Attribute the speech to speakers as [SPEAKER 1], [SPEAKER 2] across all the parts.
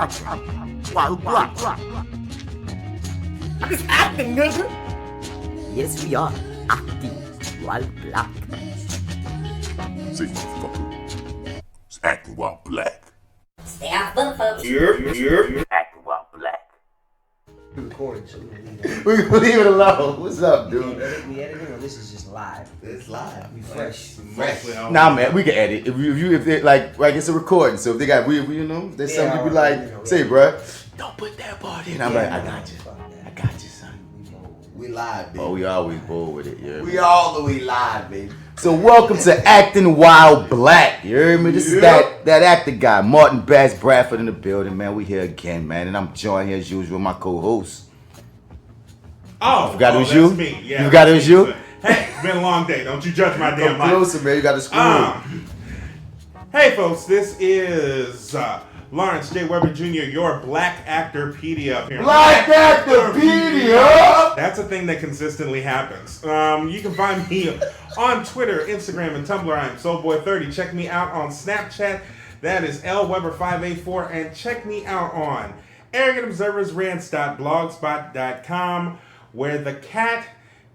[SPEAKER 1] acting while black.
[SPEAKER 2] It's acting, nigga.
[SPEAKER 1] Yes, we are acting while black.
[SPEAKER 3] Say, motherfucker. It's acting while black.
[SPEAKER 2] Stay off book, folks.
[SPEAKER 1] Acting while black.
[SPEAKER 4] We're recording, so we're gonna leave that.
[SPEAKER 5] We can leave it alone. What's up, dude?
[SPEAKER 4] We editing, or this is just live?
[SPEAKER 5] It's live.
[SPEAKER 4] We fresh.
[SPEAKER 5] Nah, man, we can edit. If they like it's a recording. So if they got weird, you know, there's something you be like, say, bruh, don't put that part in. I'm like, I got you, son.
[SPEAKER 6] We live, baby.
[SPEAKER 5] Oh, we always bold with it, yeah.
[SPEAKER 6] We all the way live, baby.
[SPEAKER 5] So welcome to Acting While Black. You heard me? This is that actor guy, Martin Bass Bradford in the building, man. We here again, man, and I'm joined here as usual with my co-host.
[SPEAKER 7] Oh,
[SPEAKER 5] you forgot it was
[SPEAKER 7] that's
[SPEAKER 5] you?
[SPEAKER 7] Me. Yeah,
[SPEAKER 5] you forgot it was you?
[SPEAKER 7] Hey, it's been a long day. Don't you judge my damn life.
[SPEAKER 5] Closer, man. You got to screw.
[SPEAKER 7] Hey, folks. This is Lawrence J. Weber Jr., your BlackActorPedia appearance.
[SPEAKER 5] BlackActorPedia?
[SPEAKER 7] That's a thing that consistently happens. You can find me on Twitter, Instagram, and Tumblr. I'm Soulboy30. Check me out on Snapchat. That is LWeber584. And check me out on ArrogantObserversRants.blogspot.com, where the cat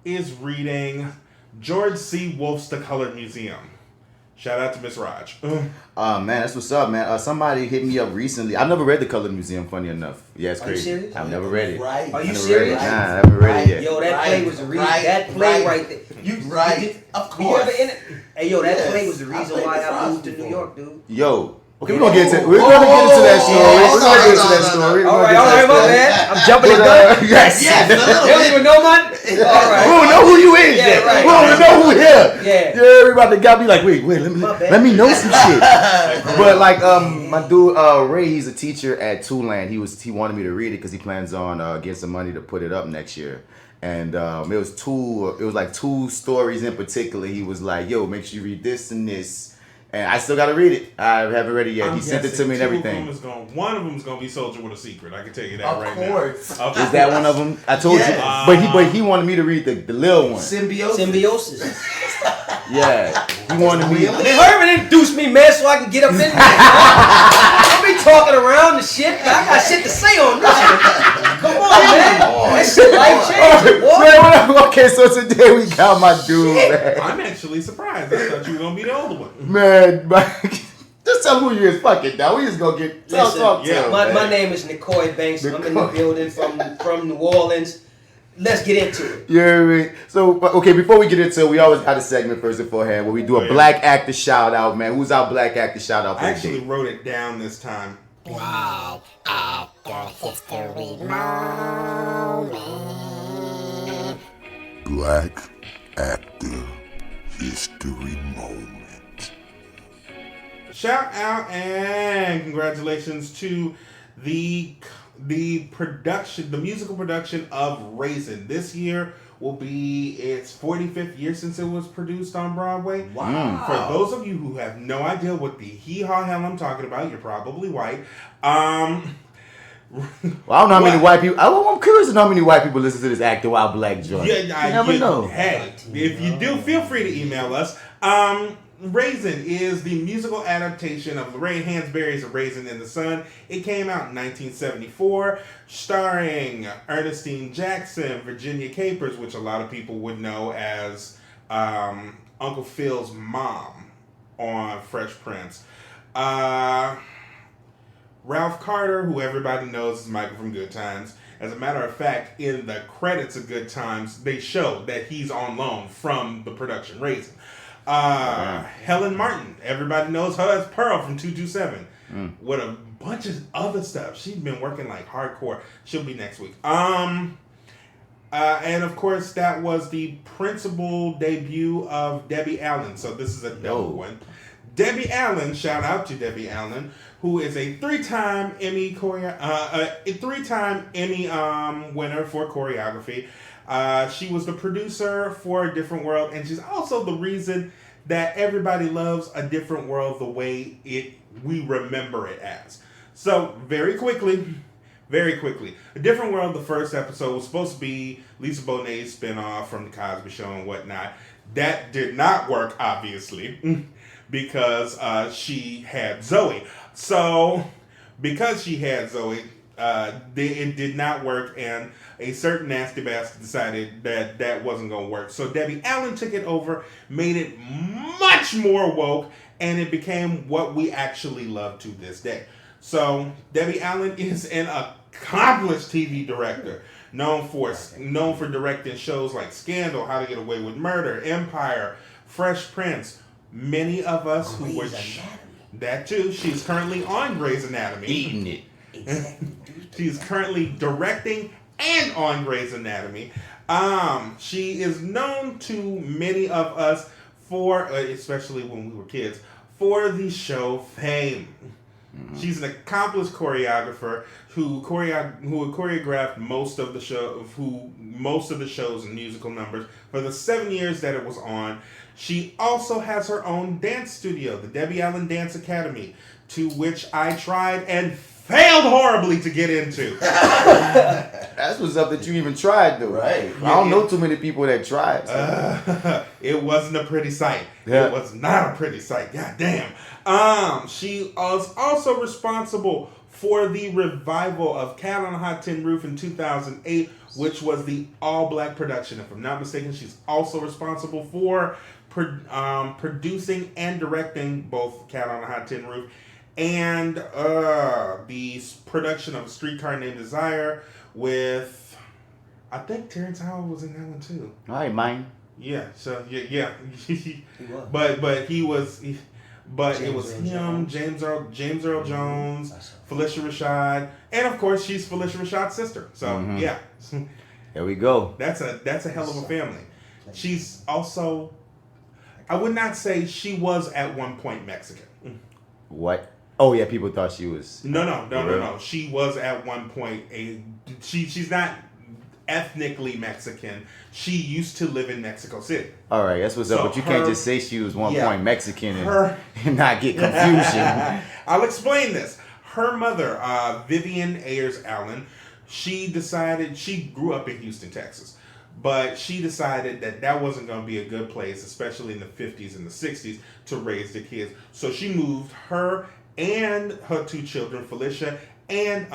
[SPEAKER 7] is reading George C. Wolfe's The Colored Museum. Shout out to Miss Raj.
[SPEAKER 5] Man, that's what's up, man. Somebody hit me up recently. I've never read The Colored Museum, funny enough. Yeah, it's crazy.
[SPEAKER 4] Are you serious?
[SPEAKER 5] I've never read it.
[SPEAKER 6] Right.
[SPEAKER 4] Are you
[SPEAKER 5] Never
[SPEAKER 4] serious?
[SPEAKER 5] Read it. Nah, I haven't read it yet.
[SPEAKER 4] Yo, that play was the reason. That play right there.
[SPEAKER 6] Of
[SPEAKER 4] You
[SPEAKER 6] course.
[SPEAKER 4] ever in it? Hey, yo, that
[SPEAKER 6] Yes.
[SPEAKER 4] play was the reason
[SPEAKER 6] I played
[SPEAKER 4] why
[SPEAKER 6] the
[SPEAKER 4] I moved to
[SPEAKER 6] Frosty
[SPEAKER 4] New York, dude.
[SPEAKER 5] Yo. Okay, we're gonna get into that story.
[SPEAKER 4] All right, my bad. I'm jumping the gun.
[SPEAKER 5] Yes.
[SPEAKER 4] They don't even know mine. All right.
[SPEAKER 5] We don't know who you is
[SPEAKER 4] Yeah,
[SPEAKER 5] yet.
[SPEAKER 4] right.
[SPEAKER 5] We don't even know who here.
[SPEAKER 4] Yeah.
[SPEAKER 5] Everybody got me like, wait, let me know some shit. But like, my dude Ray, he's a teacher at Tulane. He wanted me to read it because he plans on getting some money to put it up next year. And it was like two stories in particular. He was like, yo, make sure you read this and this. And I still gotta read it. I haven't read it yet. He sent it to me and everything.
[SPEAKER 7] One of them is gonna be Soldier with a Secret. I can tell you that
[SPEAKER 6] Of
[SPEAKER 7] right
[SPEAKER 6] course.
[SPEAKER 7] now. Okay.
[SPEAKER 5] Is that one of them? I told
[SPEAKER 6] Yes.
[SPEAKER 5] you. But he wanted me to read the little one.
[SPEAKER 4] Symbiosis.
[SPEAKER 5] Yeah. He wanted me.
[SPEAKER 4] Man, Herman introduced me, man, so I can get up in there. Don't be talking around and shit. I got shit to say on this shit. Come on, man. That shit life changing, boy.
[SPEAKER 5] Man, okay, so today we got my dude, man.
[SPEAKER 7] I'm actually surprised. I thought you were gonna be the older one.
[SPEAKER 5] Man, just tell who you is. Fuck it, now. We just gonna get talk.
[SPEAKER 4] My name is Nicoye Banks. I'm in the building from New Orleans. Let's get into it.
[SPEAKER 5] You know what I mean? So, okay, before we get into it, we always got a segment first beforehand where we do a black actor shout out, man. Who's our black actor shout out for
[SPEAKER 7] I
[SPEAKER 5] the
[SPEAKER 7] actually
[SPEAKER 5] day?
[SPEAKER 7] wrote it down this time.
[SPEAKER 2] Black actor history moment.
[SPEAKER 3] Black actor history moment.
[SPEAKER 7] Shout out and congratulations to the production, the musical production of Raisin. This year will be its 45th year since it was produced on Broadway.
[SPEAKER 6] Wow.
[SPEAKER 7] For those of you who have no idea what the hee-haw hell I'm talking about, you're probably white. Well,
[SPEAKER 5] I don't know how many white people. I'm curious to know how many white people listen to this Actor While Black joint.
[SPEAKER 7] Yeah,
[SPEAKER 5] you never know.
[SPEAKER 7] Hey, if you do, feel free to email us. Raisin is the musical adaptation of Lorraine Hansberry's A Raisin in the Sun. It came out in 1974, starring Ernestine Jackson, Virginia Capers, which a lot of people would know as Uncle Phil's mom on Fresh Prince. Ralph Carter, who everybody knows is Michael from Good Times. As a matter of fact, in the credits of Good Times, they show that he's on loan from the production Raisin. Helen Martin, everybody knows her as Pearl from 227. With a bunch of other stuff. She's been working like hardcore. She'll be next week. And of course, that was the principal debut of Debbie Allen. So this is a double one. Debbie Allen, shout out to Debbie Allen, who is a three-time Emmy winner for choreography. She was the producer for A Different World, and she's also the reason that everybody loves A Different World the way we remember it as. So, very quickly, A Different World, the first episode, was supposed to be Lisa Bonet's spinoff from The Cosby Show and whatnot. That did not work, obviously, because she had Zoe. So, because she had Zoe, it did not work, and a certain nasty bastard decided that wasn't going to work. So Debbie Allen took it over, made it much more woke, and it became what we actually love to this day. So Debbie Allen is an accomplished TV director, known for directing shows like Scandal, How to Get Away with Murder, Empire, Fresh Prince. Many of us who were that too. She's currently on Grey's Anatomy,
[SPEAKER 5] Eating it.
[SPEAKER 2] Exactly.
[SPEAKER 7] She's currently directing and on Grey's Anatomy. She is known to many of us for, especially when we were kids, for the show Fame. Mm-hmm. She's an accomplished choreographer who choreographed most of the shows and musical numbers for the 7 years that it was on. She also has her own dance studio, the Debbie Allen Dance Academy, to which I tried and failed horribly to get into.
[SPEAKER 5] That's what's up that you even tried, though.
[SPEAKER 6] Right.
[SPEAKER 5] I don't know too many people that tried.
[SPEAKER 7] It wasn't a pretty sight.
[SPEAKER 5] Yeah.
[SPEAKER 7] It was not a pretty sight. God damn. She was also responsible for the revival of Cat on a Hot Tin Roof in 2008, which was the all-black production. If I'm not mistaken, she's also responsible for producing and directing both Cat on a Hot Tin Roof and the production of A Streetcar Named Desire with, I think Terrence Howard was in that one too.
[SPEAKER 5] All right, mine.
[SPEAKER 7] Yeah, so yeah.
[SPEAKER 2] He was.
[SPEAKER 7] But it was him, James Earl Jones, Felicia Rashad, and of course she's Felicia Rashad's sister. So yeah,
[SPEAKER 5] There we go.
[SPEAKER 7] that's a hell of a family. She's also, I would not say she was at one point Mexican.
[SPEAKER 5] What? Oh yeah, people thought she was.
[SPEAKER 7] No. She was at one point she's not ethnically Mexican. She used to live in Mexico City.
[SPEAKER 5] All right, that's what's up. But you can't just say she was one point Mexican and not get confusion.
[SPEAKER 7] I'll explain this. Her mother, Vivian Ayers Allen, she grew up in Houston, Texas, but she decided that wasn't going to be a good place, especially in the 50s and the 60s, to raise the kids. So she moved her and her two children, Felicia and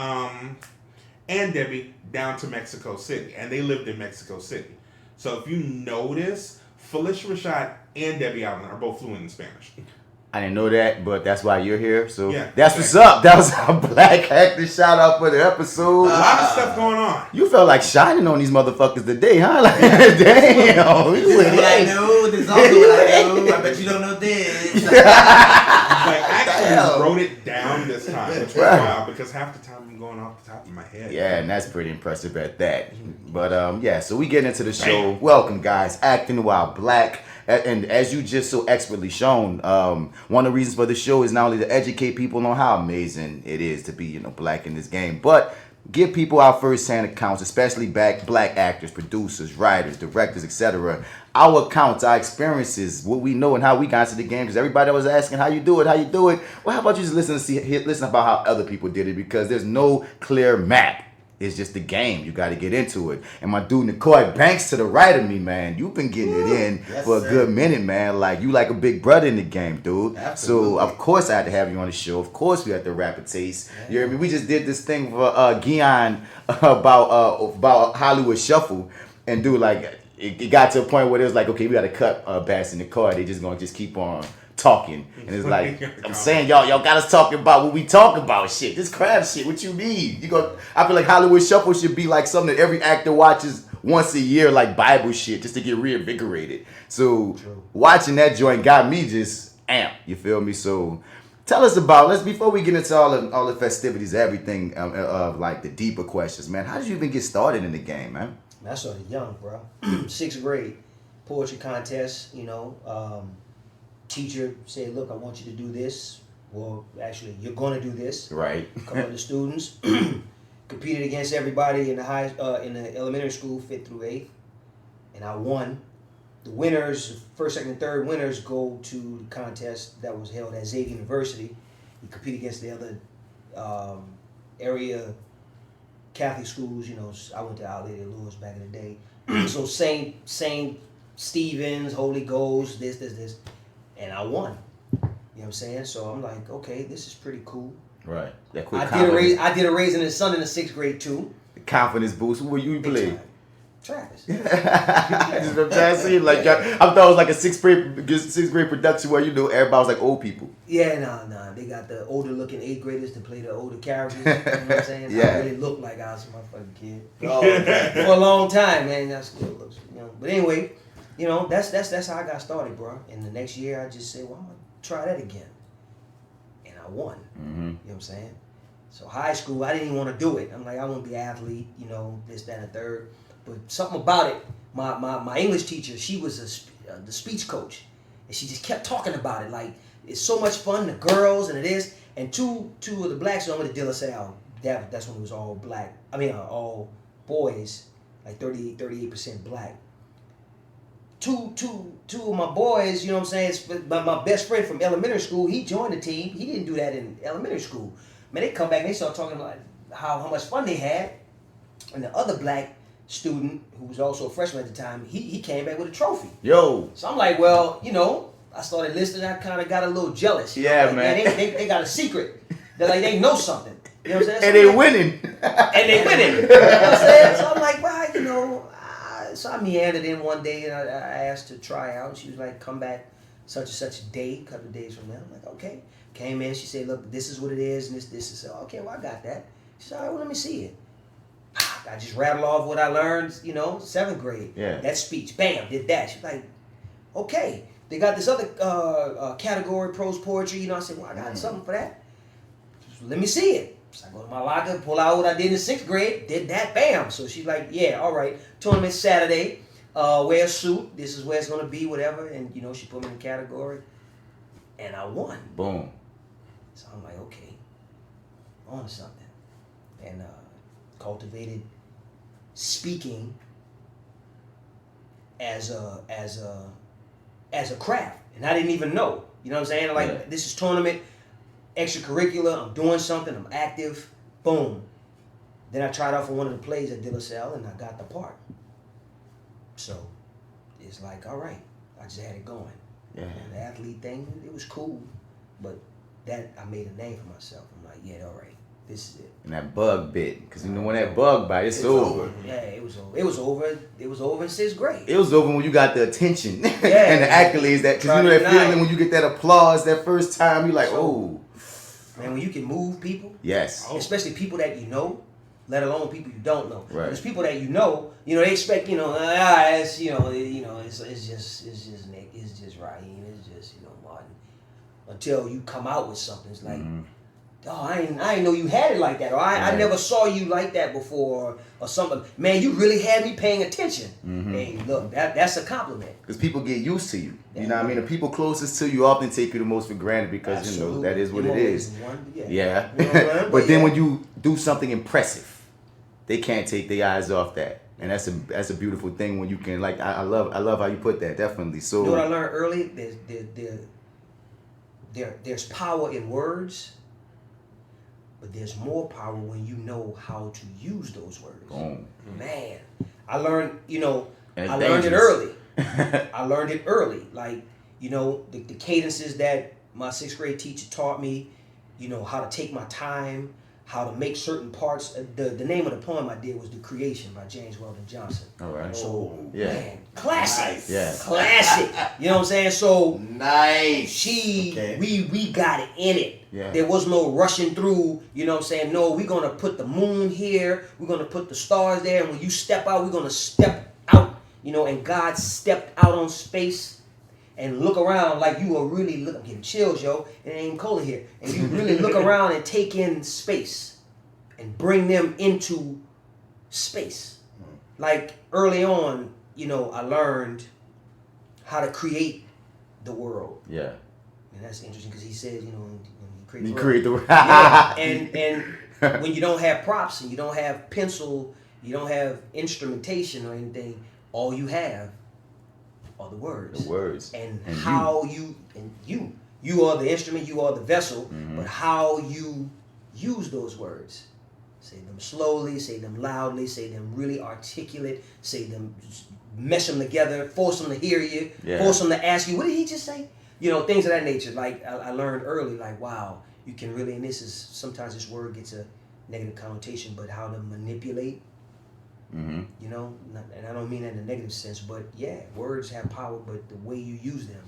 [SPEAKER 7] Debbie, down to Mexico City, and they lived in Mexico City. So if you notice, Felicia Rashad and Debbie Allen are both fluent in Spanish.
[SPEAKER 5] I didn't know that, but that's why you're here. So
[SPEAKER 7] Yeah,
[SPEAKER 5] that's what's up. That was our Black Actor shout out for the episode.
[SPEAKER 7] A lot of stuff going on.
[SPEAKER 5] You felt like shining on these motherfuckers today, huh? Like, damn.
[SPEAKER 6] This is what I know. This is also what I know. I bet you don't know this.
[SPEAKER 7] Like, I actually wrote it down this time, which was wild because half the time I'm going off the top of my head.
[SPEAKER 5] Yeah, and that's pretty impressive at that. But yeah, so we get into the show. Welcome, guys. Acting While Black. And as you just so expertly shown, one of the reasons for the show is not only to educate people on how amazing it is to be, black in this game, but give people our first-hand accounts, especially black actors, producers, writers, directors, etc. Our accounts, our experiences, what we know and how we got into the game. Because everybody was asking how you do it. Well, how about you just listen about how other people did it? Because there's no clear map. It's just the game. You got to get into it. And my dude Nicoye Banks to the right of me, man. You've been getting it in for a good minute, man. Like, you like a big brother in the game, dude.
[SPEAKER 6] Absolutely.
[SPEAKER 5] So, of course, I had to have you on the show. Of course, we had to rap a taste. You hear me? We just did this thing for Guion about Hollywood Shuffle. And, dude, like, it got to a point where it was like, okay, we got to cut Bass and Nicoye. They just going to keep on talking. And it's like, I'm saying, y'all got us talking about what we talk about. Shit, this crab shit, what you need? I feel like Hollywood Shuffle should be like something that every actor watches once a year, like Bible shit, just to get reinvigorated. So watching that joint got me just amped. You feel me? So tell us about, before we get into all the festivities, everything of like the deeper questions, man. How did you even get started in the game, man?
[SPEAKER 4] I started young, bro. 6th grade, poetry contest, teacher said, look, I want you to do this. Well, actually, you're going to do this.
[SPEAKER 5] Right.
[SPEAKER 4] Come on, the students. Competed against everybody in the in the elementary school, 5th through 8th. And I won. The winners, first, second, and third winners go to the contest that was held at Xavier University. You compete against the other area Catholic schools. I went to Our Lady of Lourdes back in the day. So St. Stephen's, Holy Ghost, this. And I won. You know what I'm saying? So I'm like, okay, this is pretty cool.
[SPEAKER 5] Right. That quick
[SPEAKER 4] I did a Raising the Sun in the 6th grade too.
[SPEAKER 5] Confidence boost. Who were you play?
[SPEAKER 4] Travis.
[SPEAKER 5] Just what I'm trying to say. Like I thought it was like a sixth grade production where everybody was like old people.
[SPEAKER 4] Yeah, nah. They got the older looking 8th graders to play the older characters. You know what I'm saying?
[SPEAKER 5] Yeah.
[SPEAKER 4] I really look like I was a motherfucking kid.
[SPEAKER 6] Oh, okay.
[SPEAKER 4] For a long time, man. That still looks, But anyway, that's how I got started, bro. And the next year I just said, well, I'm gonna try that again. And I won.
[SPEAKER 5] Mm-hmm.
[SPEAKER 4] You know what I'm saying? So high school, I didn't even want to do it. I'm like, I want to be an athlete, this, that, and the third. But something about it, my English teacher, she was the speech coach. And she just kept talking about it. Like, it's so much fun, the girls and it is. And two of the blacks who I went to De La Salle, that's when it was all black. I mean, all boys, like 38% black. Two of my boys, you know what I'm saying, my best friend from elementary school, he joined the team. He didn't do that in elementary school. Man, they come back and they start talking about how much fun they had. And the other black student, who was also a freshman at the time, he came back with a trophy.
[SPEAKER 5] Yo.
[SPEAKER 4] So I'm like, well, I started listening. I kind of got a little jealous.
[SPEAKER 5] Yeah,
[SPEAKER 4] like,
[SPEAKER 5] man.
[SPEAKER 4] They got a secret. They're like, they know something. You know what I'm saying?
[SPEAKER 5] And they winning.
[SPEAKER 4] And they winning. You know what I'm saying? So I'm like, well, so I meandered in one day and I asked to try out. She was like, come back such and such a day, a couple of days from now. I'm like, okay. Came in, she said, look, this is what it is, and this is, okay, well, I got that. She said, all right, well, let me see it. I just rattled off what I learned, 7th grade.
[SPEAKER 5] Yeah.
[SPEAKER 4] That speech, bam, did that. She's like, okay. They got this other category, prose poetry, I said, well, I got something for that. So let me see it. So I go to my locker, pull out what I did in 6th grade, did that, bam. So she's like, yeah, all right. Tournament Saturday, wear a suit. This is where it's going to be, whatever. And, she put me in the category. And I won.
[SPEAKER 5] Boom.
[SPEAKER 4] So I'm like, okay, on to something. And cultivated speaking as a craft. And I didn't even know. You know what I'm saying? Like, this is tournament, extracurricular, I'm doing something, I'm active, boom. Then I tried out for one of the plays at De La Salle and I got the part. So it's like, all right, I just had it going.
[SPEAKER 5] Yeah.
[SPEAKER 4] And the athlete thing, it was cool, but that I made a name for myself. I'm like, yeah, all right, this is it.
[SPEAKER 5] And that bug bit, because when that bug bite, it's over.
[SPEAKER 4] Yeah, it was over. It was over. It was over in 6th grade.
[SPEAKER 5] It was over when you got the attention and the
[SPEAKER 4] Yeah.
[SPEAKER 5] accolades. Because that feeling when you get that applause that first time, you're like, oh.
[SPEAKER 4] Man, when you can move people.
[SPEAKER 5] Yes.
[SPEAKER 4] Especially people that you know, let alone people you don't know.
[SPEAKER 5] Right.
[SPEAKER 4] There's people that you know, they expect, it's, it's just Nick, it's just Raheem, it's just, Martin. Until you come out with something, it's like, oh, I ain't know you had it like that, or I never saw you like that before, or something. Man, you really had me paying attention. Hey, look, that's a compliment.
[SPEAKER 5] Because people get used to you. You know what I mean? The people closest to you often take you the most for granted because,
[SPEAKER 4] Absolutely.
[SPEAKER 5] that is what it is. Yeah.
[SPEAKER 4] You know what I mean?
[SPEAKER 5] But then when you do something impressive, they can't take their eyes off that. And that's a beautiful thing when you can, like, I love how you put that, definitely. So,
[SPEAKER 4] you know what I learned early? There's power in words, but there's more power when you know how to use those words.
[SPEAKER 5] Boom.
[SPEAKER 4] Man, I learned,
[SPEAKER 5] And
[SPEAKER 4] I learned it early. I learned it early. Like, the cadences that my 6th grade teacher taught me, how to take my time, how to make certain parts. The name of the poem I did was The Creation by James Weldon Johnson.
[SPEAKER 5] All right.
[SPEAKER 4] So,
[SPEAKER 5] Yeah.
[SPEAKER 4] man, classic.
[SPEAKER 6] Nice.
[SPEAKER 5] Yeah.
[SPEAKER 4] Classic. You know what I'm saying? So,
[SPEAKER 6] Nice.
[SPEAKER 4] we got it in it.
[SPEAKER 5] Yeah.
[SPEAKER 4] There was no rushing through, you know what I'm saying? No, we're going to put the moon here. We're going to put the stars there. And when you step out, we're going to step out, and God stepped out on space and look around like you are really I'm getting chills, yo. It ain't cold here. And you really look around and take in space and bring them into space. Like early on, I learned how to create the world.
[SPEAKER 5] Yeah.
[SPEAKER 4] And that's interesting because he says, when you
[SPEAKER 5] You create the world.
[SPEAKER 4] yeah, and when you don't have props and you don't have pencil, you don't have instrumentation or anything, all you have are the words.
[SPEAKER 5] The words.
[SPEAKER 4] And how you are the instrument, you are the vessel, but how you use those words. Say them slowly, say them loudly, say them really articulate, say them, mesh them together, force them to hear you, force them to ask you, what did he just say? Things of that nature. Like I learned early, like, wow, you can really, and this is sometimes this word gets a negative connotation, but how to manipulate.
[SPEAKER 5] Mm-hmm.
[SPEAKER 4] You know, and I don't mean that in a negative sense, but yeah, words have power, but the way you use them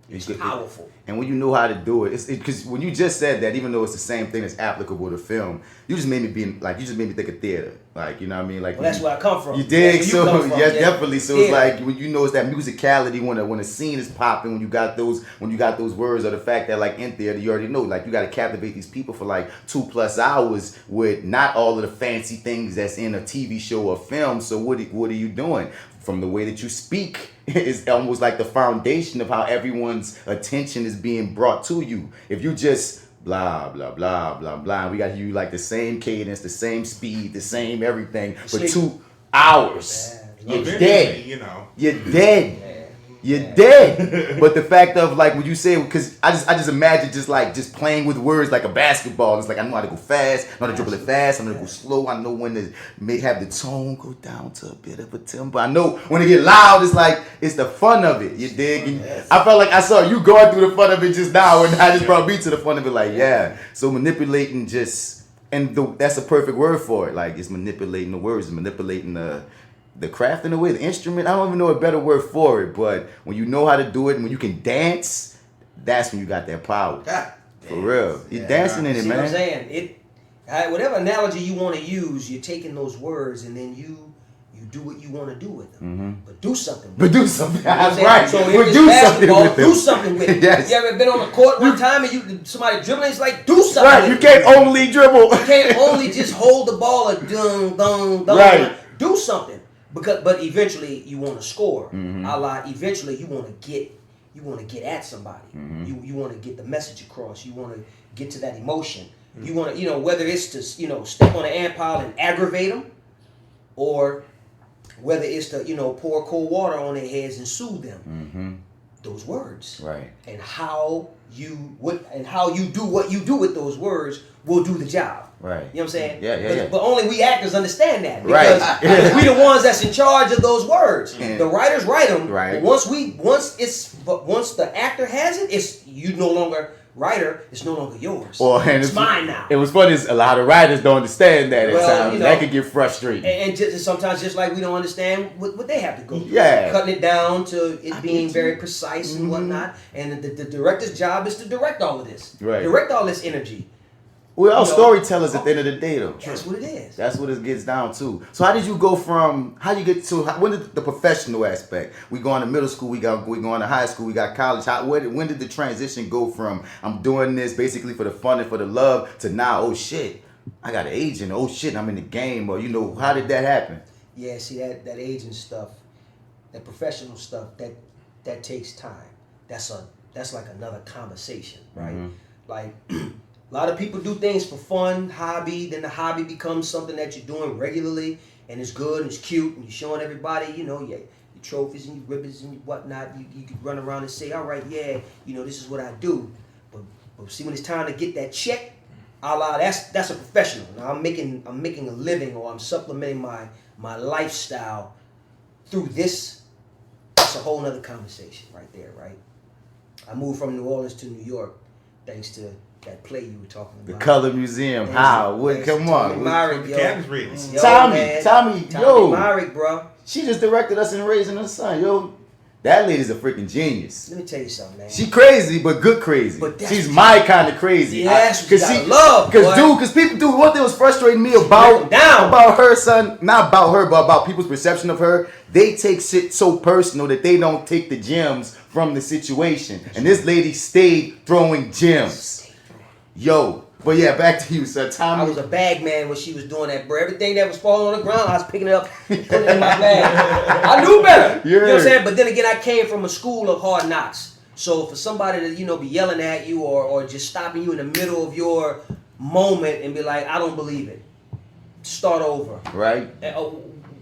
[SPEAKER 4] is powerful.
[SPEAKER 5] And when you know how to do it, it's because when you just said that, even though it's the same thing that's applicable to film, you just made me think of theater. Like, you know what I mean? Like,
[SPEAKER 4] well, that's where I come from.
[SPEAKER 5] You dig?
[SPEAKER 4] You
[SPEAKER 5] So yeah, definitely. So it's
[SPEAKER 4] theater.
[SPEAKER 5] like when you know it's that musicality when a scene is popping, when you got those words, or the fact that like in theater you already know like you got to captivate these people for like 2+ hours with not all of the fancy things that's in a TV show or film. So what are you doing? From the way that you speak is almost like the foundation of how everyone's attention is being brought to you. If you just blah blah blah blah blah, we got you like the same cadence, the same speed, the same everything for 2 hours. You're dead.
[SPEAKER 7] You know.
[SPEAKER 5] You're dead. You're dead. But the fact of like when you say, because I just imagine just playing with words like a basketball. It's like I know how to go fast, I know how to dribble it fast, I know how to go slow, I know when to may have the tone go down to a bit of a tempo. I know when it get loud, it's like it's the fun of it. You dig? And I felt like I saw you going through the fun of it just now, and I just brought me to the fun of it. Like yeah, so manipulating that's a perfect word for it. Like it's manipulating the words, manipulating the craft in a way, the instrument. I don't even know a better word for it, but when you know how to do it and when you can dance, that's when you got that power. For real. You're dancing in it,
[SPEAKER 4] See
[SPEAKER 5] man.
[SPEAKER 4] what I'm saying? Whatever analogy you want to use, you're taking those words and then you do what you want to do with them.
[SPEAKER 5] Mm-hmm.
[SPEAKER 4] But do something with
[SPEAKER 5] But
[SPEAKER 4] them.
[SPEAKER 5] do something.
[SPEAKER 4] You know what I'm
[SPEAKER 5] That's
[SPEAKER 4] saying?
[SPEAKER 5] right.
[SPEAKER 4] So
[SPEAKER 5] But
[SPEAKER 4] if
[SPEAKER 5] do
[SPEAKER 4] it's
[SPEAKER 5] something
[SPEAKER 4] basketball,
[SPEAKER 5] with them.
[SPEAKER 4] do something with it.
[SPEAKER 5] Yes.
[SPEAKER 4] You ever been on the court one time and somebody dribbling, it's like do something
[SPEAKER 5] Right.
[SPEAKER 4] with
[SPEAKER 5] You
[SPEAKER 4] it.
[SPEAKER 5] can't only dribble.
[SPEAKER 4] You can't only just hold the ball and dum.
[SPEAKER 5] Right.
[SPEAKER 4] Do something. But eventually you want to score.
[SPEAKER 5] Mm-hmm.
[SPEAKER 4] A la eventually you want to get at somebody.
[SPEAKER 5] Mm-hmm.
[SPEAKER 4] You want to get the message across. You want to get to that emotion. You want to, whether it's to, step on an ant pile and aggravate them, or whether it's to, pour cold water on their heads and soothe them.
[SPEAKER 5] Mm-hmm.
[SPEAKER 4] Those words.
[SPEAKER 5] Right.
[SPEAKER 4] And how you do what you do with those words will do the job.
[SPEAKER 5] Right.
[SPEAKER 4] You know what I'm saying?
[SPEAKER 5] Yeah.
[SPEAKER 4] But only we actors understand that.
[SPEAKER 5] Right.
[SPEAKER 4] Because we the ones that's in charge of those words.
[SPEAKER 5] Yeah.
[SPEAKER 4] The writers write them.
[SPEAKER 5] Right.
[SPEAKER 4] But once the actor has it, it's you no longer writer. It's no longer yours. It's mine now.
[SPEAKER 5] It was funny. A lot of writers don't understand that at times.
[SPEAKER 4] You know,
[SPEAKER 5] that could get frustrating.
[SPEAKER 4] And just sometimes just like we don't understand what they have to go through.
[SPEAKER 5] Yeah.
[SPEAKER 4] Cutting it down to it being very precise and whatnot. And the director's job is to direct all of this.
[SPEAKER 5] Right.
[SPEAKER 4] Direct all this energy.
[SPEAKER 5] We're all storytellers at the end of the day, though.
[SPEAKER 4] That's what it is.
[SPEAKER 5] That's what it gets down to. So when did the professional aspect? We going to middle school, we going to high school, we got college. When did the transition go from I'm doing this basically for the fun and for the love to now, oh shit, I got an agent, oh shit, I'm in the game, or how did that happen?
[SPEAKER 4] Yeah, see that agent stuff, that professional stuff, that takes time. That's like another conversation, right?
[SPEAKER 5] Mm-hmm.
[SPEAKER 4] Like a lot of people do things for fun, hobby, then the hobby becomes something that you're doing regularly and it's good and it's cute and you're showing everybody, your trophies and your ribbons and whatnot. You could run around and say, all right, yeah, this is what I do. But see, when it's time to get that check, that's a professional. Now I'm making a living, or I'm supplementing my lifestyle through this. That's a whole nother conversation right there, right? I moved from New Orleans to New York thanks to that play you were talking about.
[SPEAKER 5] The Color Museum. How? What? Come on. Tommy, yo.
[SPEAKER 4] Myrick, bro.
[SPEAKER 5] She just directed us in Raising Her Son, yo. That lady's a freaking genius.
[SPEAKER 4] Let me tell you something, man.
[SPEAKER 5] She crazy, but good crazy. She's my kind of crazy.
[SPEAKER 4] Yes, because
[SPEAKER 5] people do. One thing was frustrating me about her, son. Not about her, but about people's perception of her. They take shit so personal that they don't take the gems from the situation. And this lady stayed throwing gems. Yo. But yeah, back to you, sir. Tommy.
[SPEAKER 4] I was a bag man when she was doing that, bro. Everything that was falling on the ground, I was picking it up, putting it in my bag. I knew better. You know what I'm saying? But then again, I came from a school of hard knocks. So for somebody to, be yelling at you or just stopping you in the middle of your moment and be like, I don't believe it. Start over.
[SPEAKER 5] Right.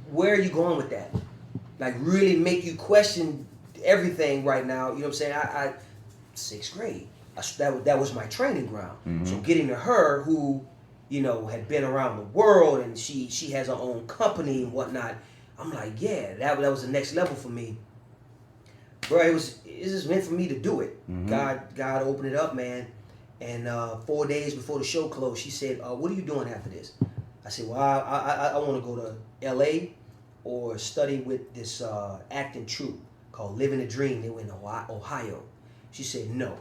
[SPEAKER 4] Where are you going with that? Like really make you question everything right now. You know what I'm saying? I 6th grade. That was my training ground. Mm-hmm. So getting to her, who, had been around the world and she has her own company and whatnot, I'm like, yeah, that was the next level for me, bro. It's just meant for me to do it. Mm-hmm. God opened it up, man, And 4 days before the show closed, she said, what are you doing after this? I said, well, I want to go to L.A. or study with this acting troupe called Living a Dream. They were in Ohio. She said, no.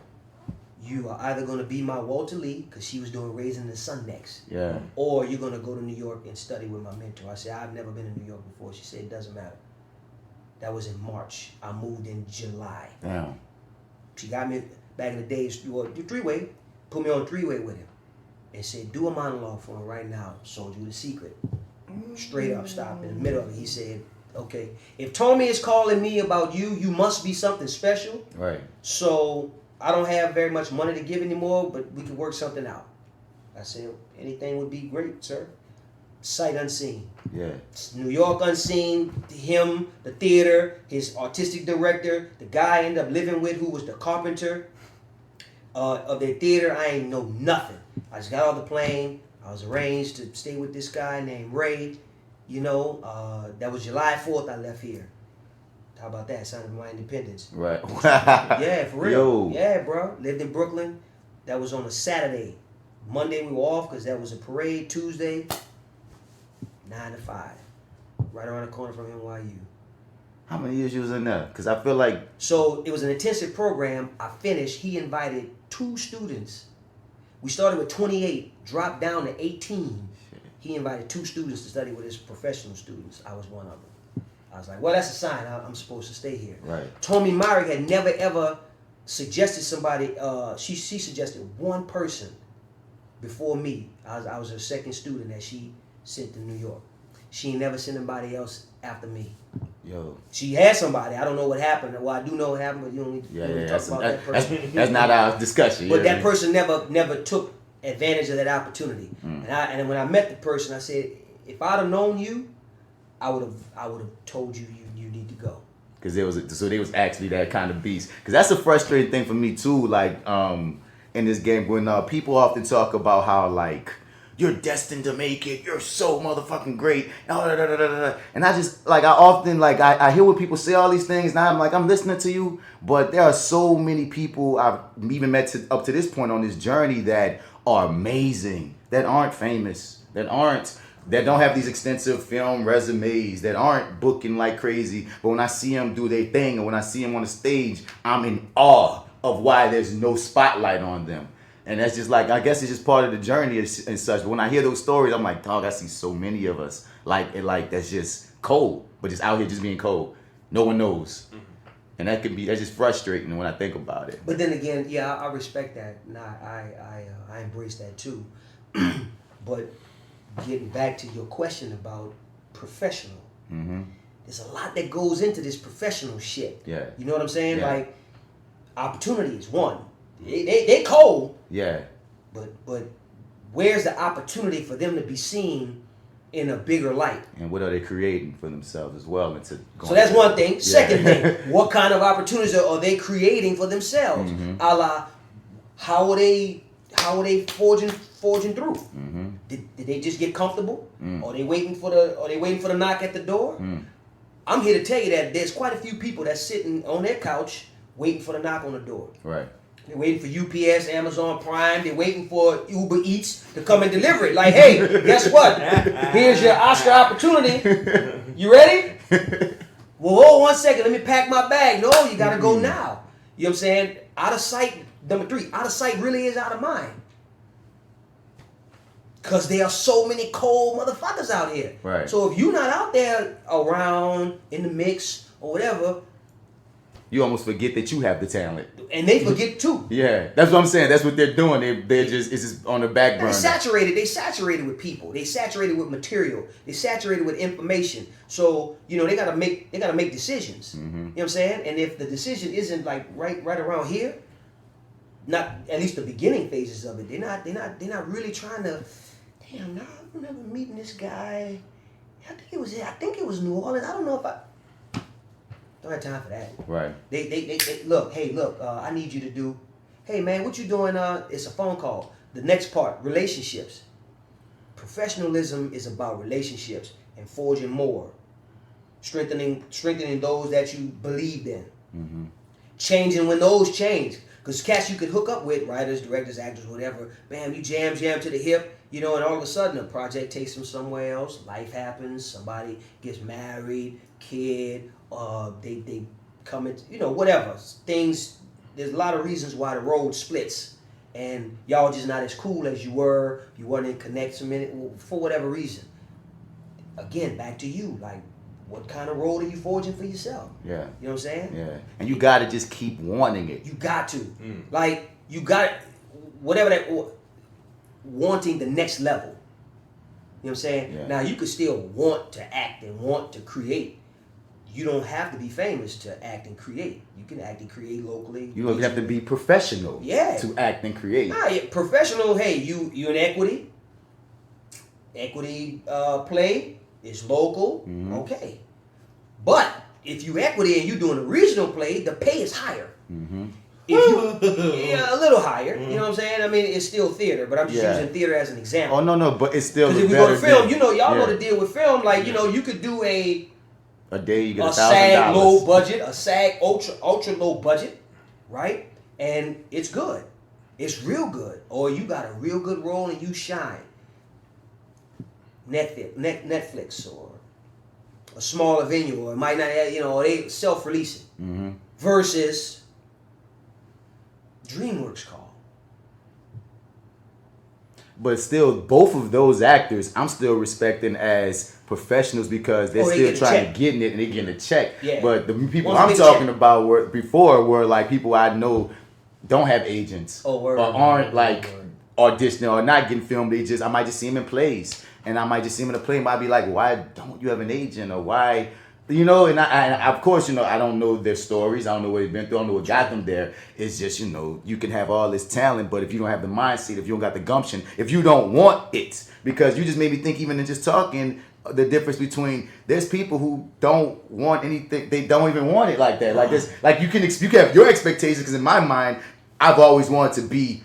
[SPEAKER 4] You are either going to be my Walter Lee, because she was doing Raising the Sun next.
[SPEAKER 5] Yeah.
[SPEAKER 4] Or you're going to go to New York and study with my mentor. I said, I've never been in New York before. She said, it doesn't matter. That was in March. I moved in July.
[SPEAKER 5] Damn.
[SPEAKER 4] She got me back in the days, three-way, put me on three-way with him. And said, do a monologue for him right now. Sold you the secret. Straight up, stop in the middle of it. He said, okay, if Tommy is calling me about you, you must be something special.
[SPEAKER 5] Right. So
[SPEAKER 4] I don't have very much money to give anymore, but we can work something out. I said, anything would be great, sir. Sight unseen.
[SPEAKER 5] Yeah.
[SPEAKER 4] New York unseen, him, the theater, his artistic director, the guy I ended up living with who was the carpenter of their theater. I ain't know nothing. I just got off the plane. I was arranged to stay with this guy named Ray. You know, that was July 4th I left here. How about that? Signed my independence.
[SPEAKER 5] Right.
[SPEAKER 4] Yeah, for real.
[SPEAKER 5] Yo.
[SPEAKER 4] Yeah, bro. Lived in Brooklyn. That was on a Saturday. Monday we were off because that was a parade. Tuesday, 9 to 5. Right around the corner from NYU.
[SPEAKER 5] How many years you was in there? Because I feel like...
[SPEAKER 4] So it was an intensive program. I finished. He invited 2 students. We started with 28, dropped down to 18. He invited 2 students to study with his professional students. I was one of them. I was like, well, that's a sign. I'm supposed to stay here.
[SPEAKER 5] Right.
[SPEAKER 4] Tommy Myrick had never, ever suggested somebody. She suggested one person before me. I was her second student that she sent to New York. She ain't never sent anybody else after me.
[SPEAKER 5] Yo.
[SPEAKER 4] She had somebody. I don't know what happened. Well, I do know what happened, but you don't need to talk about that person.
[SPEAKER 5] That's not our discussion.
[SPEAKER 4] But that person never took advantage of that opportunity. And when I met the person, I said, if I'd have known you, I would have told you need to go.
[SPEAKER 5] Because they was actually that kind of beast. Because that's a frustrating thing for me too. Like in this game, when people often talk about how like you're destined to make it, you're so motherfucking great, and I just like I often like I hear what people say all these things, and I'm like I'm listening to you, but there are so many people I've even met up to this point on this journey that are amazing, that aren't famous, that don't have these extensive film resumes, that aren't booking like crazy. But when I see them do their thing, and when I see them on the stage, I'm in awe of why there's no spotlight on them. And that's just like, I guess it's just part of the journey and such. But when I hear those stories, I'm like, dog, I see so many of us like that's just cold, but just out here just being cold. No one knows. And that's just frustrating when I think about it.
[SPEAKER 4] But then again, yeah, I respect that. And I embrace that too. But getting back to your question about professional, there's a lot that goes into this professional shit.
[SPEAKER 5] Yeah.
[SPEAKER 4] You know what I'm saying?
[SPEAKER 5] Yeah.
[SPEAKER 4] Like, opportunities, one. They cold.
[SPEAKER 5] Yeah.
[SPEAKER 4] But where's the opportunity for them to be seen in a bigger light?
[SPEAKER 5] And what are they creating for themselves as well?
[SPEAKER 4] So that's one thing. Second thing, what kind of opportunities are they creating for themselves? A la, how are they forging through? Did they just get comfortable? Are they waiting for the knock at the door? I'm here to tell you that there's quite a few people that's sitting on their couch waiting for the knock on the door. Right. They're waiting for UPS, Amazon Prime. They're waiting for Uber Eats to come and deliver it. Like, hey, guess what? Here's your Oscar opportunity. You ready? Well, hold 1 second. Let me pack my bag. No, you got to go now. You know what I'm saying? Out of sight. Number 3, out of sight really is out of mind. Because there are so many cold motherfuckers out here. Right. So if you're not out there around, in the mix, or whatever,
[SPEAKER 5] you almost forget that you have the talent.
[SPEAKER 4] And they forget too.
[SPEAKER 5] Yeah, that's what I'm saying. That's what they're doing. It's just on the back burner.
[SPEAKER 4] They saturated with people. They saturated with material. They saturated with information. So, you know, they gotta make decisions. You know what I'm saying? And if the decision isn't like right around here, not at least the beginning phases of it, they're not really trying to. Damn, I remember meeting this guy. I think it was New Orleans. I don't know if I don't have time for that. Right. They look, I need you to do, hey man, what you doing? It's a phone call. The next part, relationships. Professionalism is about relationships and forging more. Strengthening those that you believed in. Changing when those change. Because cats you could hook up with, writers, directors, actors, whatever, bam, you jam to the hip, you know, and all of a sudden a project takes them somewhere else, life happens, somebody gets married, kid, they come in, you know, whatever. Things, there's a lot of reasons why the road splits. And y'all just not as cool as you were, you weren't in connection for whatever reason. Again, back to you, like, what kind of road are you forging for yourself?
[SPEAKER 5] Yeah.
[SPEAKER 4] You know what I'm saying?
[SPEAKER 5] Yeah. And you got to just keep wanting it.
[SPEAKER 4] You got to. Like, you got, whatever that, wanting the next level. You know what I'm saying?
[SPEAKER 5] Yeah.
[SPEAKER 4] Now, you could still want to act and want to create. You don't have to be famous to act and create. You can act and create locally.
[SPEAKER 5] You don't have to be professional to act and create.
[SPEAKER 4] Nah, yeah, professional, hey, you in equity. Equity play is local. Okay. But if you equity and you doing a regional play, the pay is higher. If you, yeah, a little higher. You know what I'm saying? I mean, it's still theater, but I'm just using theater as an example.
[SPEAKER 5] Oh, no, but it's still
[SPEAKER 4] because if we go to film, you know, y'all know the deal with film. Like, you know, you could do a
[SPEAKER 5] day you get $1,000.
[SPEAKER 4] SAG low budget, a SAG ultra low budget, right? And it's good. It's real good. Or you got a real good role and you shine. Netflix or a smaller venue, or it might not have, you know, they self-releasing versus DreamWorks call.
[SPEAKER 5] But still, both of those actors, I'm still respecting as professionals because they're still trying to get it and they're getting a check.
[SPEAKER 4] Yeah.
[SPEAKER 5] But the people I'm talking about were like people I know don't have agents or aren't auditioning or not getting filmed. I might just see them in plays. And I might just see him in a play and might be like, why don't you have an agent? Or why, you know, and I of course, you know, I don't know their stories. I don't know what they've been through. I don't know what got them there. It's just, you know, you can have all this talent, but if you don't have the mindset, if you don't got the gumption, if you don't want it, because you just made me think even in just talking, the difference between there's people who don't want anything. They don't even want it like that. Like this, like you can have your expectations because in my mind, I've always wanted to be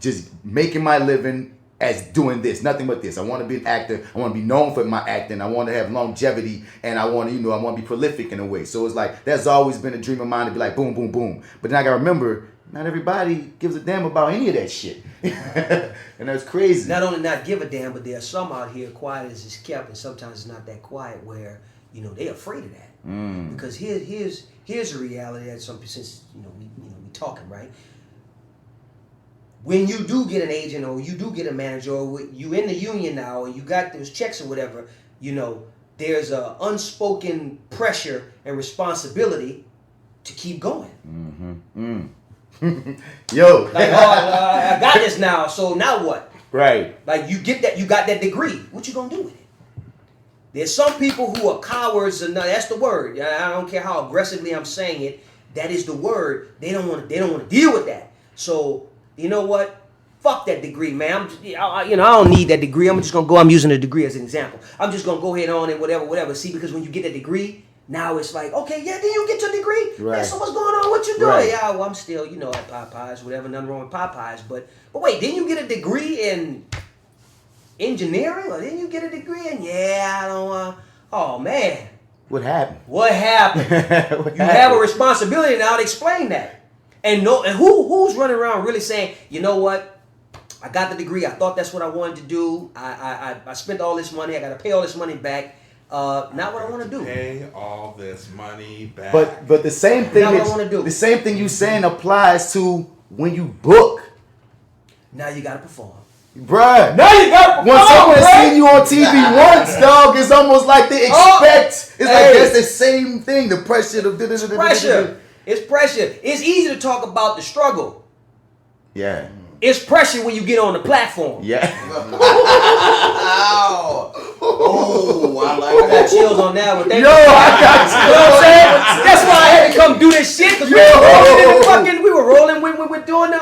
[SPEAKER 5] just making my living as doing this, nothing but this. I want to be an actor. I want to be known for my acting. I want to have longevity, and I want to, you know, I want to be prolific in a way. So it's like that's always been a dream of mine to be like boom, boom, boom. But then I gotta remember, not everybody gives a damn about any of that shit, and that's crazy.
[SPEAKER 4] Not only not give a damn, but there are some out here quiet as it's kept, and sometimes it's not that quiet where you know they're afraid of that. Because here's a reality that some since we talking right. When you do get an agent or you do get a manager or you in the union now and you got those checks or whatever, you know, there's a unspoken pressure and responsibility to keep going.
[SPEAKER 5] Yo.
[SPEAKER 4] Like, I got this now, so now what?
[SPEAKER 5] Right.
[SPEAKER 4] Like you got that degree. What you gonna do with it? There's some people who are cowards, and that's the word. I don't care how aggressively I'm saying it. That is the word. They don't want to deal with that. So you know what? Fuck that degree, man. I don't need that degree. I'm just gonna go. I'm using a degree as an example. I'm just gonna go ahead on and whatever. See, because when you get a degree, now it's like, okay, yeah, then you get your degree.
[SPEAKER 5] Right.
[SPEAKER 4] Yeah, so what's going on? What you doing?
[SPEAKER 5] Right.
[SPEAKER 4] Yeah, well, I'm still, at Popeyes, whatever. Nothing wrong with Popeyes, but wait, didn't you get a degree in engineering, or didn't you get a degree in? Yeah, I don't. Oh man.
[SPEAKER 5] What happened?
[SPEAKER 4] What happened? Have a responsibility now to explain that. And who's running around really saying, you know what? I got the degree. I thought that's what I wanted to do. I spent all this money. I got to pay all this money back. Not what I want to do.
[SPEAKER 7] Pay all this money back.
[SPEAKER 5] But the same thing.
[SPEAKER 4] Not what I want to do.
[SPEAKER 5] The same thing you saying applies to when you book.
[SPEAKER 4] Now you got to perform.
[SPEAKER 5] Bruh.
[SPEAKER 4] Now you got to perform.
[SPEAKER 5] When someone seen you on TV once, dog, it's almost like they expect. It's like that's the same thing. The pressure.
[SPEAKER 4] Pressure. It's pressure. It's easy to talk about the struggle.
[SPEAKER 5] Yeah.
[SPEAKER 4] It's pressure when you get on the platform.
[SPEAKER 5] Yeah.
[SPEAKER 6] Oh, I like
[SPEAKER 4] I got chills on that one.
[SPEAKER 5] Yo, I got chills.
[SPEAKER 4] You know what I'm saying? That's why I had to come do this shit. Cause we were rolling when we were doing
[SPEAKER 5] the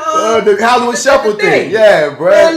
[SPEAKER 5] Hollywood Shuffle thing. Yeah, bro.
[SPEAKER 4] Man,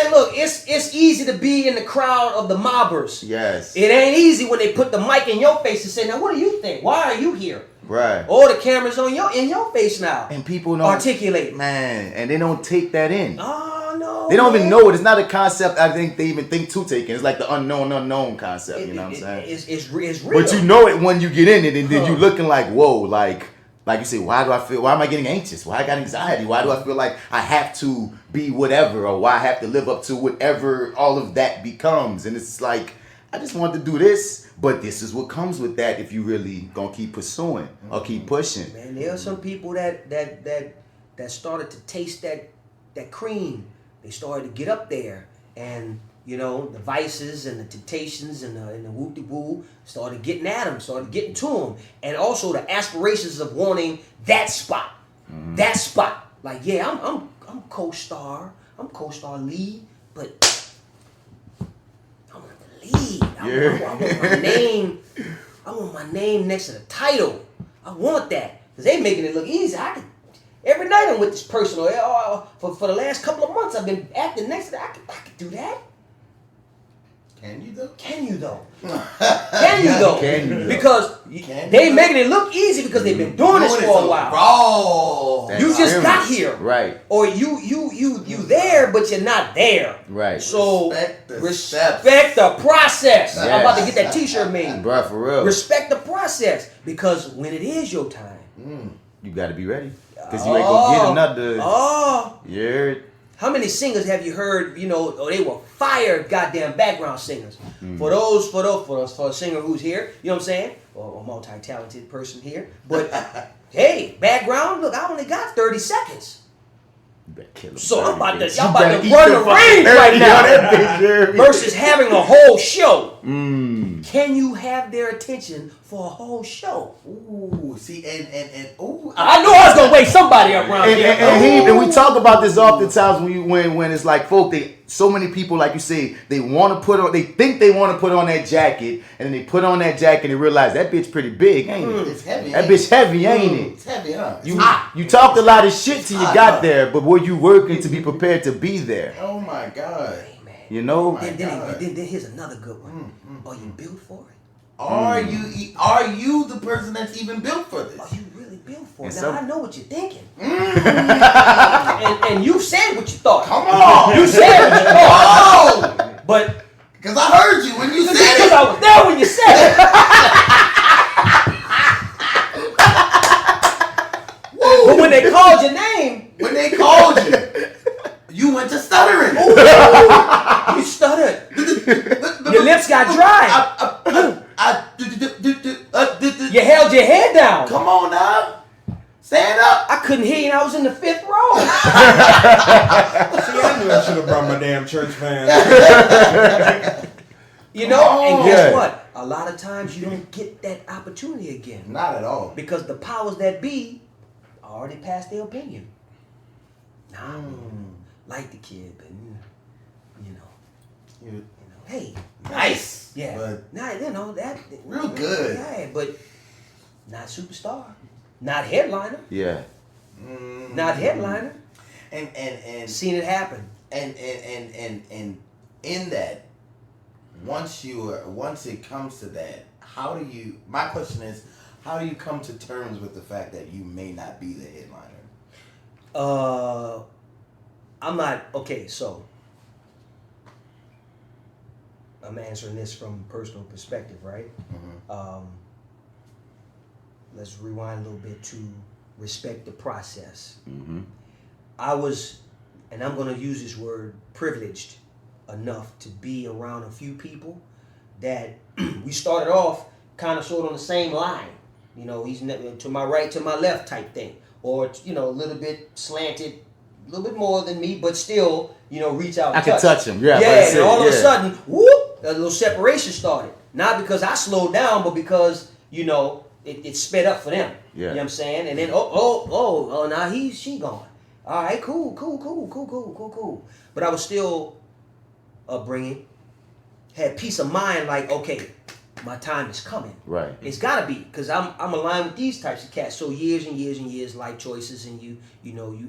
[SPEAKER 4] look, it's easy to be in the crowd of the mobbers.
[SPEAKER 5] Yes.
[SPEAKER 4] It ain't easy when they put the mic in your face and say, now what do you think? Why are you here?
[SPEAKER 5] Right.
[SPEAKER 4] All the cameras in your face now.
[SPEAKER 5] And people don't
[SPEAKER 4] articulate.
[SPEAKER 5] Man, and they don't take that in.
[SPEAKER 4] Oh no.
[SPEAKER 5] They don't even know it. It's not a concept I think they even think to take in. It's like the unknown concept, you know what I'm saying?
[SPEAKER 4] It's real.
[SPEAKER 5] But you know it when you get in it and then you looking like, whoa, like Like you say, why am I getting anxious? Why I got anxiety? Why do I feel like I have to be whatever, or why I have to live up to whatever all of that becomes? And it's like, I just wanted to do this, but this is what comes with that if you really gonna keep pursuing or keep pushing.
[SPEAKER 4] Man, there are some people that started to taste that cream. They started to get up there, and you know, the vices and the temptations and the whoop-de-woo started getting at them, started getting to them. And also the aspirations of wanting that spot. That spot. Like, yeah, I'm co-star. I'm co-star lead, but I want the lead. I want my name. I want my name next to the title. I want that. Because they making it look easy. Every night I'm with this person. For the last couple of months I've been acting next to that. I could do that.
[SPEAKER 6] Can you though?
[SPEAKER 4] Can you though? Because they making it look easy because they've been doing this for a while.
[SPEAKER 6] Bro,
[SPEAKER 4] you just got here,
[SPEAKER 5] right?
[SPEAKER 4] Or you there, but you're not there,
[SPEAKER 5] right?
[SPEAKER 4] So
[SPEAKER 6] respect
[SPEAKER 4] the process.
[SPEAKER 5] Yes.
[SPEAKER 4] I'm about to get that T-shirt made,
[SPEAKER 5] bro, for real.
[SPEAKER 4] Respect the process, because when it is your time,
[SPEAKER 5] you got to be ready, because you ain't gonna get another. Yeah.
[SPEAKER 4] How many singers have you heard, you know, or they were fire goddamn background singers? For a singer who's here, you know what I'm saying? Or a multi-talented person here. But hey, background, look, I only got 30 seconds. So I'm about to run the range right now. Versus having a whole show. Can you have their attention for a whole show?
[SPEAKER 6] Ooh, see, and
[SPEAKER 4] I knew I was gonna wake somebody up around here.
[SPEAKER 5] And we talk about this oftentimes when it's like folk, so many people, like you say, they think they want to put on that jacket, and then they put on that jacket and realize that bitch pretty big, ain't it?
[SPEAKER 6] It's heavy.
[SPEAKER 5] That bitch heavy, ain't it?
[SPEAKER 6] It's heavy, huh?
[SPEAKER 5] You talked a lot of shit till you got there, but were you working to be prepared to be there?
[SPEAKER 6] Oh my God.
[SPEAKER 4] Hey, man.
[SPEAKER 5] You know?
[SPEAKER 4] Then here's another good one. Are you built for it?
[SPEAKER 6] Are you the person that's even built for this?
[SPEAKER 4] Are you really built for it?
[SPEAKER 5] And
[SPEAKER 4] Now I know what you're thinking. And you said what you thought.
[SPEAKER 6] Come on.
[SPEAKER 4] You said what you thought. But
[SPEAKER 6] because I heard you when you said it.
[SPEAKER 4] Because I was there when you said it. But when they called your name.
[SPEAKER 6] When they called you. You went to stuttering.
[SPEAKER 4] Ooh, you stuttered. Your lips got dry. You held your head down.
[SPEAKER 6] Come on now. Stand up.
[SPEAKER 4] I couldn't hear you and I was in the 5th row.
[SPEAKER 7] See, I knew I should have brought my damn church fans.
[SPEAKER 4] You know, and guess what? A lot of times you don't get that opportunity again.
[SPEAKER 6] Not at all.
[SPEAKER 4] Because the powers that be already passed their opinion. Nah, like the kid, but you know, hey,
[SPEAKER 6] nice.
[SPEAKER 4] Yeah,
[SPEAKER 6] but
[SPEAKER 4] nah, you know that
[SPEAKER 6] real good.
[SPEAKER 4] Yeah, but not superstar, not headliner.
[SPEAKER 5] Yeah,
[SPEAKER 4] not headliner.
[SPEAKER 6] And
[SPEAKER 4] seen it happen.
[SPEAKER 6] And in that, once it comes to that, my question is, how do you come to terms with the fact that you may not be the headliner?
[SPEAKER 4] I'm not, okay, so I'm answering this from personal perspective, right? Let's rewind a little bit to respect the process. I was, and I'm going to use this word, privileged enough to be around a few people that we started off kind of sort of on the same line. You know, he's to my right, to my left type thing. Or, you know, a little bit slanted, a little bit more than me, but still, you know, reach out and
[SPEAKER 5] I can touch him. Yeah,
[SPEAKER 4] and all of a sudden, whoop, a little separation started. Not because I slowed down, but because, you know, it sped up for them.
[SPEAKER 5] Yeah.
[SPEAKER 4] You know what I'm saying? And then, now she gone. All right, cool. But I was still upbringing, had peace of mind, like, okay, my time is coming.
[SPEAKER 5] Right.
[SPEAKER 4] It's gotta be, because I'm aligned with these types of cats. So years and years and years, life choices, and you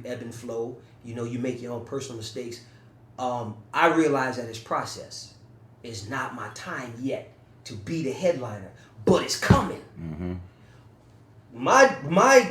[SPEAKER 4] ebb and flow. You know, you make your own personal mistakes. I realize that it's process. It's not my time yet to be the headliner, but it's coming. My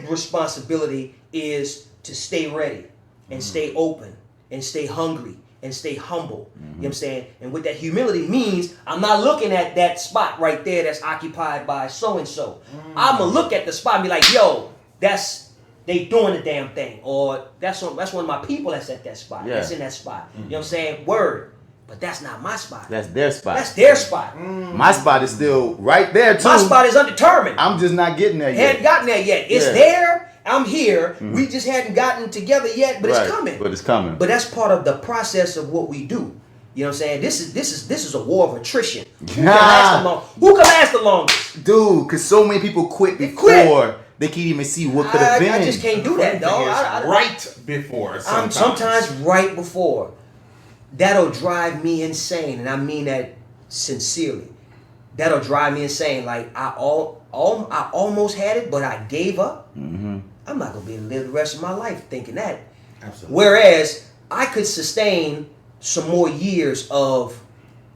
[SPEAKER 4] responsibility is to stay ready and stay open and stay hungry and stay humble. You know what I'm saying? And what that humility means, I'm not looking at that spot right there that's occupied by so-and-so. I'm going to look at the spot and be like, yo, they doing the damn thing, or that's one of my people that's at that spot.
[SPEAKER 5] Yeah.
[SPEAKER 4] That's in that spot. You know what I'm saying? Word. But that's not my spot.
[SPEAKER 5] That's their spot.
[SPEAKER 4] That's their spot.
[SPEAKER 5] My spot is still right there too.
[SPEAKER 4] My spot is undetermined.
[SPEAKER 5] I'm just not getting there yet.
[SPEAKER 4] Hadn't gotten there yet. It's there. I'm here. We just hadn't gotten together yet, but it's coming.
[SPEAKER 5] But it's coming.
[SPEAKER 4] But that's part of the process of what we do. You know what I'm saying? This is a war of attrition. Who can last the longest?
[SPEAKER 5] Dude, because so many people quit before they can't even see what could have been.
[SPEAKER 4] I just can't do that, dog.
[SPEAKER 7] Right before.
[SPEAKER 4] Sometimes right before. That'll drive me insane, and I mean that sincerely. That'll drive me insane. Like I almost had it, but I gave up. Mm-hmm. I'm not gonna be able to live the rest of my life thinking that.
[SPEAKER 6] Absolutely.
[SPEAKER 4] Whereas I could sustain some more years of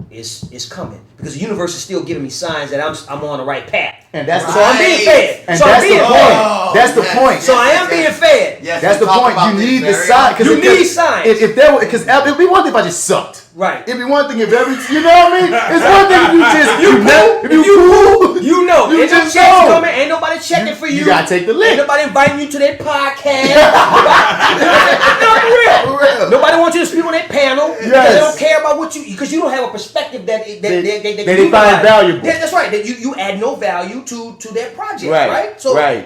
[SPEAKER 4] it's coming, because the universe is still giving me signs that I'm on the right path.
[SPEAKER 5] And that's
[SPEAKER 4] so I'm being fed.
[SPEAKER 5] And
[SPEAKER 4] so
[SPEAKER 5] that's
[SPEAKER 4] I'm being
[SPEAKER 5] the
[SPEAKER 4] fed.
[SPEAKER 5] point. That's the point.
[SPEAKER 4] So I am being fed.
[SPEAKER 6] Yes,
[SPEAKER 5] that's the point. You need the sign.
[SPEAKER 4] You need signs.
[SPEAKER 5] If there were, because it'd be one thing if I just sucked.
[SPEAKER 4] Right.
[SPEAKER 5] It'd be one thing if you know what I mean? It's one thing if you just
[SPEAKER 4] you know. Ain't no checks coming. Ain't nobody checking for you.
[SPEAKER 5] You gotta take the lick.
[SPEAKER 4] Ain't nobody inviting you to their podcast.
[SPEAKER 5] For real.
[SPEAKER 4] Nobody wants you to speak on their panel.
[SPEAKER 5] Yes.
[SPEAKER 4] Because they don't care about what you, because you don't have a perspective that
[SPEAKER 5] they find valuable.
[SPEAKER 4] Yeah, that's right. That you add no value to their project.
[SPEAKER 5] Right.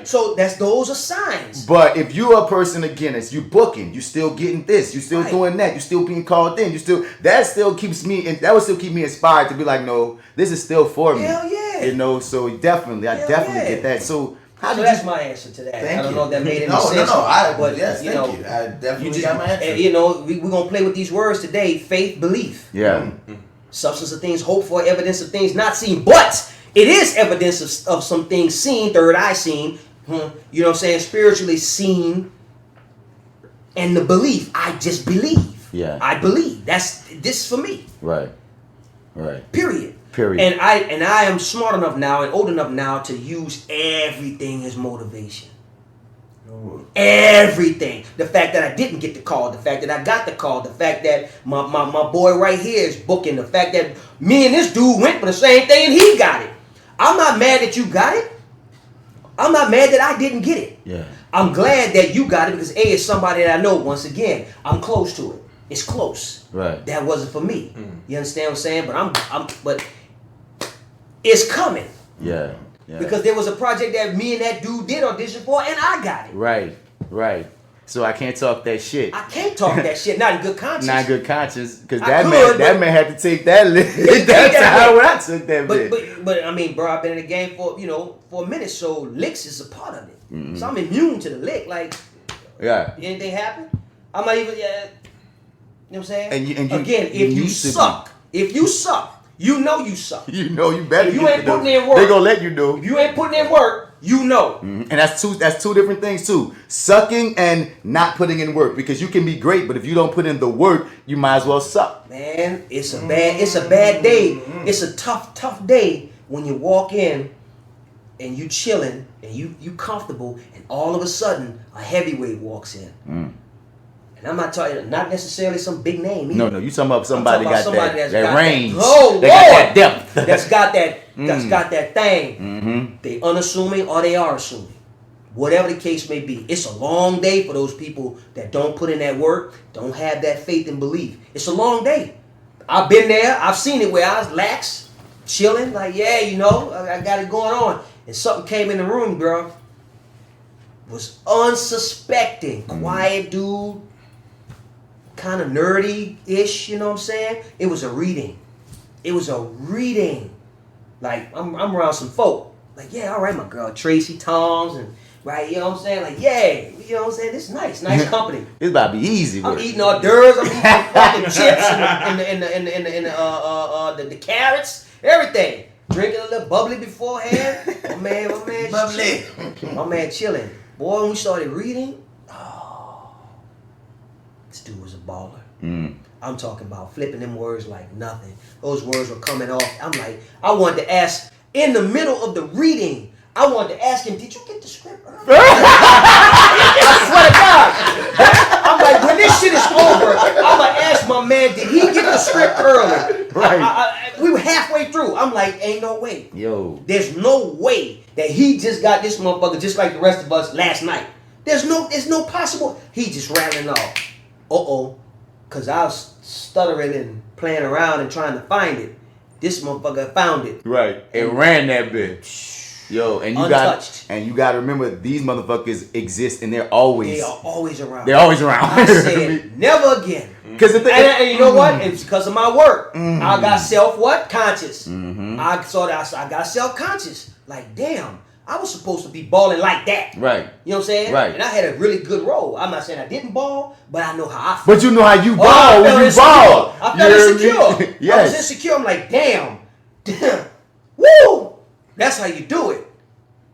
[SPEAKER 4] So those are signs.
[SPEAKER 5] But if you're a person again, it's you booking, you still getting this, you still doing that, you still being called in, that still keeps me, and that would still keep me inspired to be like, no, this is still for me.
[SPEAKER 4] Hell yeah.
[SPEAKER 5] You know, so definitely, I definitely get that. So
[SPEAKER 4] that's my answer to that. I don't know if that made any sense.
[SPEAKER 6] No.
[SPEAKER 4] Yes,
[SPEAKER 6] thank you. I definitely got my answer.
[SPEAKER 4] You know, we're going to play with these words today. Faith, belief.
[SPEAKER 5] Yeah.
[SPEAKER 4] Substance of things hoped for, evidence of things not seen. But it is evidence of some things seen, third eye seen. You know what I'm saying? Spiritually seen. And the belief, I just believe.
[SPEAKER 5] Yeah.
[SPEAKER 4] I believe. This for me.
[SPEAKER 5] Right.
[SPEAKER 4] Period. And I am smart enough now and old enough now to use everything as motivation. Everything. The fact that I didn't get the call, the fact that I got the call, the fact that my boy right here is booking, the fact that me and this dude went for the same thing and he got it. I'm not mad that you got it. I'm not mad that I didn't get it.
[SPEAKER 5] Yeah.
[SPEAKER 4] I'm glad that you got it, because A, is somebody that I know. Once again, I'm close to it. It's close.
[SPEAKER 5] Right.
[SPEAKER 4] That wasn't for me. You understand what I'm saying? But it's coming.
[SPEAKER 5] Yeah.
[SPEAKER 4] Because there was a project that me and that dude did audition for, and I got it.
[SPEAKER 5] Right. So I can't talk that shit.
[SPEAKER 4] I can't talk that shit. Not in good conscience.
[SPEAKER 5] Not good conscience, because
[SPEAKER 4] I
[SPEAKER 5] that man had to take that list. That's how I took that bit.
[SPEAKER 4] But I mean, bro, I've been in the game for a minute, so licks is a part of it. Mm-hmm. So I'm immune to the lick. Like, anything happen? I'm not even. You know what I'm saying?
[SPEAKER 5] And
[SPEAKER 4] again, if you suck, you know you suck.
[SPEAKER 5] You know you better.
[SPEAKER 4] If you ain't putting in work,
[SPEAKER 5] they gonna let you know.
[SPEAKER 4] If you ain't putting in work, you know.
[SPEAKER 5] Mm-hmm. And that's two different things too. Sucking and not putting in work, because you can be great, but if you don't put in the work, you might as well suck.
[SPEAKER 4] Man, it's a bad day. It's a tough day when you walk in and you chilling and you comfortable, and all of a sudden a heavyweight walks in. And I'm not talking, not necessarily some big name either.
[SPEAKER 5] No, you talking about somebody
[SPEAKER 4] that's
[SPEAKER 5] that
[SPEAKER 4] got
[SPEAKER 5] range.
[SPEAKER 4] That,
[SPEAKER 5] they got that depth.
[SPEAKER 4] That's got that thing. Mm-hmm. They unassuming or they are assuming. Whatever the case may be. It's a long day for those people that don't put in that work, don't have that faith and belief. It's a long day. I've been there. I've seen it where I was lax, chilling, like, I got it going on. And something came in the room, bro. Was unsuspecting. Quiet dude. Kind of nerdy-ish, you know what I'm saying? It was a reading. Like, I'm around some folk. Like, all right, my girl, Tracy Toms, and, right, you know what I'm saying? Like, you know what I'm saying? This is nice company.
[SPEAKER 5] It's about to be easy.
[SPEAKER 4] I'm eating hors d'oeuvres, I'm eating fucking chips and the carrots, everything. Drinking a little bubbly beforehand. My man
[SPEAKER 6] bubbly.
[SPEAKER 4] My man chilling. Boy, when we started reading, this dude was a baller. I'm talking about flipping them words like nothing. Those words were coming off. I'm like, I wanted to ask, in the middle of the reading, I wanted to ask him, did you get the script early? I swear to God. I'm like, when this shit is over, I'm going to ask my man, did he get the script early?
[SPEAKER 5] Right.
[SPEAKER 4] We were halfway through. I'm like, ain't no way.
[SPEAKER 5] Yo.
[SPEAKER 4] There's no way that he just got this motherfucker just like the rest of us last night. There's no possible. He just rattling off. Cause I was stuttering and playing around and trying to find it. This motherfucker found it.
[SPEAKER 5] Right. It ran that bitch. Yo, and you got to remember these motherfuckers exist and they are always
[SPEAKER 4] around.
[SPEAKER 5] They're always around.
[SPEAKER 4] I said never again.
[SPEAKER 5] Because
[SPEAKER 4] and you know what? It's because of my work. I got conscious. I got self-conscious. Like, damn, I was supposed to be balling like that.
[SPEAKER 5] Right.
[SPEAKER 4] You know what I'm saying?
[SPEAKER 5] Right.
[SPEAKER 4] And I had a really good role. I'm not saying I didn't ball, but I know how I felt.
[SPEAKER 5] But you know how you ball when you ball.
[SPEAKER 4] I felt insecure.
[SPEAKER 5] Yes.
[SPEAKER 4] I was insecure. I'm like, damn. Woo! That's how you do it.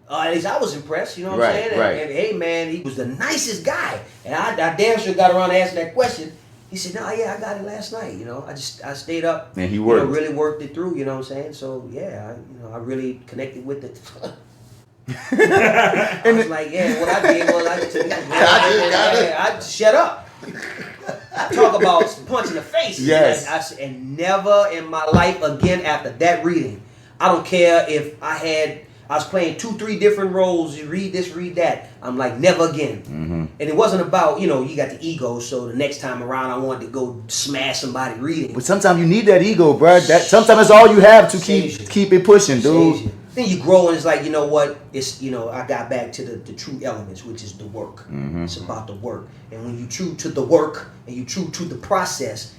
[SPEAKER 4] At least I was impressed, you know what I'm saying? And hey, man, he was the nicest guy. And I damn sure got around to answer that question. He said, no, yeah, I got it last night, you know. I stayed up
[SPEAKER 5] and he worked.
[SPEAKER 4] Really worked it through, you know what I'm saying? So, yeah, I really connected with it. I was like, yeah, what I did was I shut up. Talk about punch in the face.
[SPEAKER 5] Yes.
[SPEAKER 4] And never in my life again after that reading. I don't care if I was playing 2-3 different roles. You read this, read that. I'm like, never again.
[SPEAKER 5] Mm-hmm.
[SPEAKER 4] And it wasn't about, you got the ego. So the next time around, I wanted to go smash somebody reading.
[SPEAKER 5] But sometimes you need that ego, bro. Sometimes it's all you have to keep it pushing, dude.
[SPEAKER 4] Then you grow and it's like, you know what? It's, I got back to the true elements, which is the work.
[SPEAKER 5] Mm-hmm.
[SPEAKER 4] It's about the work. And when you true to the work and you true to the process,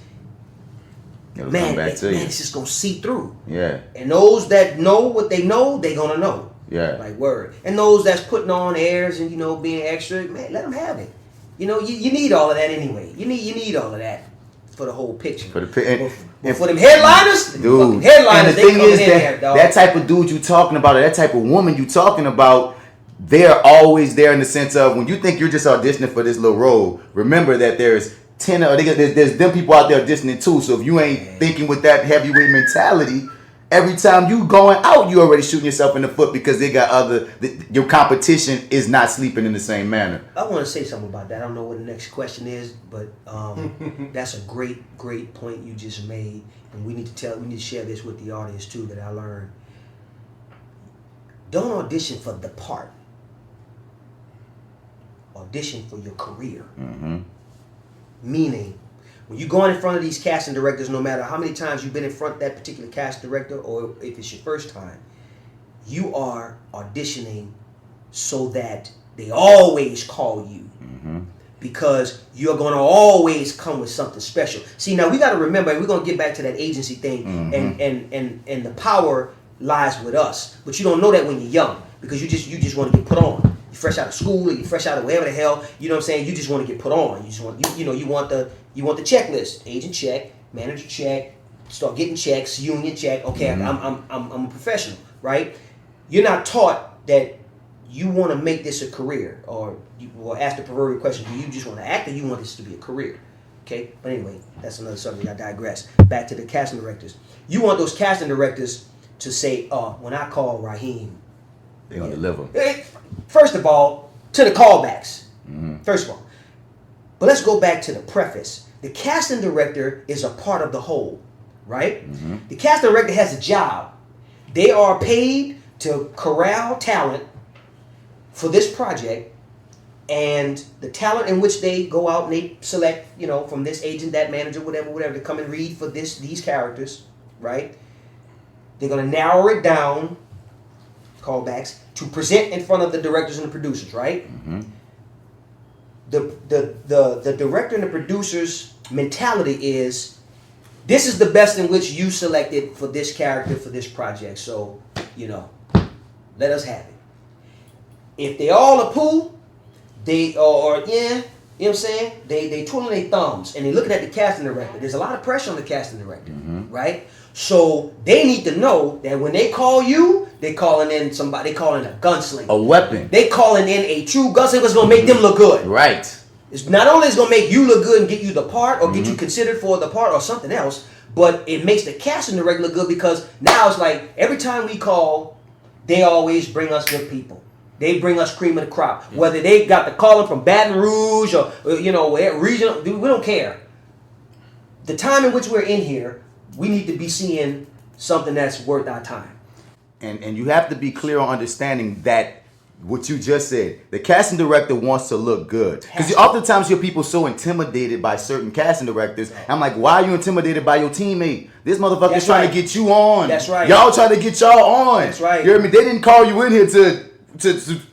[SPEAKER 4] it's just gonna see through.
[SPEAKER 5] Yeah.
[SPEAKER 4] And those that know what they know, they gonna know.
[SPEAKER 5] Yeah.
[SPEAKER 4] Like word. And those that's putting on airs and being extra, man, let them have it. You need all of that anyway. You need all of that for the whole picture. For them headliners,
[SPEAKER 5] dude.
[SPEAKER 4] Headliners.
[SPEAKER 5] And the thing is that type of dude you talking about, or that type of woman you talking about, they're always there in the sense of when you think you're just auditioning for this little role. Remember that there's there's them people out there auditioning too. So if you ain't thinking with that heavyweight mentality, every time you going out, you already shooting yourself in the foot because they got your competition is not sleeping in the same manner.
[SPEAKER 4] I want to say something about that. I don't know what the next question is, but that's a great point you just made, and we need to share this with the audience too. That I learned. Don't audition for the part. Audition for your career.
[SPEAKER 5] Mm-hmm.
[SPEAKER 4] Meaning, when you go in front of these casting directors, no matter how many times you've been in front of that particular casting director or if it's your first time, you are auditioning so that they always call you.
[SPEAKER 5] Mm-hmm.
[SPEAKER 4] Because you're going to always come with something special. See, now we got to remember, we're going to get back to that agency thing,
[SPEAKER 5] mm-hmm.
[SPEAKER 4] and the power lies with us. But you don't know that when you're young because you just want to get put on. Fresh out of school or you fresh out of wherever the hell, you know what I'm saying? You just want to get put on. You just want you want the checklist. Agent check, manager check, start getting checks, union check. Okay, I'm a professional, right? You're not taught that you want to make this a career, or you will ask the proverbial question, do you just want to act or you want this to be a career? Okay, but anyway, that's another subject. I digress. Back to the casting directors. You want those casting directors to say, when I call Raheem,
[SPEAKER 5] they're going to deliver.
[SPEAKER 4] First of all, to the callbacks.
[SPEAKER 5] Mm-hmm.
[SPEAKER 4] First of all. But let's go back to the preface. The casting director is a part of the whole, right?
[SPEAKER 5] Mm-hmm.
[SPEAKER 4] The casting director has a job. They are paid to corral talent for this project, and the talent in which they go out and they select, from this agent, that manager, whatever, to come and read for these characters, right? They're going to narrow it down, callbacks, to present in front of the directors and the producers, right?
[SPEAKER 5] Mm-hmm.
[SPEAKER 4] The director and the producer's mentality is, this is the best in which you selected for this character, for this project. So, let us have it. If they all are poo, you know what I'm saying? They twiddling their thumbs and they looking at the casting director. There's a lot of pressure on the casting director, right? So they need to know that when they call you, they calling in somebody. They calling a gunslinger,
[SPEAKER 5] a weapon.
[SPEAKER 4] They calling in a true gunslinger that's gonna make them look good.
[SPEAKER 5] Right.
[SPEAKER 4] It's not only is gonna make you look good and get you the part, or get you considered for the part, or something else, but it makes the casting director look good because now it's like every time we call, they always bring us good people. They bring us cream of the crop. Whether they got the calling from Baton Rouge or regional, we don't care. The time in which we're in here, we need to be seeing something that's worth our time.
[SPEAKER 5] And you have to be clear on understanding that what you just said, the casting director wants to look good. Because oftentimes you hear people so intimidated by certain casting directors. I'm like, why are you intimidated by your teammate? This motherfucker's trying to get you on.
[SPEAKER 4] That's right.
[SPEAKER 5] Y'all trying to get y'all on.
[SPEAKER 4] That's right.
[SPEAKER 5] You hear me? They didn't call you in here to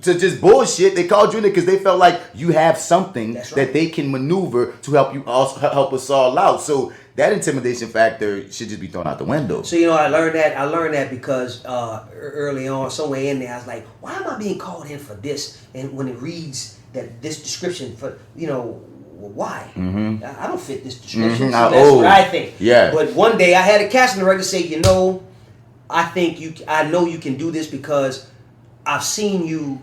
[SPEAKER 5] just bullshit. They called you in there because they felt like you have something that they can maneuver to help us all out. So that intimidation factor should just be thrown out the window.
[SPEAKER 4] So I learned that because early on, somewhere in there, I was like, why am I being called in for this? And when it reads that this description for why? Mm-hmm. I don't fit this description. So that's what I think.
[SPEAKER 5] Yeah.
[SPEAKER 4] But one day I had a casting director say, I know you can do this because I've seen you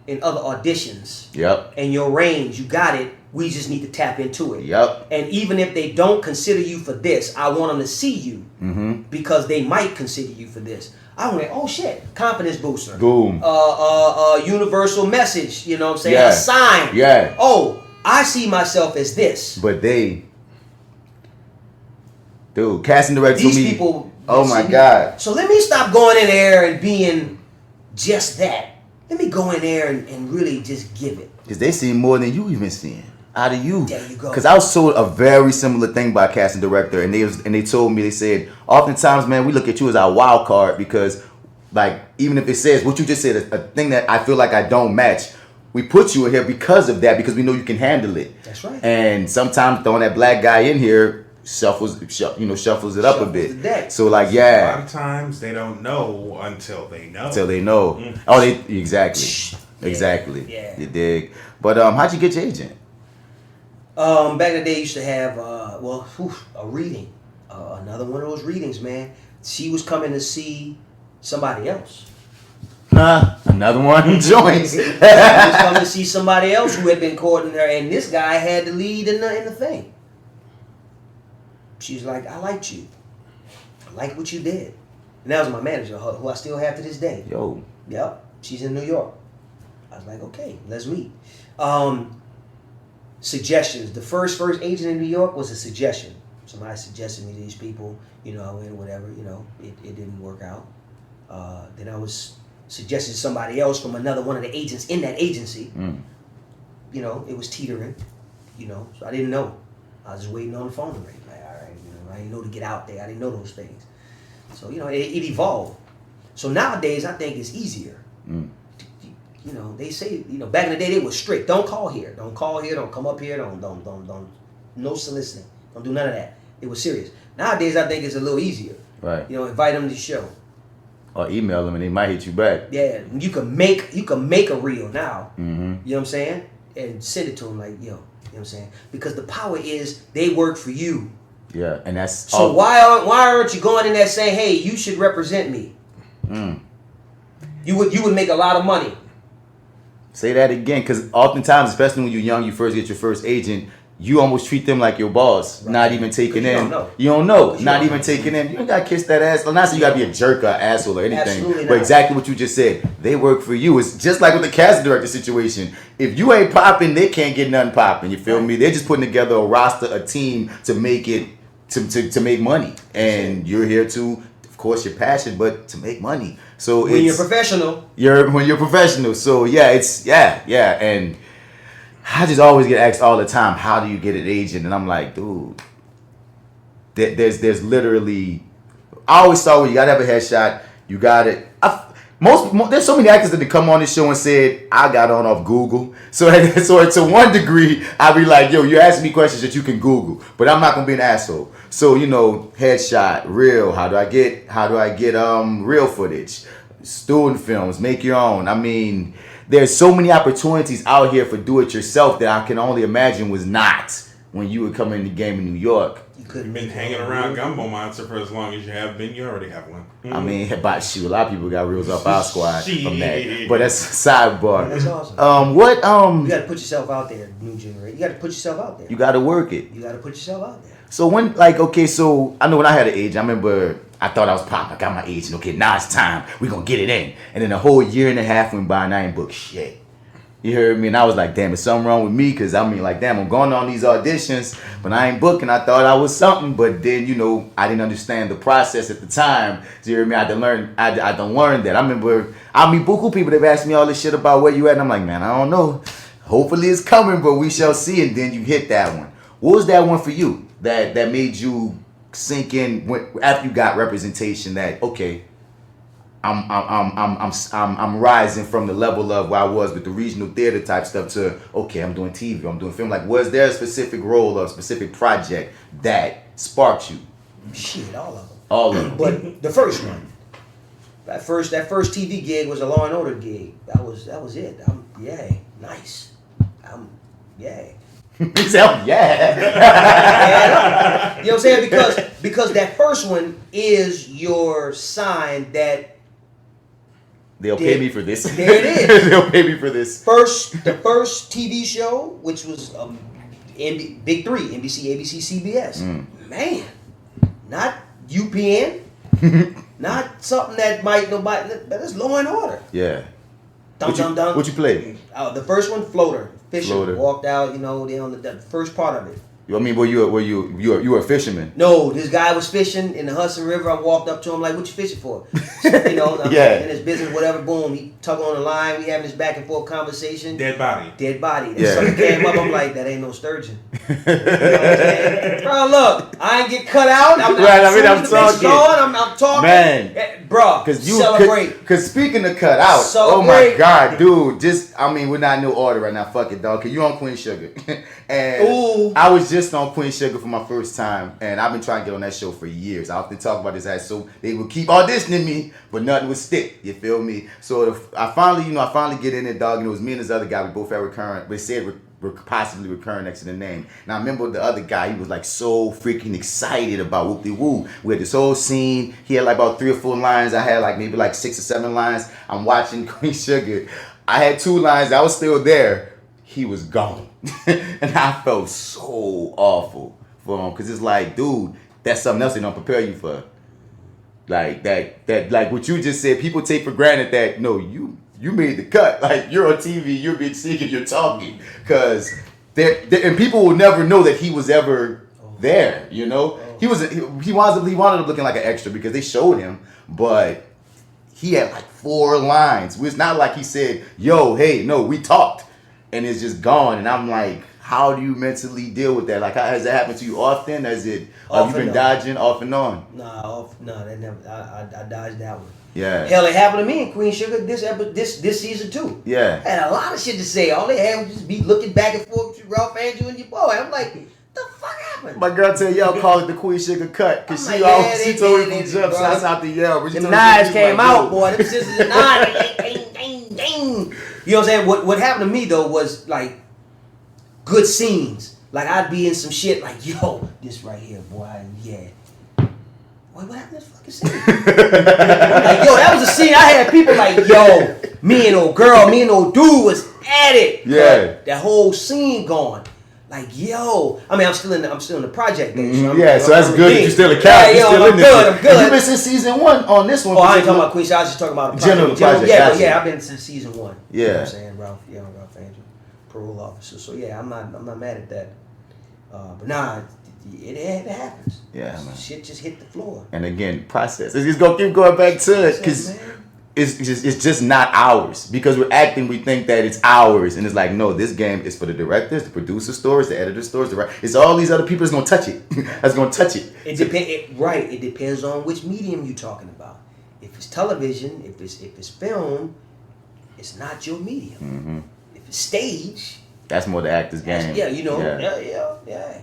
[SPEAKER 4] in other auditions.
[SPEAKER 5] Yep.
[SPEAKER 4] And your range, you got it. We just need to tap into it.
[SPEAKER 5] Yep.
[SPEAKER 4] And even if they don't consider you for this, I want them to see you because they might consider you for this. I went, oh shit, confidence booster.
[SPEAKER 5] Boom.
[SPEAKER 4] Universal message, you know what I'm saying?
[SPEAKER 5] Yeah.
[SPEAKER 4] A sign.
[SPEAKER 5] Yeah.
[SPEAKER 4] Oh, I see myself as this.
[SPEAKER 5] But casting directors.
[SPEAKER 4] These people.
[SPEAKER 5] Oh my God.
[SPEAKER 4] So let me stop going in there and being just that. Let me go in there and really just give it.
[SPEAKER 5] Because they see more than you even seeing out of you.
[SPEAKER 4] There you go.
[SPEAKER 5] Because I was told a very similar thing by a casting director, and they told me, they said, oftentimes, man, we look at you as our wild card because, like, even if it says what you just said, a thing that I feel like I don't match, we put you in here because of that, because we know you can handle it.
[SPEAKER 4] That's right.
[SPEAKER 5] And sometimes throwing that black guy in here shuffles it up a bit.
[SPEAKER 4] The deck.
[SPEAKER 5] So like,
[SPEAKER 7] A lot of times they don't know until they know.
[SPEAKER 5] Oh, exactly.
[SPEAKER 4] Yeah.
[SPEAKER 5] You dig? But how'd you get your agent?
[SPEAKER 4] Back in the day, I used to have a reading, another one of those readings, man. She was coming to see somebody else.
[SPEAKER 5] Another one joins.
[SPEAKER 4] She was coming to see somebody else who had been courting her, and this guy had the lead in the thing. She's like, I liked you. I like what you did. And that was my manager, who I still have to this day.
[SPEAKER 5] Yo.
[SPEAKER 4] Yep. She's in New York. I was like, okay, let's meet. Suggestions. The first agent in New York was a suggestion. Somebody suggested me to these people, I went whatever, it didn't work out. Then I was suggested to somebody else from another one of the agents in that agency. It was teetering, so I didn't know. I was just waiting on the phone to ring. Like, all right, I didn't know to get out there. I didn't know those things. So, it evolved. So nowadays, I think it's easier. They say, back in the day, they were strict. Don't call here. Don't call here. Don't come up here. Don't. No soliciting. Don't do none of that. It was serious. Nowadays, I think it's a little easier.
[SPEAKER 5] Right.
[SPEAKER 4] Invite them to the show.
[SPEAKER 5] Or email them and they might hit you back.
[SPEAKER 4] Yeah, you can make a reel now.
[SPEAKER 5] Mm-hmm.
[SPEAKER 4] You know what I'm saying? And send it to them like, you know what I'm saying? Because the power is they work for you.
[SPEAKER 5] Yeah, and that's
[SPEAKER 4] so why aren't you going in there saying, hey, you should represent me? You would make a lot of money.
[SPEAKER 5] Say that again, because oftentimes, especially when you're young, you first get your first agent, you almost treat them like your boss, right. Not even taking in. You don't know. Not even taking in. You don't got to kiss that ass. Well, not saying you got to be a jerk or asshole or anything, but exactly what you just said. They work for you. It's just like with the casting director situation. If you ain't popping, they can't get nothing popping. You feel me? They're just putting together a roster, a team to make it, to make money. And you're here to, of course, your passion, but to make money. So
[SPEAKER 4] when you're professional.
[SPEAKER 5] When you're professional. So yeah, and I just always get asked all the time, how do you get an agent? And I'm like, dude, there's literally, I always thought, well, you gotta have a headshot. You got it. There's so many actors that come on this show and said, I got on off Google. So to one degree, I'll be like, yo, you're asking me questions that you can Google, but I'm not gonna be an asshole. So, headshot, reel, how do I get real footage? Student films, make your own. I mean, there's so many opportunities out here for do it yourself that I can only imagine was not when you would come in the game in New York.
[SPEAKER 7] You've been hanging around Gumbo Monster for as long as you have been. You already have one.
[SPEAKER 5] I mean, a lot of people got reels off our squad from that. But that's a sidebar.
[SPEAKER 4] That's awesome.
[SPEAKER 5] You
[SPEAKER 4] got to put yourself out there, new generation. You got to put yourself out there.
[SPEAKER 5] You got to work it.
[SPEAKER 4] You got to put yourself out there.
[SPEAKER 5] So so I know when I had an agent, I remember I thought I was popping. I got my agent. Okay, now it's time. We're going to get it in. And then a whole year and a half went by and I ain't booked shit. You heard me? And I was like, damn, is something wrong with me? Because I mean, like, damn, I'm going on these auditions, but I ain't booking. I thought I was something, but then, you know, I didn't understand the process at the time. So you hear me? I had to learn. I had to learn that. I remember, I mean, buku people, they've asked me all this shit about where you at, and I'm like, man, I don't know. Hopefully it's coming, but we shall see. And then you hit that one. What was that one for you that made you sink in after you got representation that, okay, I'm rising from the level of where I was with the regional theater type stuff to, okay, I'm doing TV, I'm doing film. Like, was there a specific role or a specific project that sparked you?
[SPEAKER 4] Shit, all of them.
[SPEAKER 5] All of them.
[SPEAKER 4] But the first one, that first TV gig was a Law and Order gig. That was it. Yay, nice. Yay.
[SPEAKER 5] He said, yeah.
[SPEAKER 4] You know what I'm saying? Because that first one is your sign that
[SPEAKER 5] they'll pay me for this.
[SPEAKER 4] There it is.
[SPEAKER 5] They'll pay me for this.
[SPEAKER 4] The first TV show, which was Big Three, NBC, ABC, CBS. Man, not UPN, not something that might nobody. But it's Law and Order.
[SPEAKER 5] Yeah.
[SPEAKER 4] What
[SPEAKER 5] you played?
[SPEAKER 4] The first one, floater, fishing.
[SPEAKER 5] Floater.
[SPEAKER 4] Walked out, you know, they on the first part of it.
[SPEAKER 5] I mean, were you a fisherman?
[SPEAKER 4] No, this guy was fishing in the Hudson River. I walked up to him like, "What you fishing for?" So, you know,
[SPEAKER 5] Yeah.
[SPEAKER 4] in his business, whatever. Boom, he tug on the line. We having this back and forth conversation.
[SPEAKER 7] Dead body.
[SPEAKER 4] And
[SPEAKER 5] Yeah.
[SPEAKER 4] something came up. I'm like, "That ain't no sturgeon." You know what I'm saying? Bro, look, I ain't get cut out. I'm
[SPEAKER 5] talking.
[SPEAKER 4] I'm talking.
[SPEAKER 5] Man.
[SPEAKER 4] Bro, celebrate.
[SPEAKER 5] Cause speaking of cut out, oh my God, dude, we're not in no order right now. Fuck it, dog. Cause you on Queen Sugar. And
[SPEAKER 4] Ooh.
[SPEAKER 5] I was just on Queen Sugar for my first time, and I've been trying to get on that show for years. I often talk about this ass, so they would keep auditioning me, but nothing would stick. You feel me? So I finally get in there, dog, and it was me and this other guy. We both had recurrent, but said possibly recurring next to the name. And I remember the other guy, he was like so freaking excited about whoop-de-woo. We had this whole scene. He had like about 3 or 4 lines. I had like maybe like 6 or 7 lines. I'm watching Queen Sugar. I had 2 lines. I was still there. He was gone. And I felt so awful for him. Because it's like, dude, that's something else they don't prepare you for. Like that like what you just said, people take for granted that, no, you made the cut. Like, you're on TV, you're being seen, you're talking. Because and people will never know that he was ever there, you know? He wound up looking like an extra because they showed him, but he had like 4 lines. It's not like he said, yo, hey, no, we talked. And it's just gone. And I'm like, how do you mentally deal with that? Like, has that happened to you often? Have you been dodging off and on?
[SPEAKER 4] No, that never. I dodged that one.
[SPEAKER 5] Yeah.
[SPEAKER 4] Hell, it happened to me in Queen Sugar this season too.
[SPEAKER 5] Yeah.
[SPEAKER 4] I had a lot of shit to say. All they had was just be looking back and forth with Ralph Andrew and your boy. I'm like, the fuck happened?
[SPEAKER 5] My girl tell y'all call it the Queen Sugar cut because she told me from jump. Shouts out to Yell.
[SPEAKER 4] Them knives came out, boy. Them scissors and knives. Ding. You know what I'm saying? What happened to me though was like good scenes. Like, I'd be in some shit like, yo, this right here, boy, yeah. Boy, what happened to this fucking scene? Like, yo, that was a scene I had people like, yo, me and old dude was at it.
[SPEAKER 5] Yeah.
[SPEAKER 4] That whole scene gone. Like, yo, I mean, I'm still in the project though.
[SPEAKER 5] So that's good that you're still a character.
[SPEAKER 4] I'm good.
[SPEAKER 5] You've been since season 1 on this one.
[SPEAKER 4] Oh, I ain't talking about Queen. I was just talking about the
[SPEAKER 5] project.
[SPEAKER 4] Yeah, I've been since season 1.
[SPEAKER 5] Yeah.
[SPEAKER 4] You know what I'm saying? Ralph Andrew, parole officer. So yeah, I'm not mad at that. But nah, it happens.
[SPEAKER 5] Yeah, man.
[SPEAKER 4] Shit just hit the floor.
[SPEAKER 5] And again, process. It's just gonna keep going back to it because it's just not ours. Because we're acting, we think that it's ours, and it's like, no, this game is for the directors, the producer stores, the editor stores, it's all these other people that's gonna touch it. That's gonna touch it.
[SPEAKER 4] It depends on which medium you're talking about. If it's television, if it's film, it's not your medium.
[SPEAKER 5] Mm-hmm.
[SPEAKER 4] If it's stage,
[SPEAKER 5] that's more the actor's game.
[SPEAKER 4] Yeah, you know, yeah.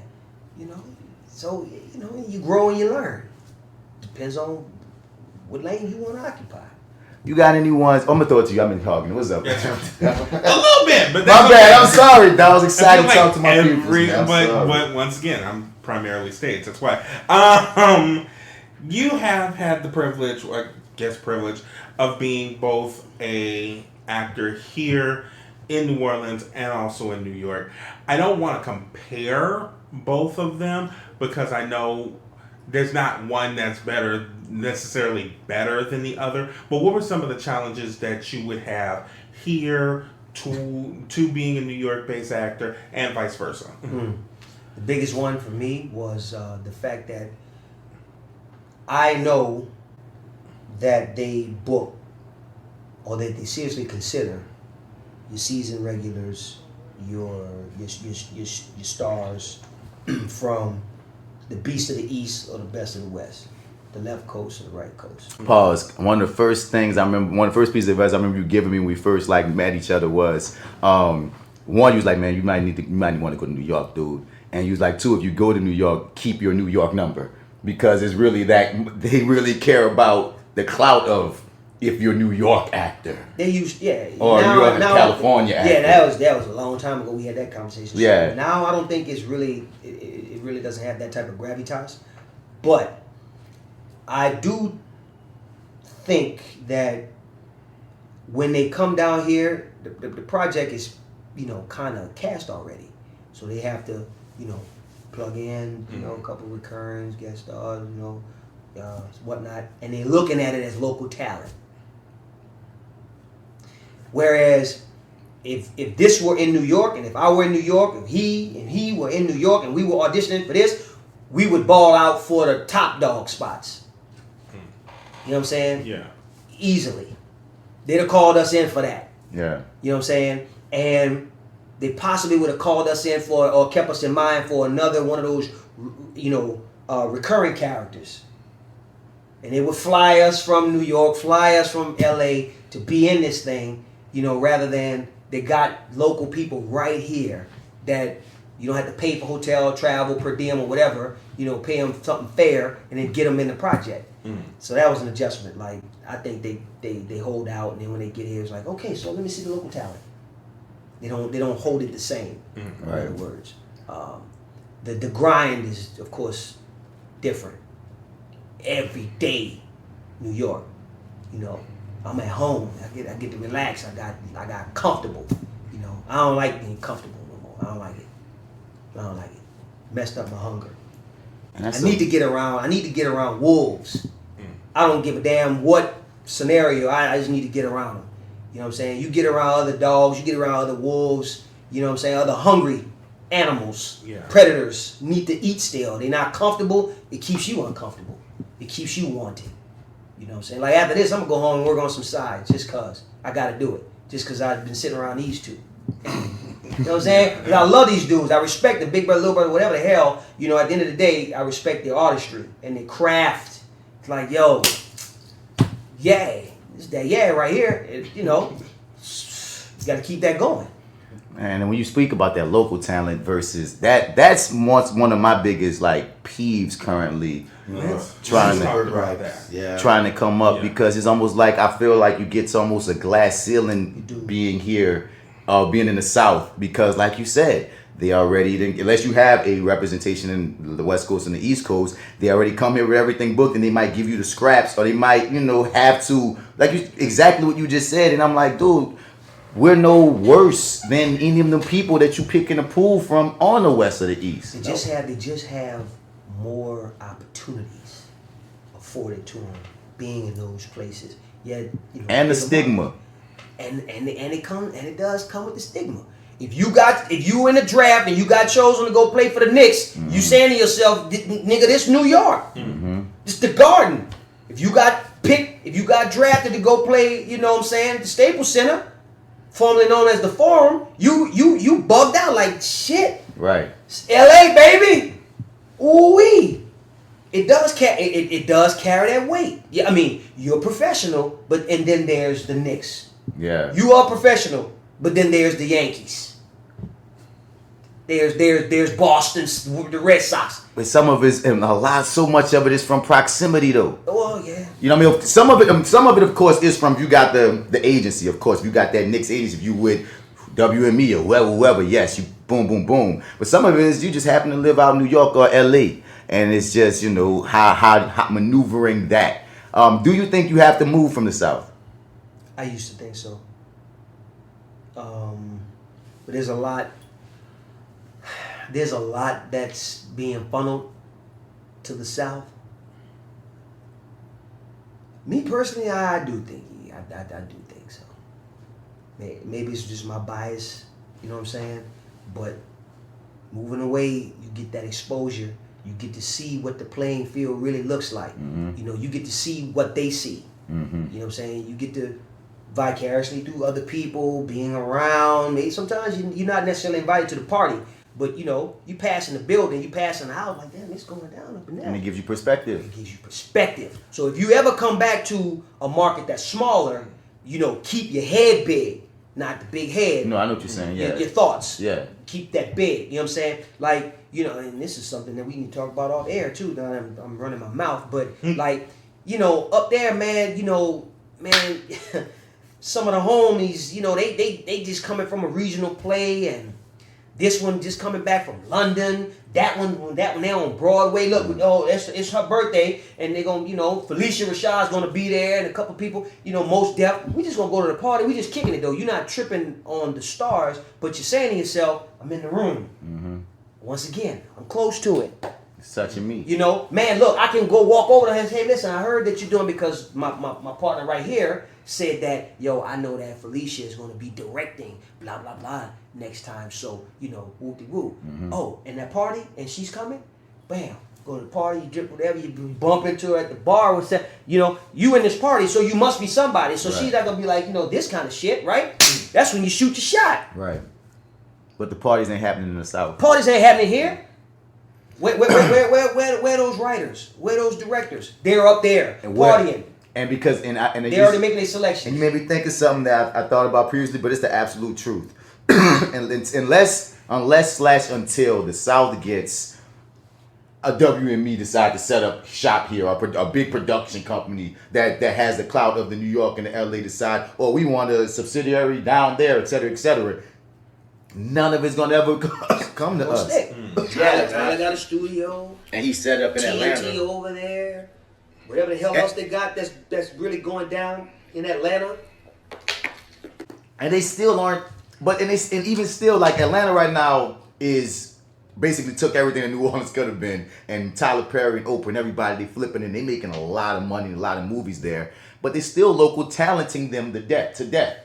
[SPEAKER 4] You know, so you know, you grow and you learn. Depends on what lane you want to occupy.
[SPEAKER 5] You got any ones? I'm gonna throw it to you. I've been talking. What's up?
[SPEAKER 7] A little bit, but
[SPEAKER 5] my bad. I'm sorry. I was excited to talk to my people.
[SPEAKER 7] But once again, I'm primarily stage. That's why. You have had the privilege, or I guess privilege, of being both a actor here in New Orleans and also in New York. I don't want to compare both of them because I know there's not one that's necessarily better than the other. But what were some of the challenges that you would have here to being a New York-based actor and vice versa?
[SPEAKER 4] The biggest one for me was the fact that I know that they book or that they seriously consider your season regulars, your stars from the beast of the east or the best of the west, the left coast or the right coast.
[SPEAKER 5] Pause. One of the first things I remember, one of the first pieces of advice I remember you giving me when we first like met each other was, one, you was like, man, you might want to go to New York, dude. And you was like, two, if you go to New York, keep your New York number, because it's really that they really care about the clout of if you're a New York actor.
[SPEAKER 4] They used
[SPEAKER 5] or you're a California actor.
[SPEAKER 4] Yeah, that was a long time ago. We had that conversation.
[SPEAKER 5] Yeah.
[SPEAKER 4] So now I don't think it's really it really doesn't have that type of gravitas, but I do think that when they come down here, the project is kind of cast already, so they have to plug in a couple of recurrents, guest stars, whatnot, and they're looking at it as local talent. Whereas if this were in New York, and if I were in New York, if he were in New York, and we were auditioning for this, we would ball out for the top dog spots. You know what I'm saying?
[SPEAKER 7] Yeah.
[SPEAKER 4] Easily. They'd have called us in for that.
[SPEAKER 5] Yeah.
[SPEAKER 4] You know what I'm saying? And they possibly would have called us in for, or kept us in mind for another one of those, recurring characters. And they would fly us from New York, fly us from LA to be in this thing, rather than they got local people right here that you don't have to pay for hotel, travel, per diem, or whatever, pay them something fair and then get them in the project. So that was an adjustment. Like, I think they hold out, and then when they get here, it's like, okay, so let me see the local talent. They don't hold it the same. In other words, the grind is, of course, different. Every day, New York, I'm at home. I get to relax. I got comfortable. I don't like being comfortable no more. I don't like it. Messed up my hunger. I need to get around wolves. I don't give a damn what scenario. I just need to get around them. You know what I'm saying? You get around other dogs, you get around other wolves, other hungry animals, predators need to eat still. They're not comfortable, it keeps you uncomfortable. It keeps you wanting. You know what I'm saying? Like, after this, I'm going to go home and work on some sides just because I got to do it. Just because I've been sitting around these two. You know what I'm saying? Because I love these dudes. I respect the big brother, little brother, whatever the hell. At the end of the day, I respect their artistry and their craft. It's like, yo, this is that right here. You got to keep that going.
[SPEAKER 5] And when you speak about that local talent versus that's one of my biggest peeves currently. Trying to come up, because it's almost like I feel like you get to almost a glass ceiling being here, being in the South, because like you said, they already, unless you have a representation in the West Coast and the East Coast, they already come here with everything booked, and they might give you the scraps, or they might have to, exactly what you just said. And I'm like, dude, we're no worse than any of the people that you pick in the pool from on the West or the East.
[SPEAKER 4] They just have more opportunities afforded to them being in those places.
[SPEAKER 5] And the stigma.
[SPEAKER 4] And it does come with the stigma. If you in the draft and you got chosen to go play for the Knicks, you saying to yourself, nigga, this New York. This the Garden. If you got picked, if you got drafted to go play, the Staples Center, formerly known as the Forum, you bugged out like shit.
[SPEAKER 5] Right.
[SPEAKER 4] It's LA, baby. Ooh-wee. It does carry that weight. Yeah, I mean, you're a professional, and then there's the Knicks.
[SPEAKER 5] Yeah.
[SPEAKER 4] You are professional, but then there's the Yankees. There's Boston, the Red Sox.
[SPEAKER 5] But some of it, and so much of it is from proximity, though.
[SPEAKER 4] Oh yeah.
[SPEAKER 5] You know what I mean? Some of it, of course, is from, you got the agency, of course. If you got that Knicks agency, if you with WME or whoever, yes, you boom, boom, boom. But some of it is you just happen to live out in New York or LA, and it's just how maneuvering that. Do you think you have to move from the South?
[SPEAKER 4] I used to think so. But there's a lot that's being funneled to the South. Me personally, I do think so. maybe it's just my bias, you know what I'm saying? But moving away, you get that exposure. You get to see what the playing field really looks like. You know, you get to see what they see. You know what I'm saying? You get to vicariously through other people, being around. Maybe sometimes you're not necessarily invited to the party, but you know, you pass in the building, you pass in the house, like, damn, it's going down up in there.
[SPEAKER 5] And it gives you perspective.
[SPEAKER 4] It gives you perspective. So if you ever come back to a market that's smaller, you know, keep your head big, not the big head.
[SPEAKER 5] No, I know what you're saying. Yeah.
[SPEAKER 4] Your thoughts.
[SPEAKER 5] Yeah.
[SPEAKER 4] Keep that big. You know what I'm saying? Like, you know, and this is something that we can talk about off air too. Now I'm running my mouth, but like, you know, up there, man, you know, man, some of the homies, you know, they just coming from a regional play, and this one just coming back from London. That one they're on Broadway. Look, oh, it's her birthday, and they're gonna, you know, Felicia Rashad's gonna be there, and a couple people, you know, Most Def. We just gonna go to the party. We just kicking it though. You're not tripping on the stars, but you're saying to yourself, I'm in the room. Once again, I'm close to it.
[SPEAKER 5] It's touching me.
[SPEAKER 4] You know, man, look, I can go walk over to him and say, hey, listen, I heard that you're doing, because my partner right here said that, yo, I know that Felicia is going to be directing, blah, blah, blah, next time. So, you know, whoop-de-whoop. Oh, and that party, and she's coming? Bam. Go to the party, you drip whatever, you bump into her at the bar, what's that? You know, you in this party, so you must be somebody. So she's not going to be like, you know, this kind of shit, right? That's when you shoot your shot.
[SPEAKER 5] Right. But the parties ain't happening in the South.
[SPEAKER 4] Parties ain't happening here. Where those writers? Where those directors? They're up there partying.
[SPEAKER 5] And because
[SPEAKER 4] they're already making their selection.
[SPEAKER 5] And you made me think of something that I thought about previously, but it's the absolute truth. unless until the South gets a WME decide to set up shop here, or a big production company that has the clout of the New York and the LA decide, or we want a subsidiary down there, et cetera, none of it's gonna ever come to us.
[SPEAKER 4] Tyler got a studio,
[SPEAKER 5] and he set up in Atlanta.
[SPEAKER 4] TNT over there, whatever the hell else they got that's really going down in Atlanta.
[SPEAKER 5] And they still aren't. And even still, like, Atlanta right now is basically took everything that New Orleans could have been, and Tyler Perry and Oprah and everybody, they flipping, and they making a lot of money, a lot of movies there. But they still local talenting them to death.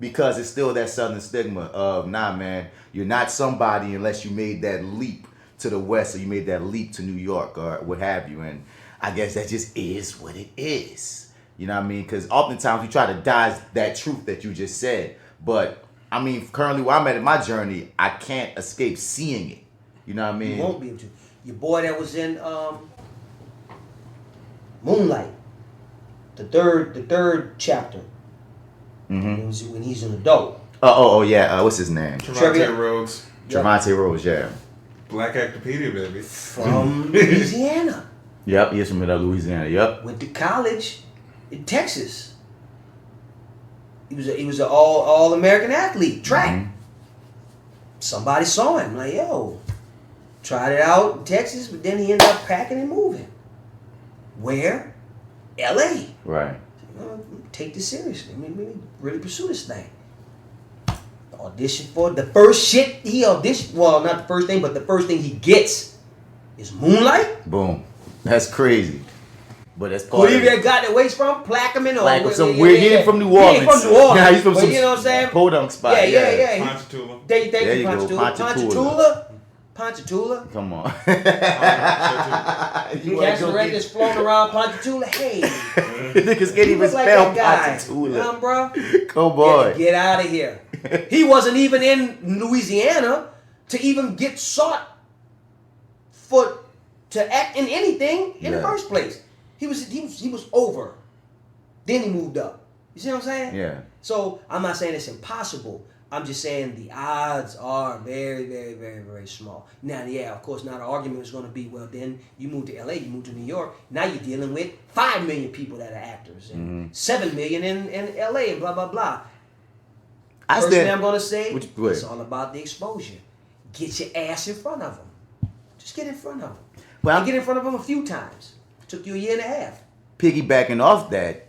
[SPEAKER 5] Because it's still that Southern stigma of, nah, man, you're not somebody unless you made that leap to the West, or you made that leap to New York, or what have you. And I guess that just is what it is. You know what I mean? Because oftentimes we try to dodge that truth that you just said. But, I mean, currently where I'm at in my journey, I can't escape seeing it. You know what I mean?
[SPEAKER 4] You won't be able to. Your boy that was in Moonlight, the third chapter. When he's an adult.
[SPEAKER 5] Oh yeah. What's his name?
[SPEAKER 7] Trevante Rhodes.
[SPEAKER 5] Trevante Rhodes, yeah.
[SPEAKER 7] BlackActorPedia, baby.
[SPEAKER 4] From Louisiana.
[SPEAKER 5] Yep, he's from Louisiana. Yep.
[SPEAKER 4] Went to college in Texas. He was an all American athlete, track. Somebody saw him, like, yo, tried it out in Texas, but then he ended up packing and moving. Where? LA.
[SPEAKER 5] Right.
[SPEAKER 4] Take this seriously. I mean, really pursue this thing. Audition for the first shit he auditioned. Well, not the first thing, but the first thing he gets is Moonlight.
[SPEAKER 5] Boom. That's crazy. But that's part
[SPEAKER 4] Who you got that ways from? Plaquemine or
[SPEAKER 5] some weird. He ain't from New Orleans.
[SPEAKER 4] He ain't from New Orleans.
[SPEAKER 5] Yeah, he's from some,
[SPEAKER 4] you know what I'm saying?
[SPEAKER 5] podunk spot.
[SPEAKER 4] Yeah.
[SPEAKER 7] Ponchatoula.
[SPEAKER 4] Thank you,
[SPEAKER 5] Ponchatoula.
[SPEAKER 4] Ponchatoula.
[SPEAKER 5] Come on.
[SPEAKER 4] You got some records floating around Ponchatoula. Hey.
[SPEAKER 5] Niggas can't even
[SPEAKER 4] like
[SPEAKER 5] spell
[SPEAKER 4] that
[SPEAKER 5] Ponchatoula.
[SPEAKER 4] Bro.
[SPEAKER 5] Come on.
[SPEAKER 4] Get out of here. He wasn't even in Louisiana to even get sought to act in anything in the first place. He was over. Then he moved up. You see what I'm saying?
[SPEAKER 5] Yeah.
[SPEAKER 4] So I'm not saying it's impossible. I'm just saying the odds are very, very, very, very small. Now, yeah, of course, now the argument is going to be, well, then you move to LA, you move to New York. Now you're dealing with 5 million people that are actors and 7 million in LA and blah, blah, blah. First thing I'm going to say, it's all about the exposure. Get your ass in front of them. Just get in front of them. Well, get in front of them a few times. It took you a year and a half.
[SPEAKER 5] Piggybacking off that,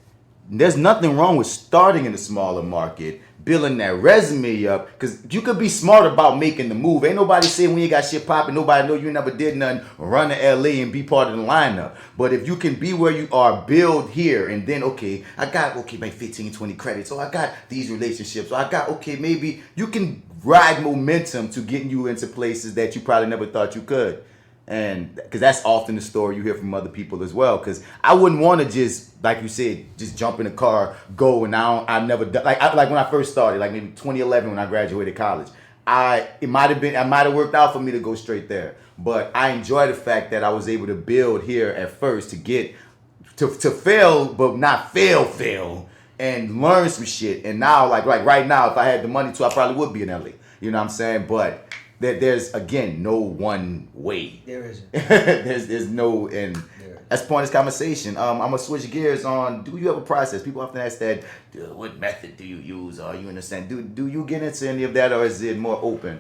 [SPEAKER 5] there's nothing wrong with starting in a smaller market, building that resume up, because you could be smart about making the move. Ain't nobody saying when you got shit popping, nobody know you never did nothing, run to LA and be part of the lineup. But if you can be where you are, build here, and then, okay, I got, maybe 15, 20 credits, so I got these relationships, so I got, maybe you can ride momentum to getting you into places that you probably never thought you could. And because that's often the story you hear from other people as well. Because I wouldn't want to just, like you said, just jump in a car, go, and I never done like when I first started, like maybe 2011 when I graduated college. It might have worked out for me to go straight there, but I enjoy the fact that I was able to build here at first to get to fail, but not fail, and learn some shit. And now, like right now, if I had the money to, I probably would be in LA. You know what I'm saying? But there's again no one way.
[SPEAKER 4] There isn't.
[SPEAKER 5] there's no, and that's the point of this conversation. I'm gonna switch gears on. Do you have a process? People often ask that. What method do you use? Are you understand? Do you get into any of that, or is it more open?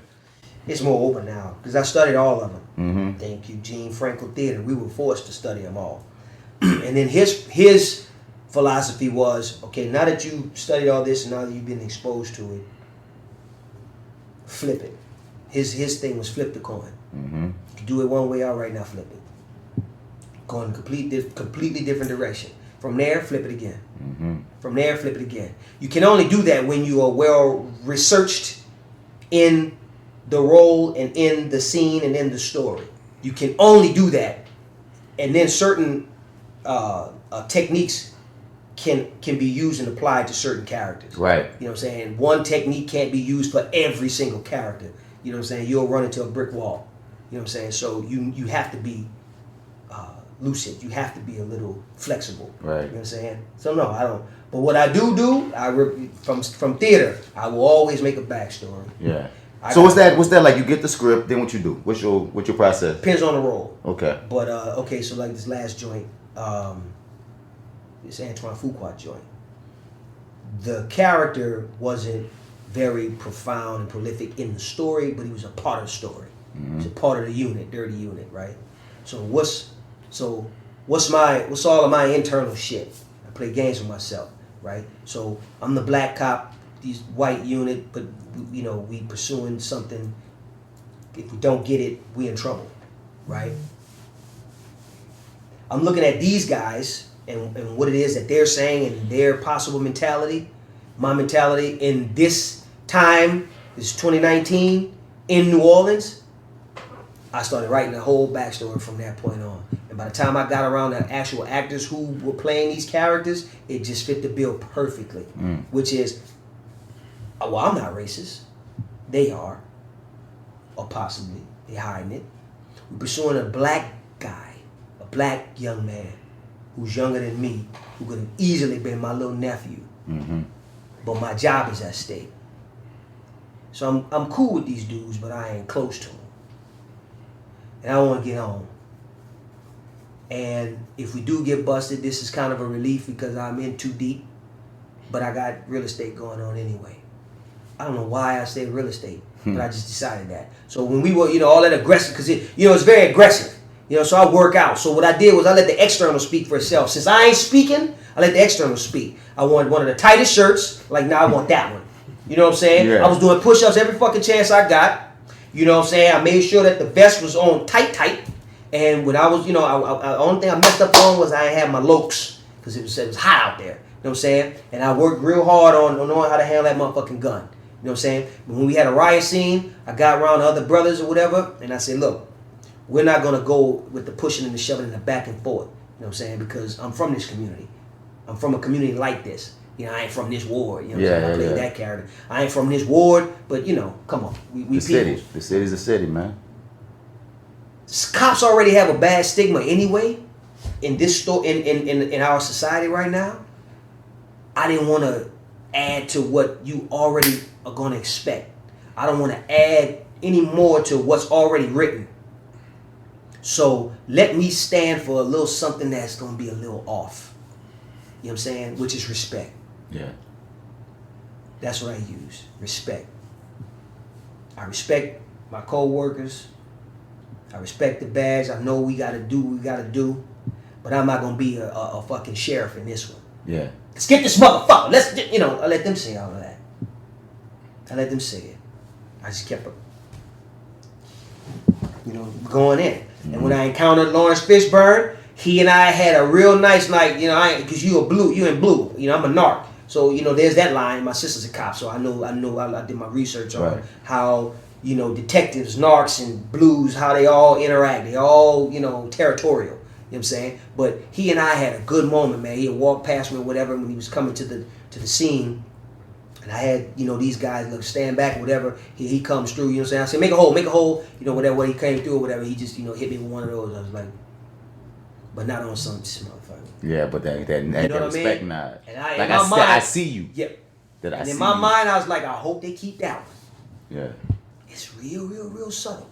[SPEAKER 4] It's more open now because I studied all of them.
[SPEAKER 5] Mm-hmm.
[SPEAKER 4] Thank you, Gene Frankel Theater. We were forced to study them all. And then his philosophy was, okay, now that you studied all this and now that you've been exposed to it, flip it. His thing was flip the coin.
[SPEAKER 5] Mm-hmm.
[SPEAKER 4] You do it one way, all right, now flip it. Go in a completely different direction. From there, flip it again.
[SPEAKER 5] Mm-hmm.
[SPEAKER 4] From there, flip it again. You can only do that when you are well researched in the role and in the scene and in the story. You can only do that. And then certain techniques can be used and applied to certain characters.
[SPEAKER 5] Right.
[SPEAKER 4] You know what I'm saying? One technique can't be used for every single character. You know what I'm saying? You'll run into a brick wall. You know what I'm saying? So you have to be lucid. You have to be a little flexible.
[SPEAKER 5] Right.
[SPEAKER 4] You know what I'm saying? So no, I don't. But what I do, from theater, I will always make a backstory.
[SPEAKER 5] Yeah. So what's that like? You get the script, then what you do? What's your process?
[SPEAKER 4] Depends on the role.
[SPEAKER 5] Okay.
[SPEAKER 4] But okay, so like this last joint, this Antoine Fuqua joint. The character wasn't very profound and prolific in the story, but he was a part of the story.
[SPEAKER 5] Mm-hmm.
[SPEAKER 4] He's a part of the unit, dirty unit, right? So what's all of my internal shit? I play games with myself, right? So I'm the black cop, these white unit, but you know, we pursuing something. If we don't get it, we in trouble, right? I'm looking at these guys and what it is that they're saying and their possible mentality. My mentality in this time, this 2019 in New Orleans, I started writing the whole backstory from that point on. And by the time I got around the actual actors who were playing these characters, it just fit the bill perfectly. Which is, well, I'm not racist. They are. Or possibly. They're hiding it. We're pursuing a black guy, a black young man who's younger than me, who could have easily been my little nephew.
[SPEAKER 5] Mm-hmm.
[SPEAKER 4] But my job is at stake. So I'm cool with these dudes, but I ain't close to them. And I want to get home. And if we do get busted, this is kind of a relief because I'm in too deep. But I got real estate going on anyway. I don't know why I say real estate, but I just decided that. So when we were, all that aggressive, because it's very aggressive. So I work out. So what I did was I let the external speak for itself. Since I ain't speaking, I let the external speak. I wanted one of the tightest shirts. Like, now I want that one. You know what I'm saying?
[SPEAKER 5] Yeah.
[SPEAKER 4] I was doing push-ups every fucking chance I got. You know what I'm saying? I made sure that the vest was on tight. And when I was, the only thing I messed up on was I had my lokes. Because it was hot out there. You know what I'm saying? And I worked real hard on knowing how to handle that motherfucking gun. You know what I'm saying? But when we had a riot scene, I got around the other brothers or whatever. And I said, look, we're not going to go with the pushing and the shoving and the back and forth. You know what I'm saying? Because I'm from this community. I'm from a community like this. I ain't from this ward. You know what I'm saying? I played that character. I ain't from this ward, but come on. We
[SPEAKER 5] the city. The city's a city, man.
[SPEAKER 4] Cops already have a bad stigma anyway in this in our society right now. I didn't want to add to what you already are going to expect. I don't want to add any more to what's already written. So let me stand for a little something that's going to be a little off. You know what I'm saying? Which is respect.
[SPEAKER 5] Yeah.
[SPEAKER 4] That's what I use. Respect. I respect my co-workers. I respect the badge. I know we got to do what we got to do. But I'm not going to be a fucking sheriff in this one.
[SPEAKER 5] Yeah.
[SPEAKER 4] Let's get this motherfucker. Let's, you know, I let them say all of that. I let them say it. I just kept, you know, going in. And when I encountered Lawrence Fishburne, he and I had a real nice night. You know, because you in blue. You know, I'm a narc. So, you know, there's that line. My sister's a cop, so I did my research on how, you know, detectives, narcs, and blues, how they all interact. They all, you know, territorial. You know what I'm saying? But he and I had a good moment, man. He had walked past me or whatever when he was coming to the scene. And I had, you know, these guys, look, stand back or whatever. He comes through, you know what I'm saying? I said, make a hole. You know, whatever way he came through or whatever. He just, you know, hit me with one of those. I was like, but not on some motherfucker.
[SPEAKER 5] Yeah, but that
[SPEAKER 4] you know what
[SPEAKER 5] respect
[SPEAKER 4] I mean?
[SPEAKER 5] nod.
[SPEAKER 4] And
[SPEAKER 5] I see you.
[SPEAKER 4] Yep.
[SPEAKER 5] That I
[SPEAKER 4] and
[SPEAKER 5] see
[SPEAKER 4] in my
[SPEAKER 5] you.
[SPEAKER 4] mind, I was like, I hope they keep that one.
[SPEAKER 5] Yeah.
[SPEAKER 4] It's real subtle.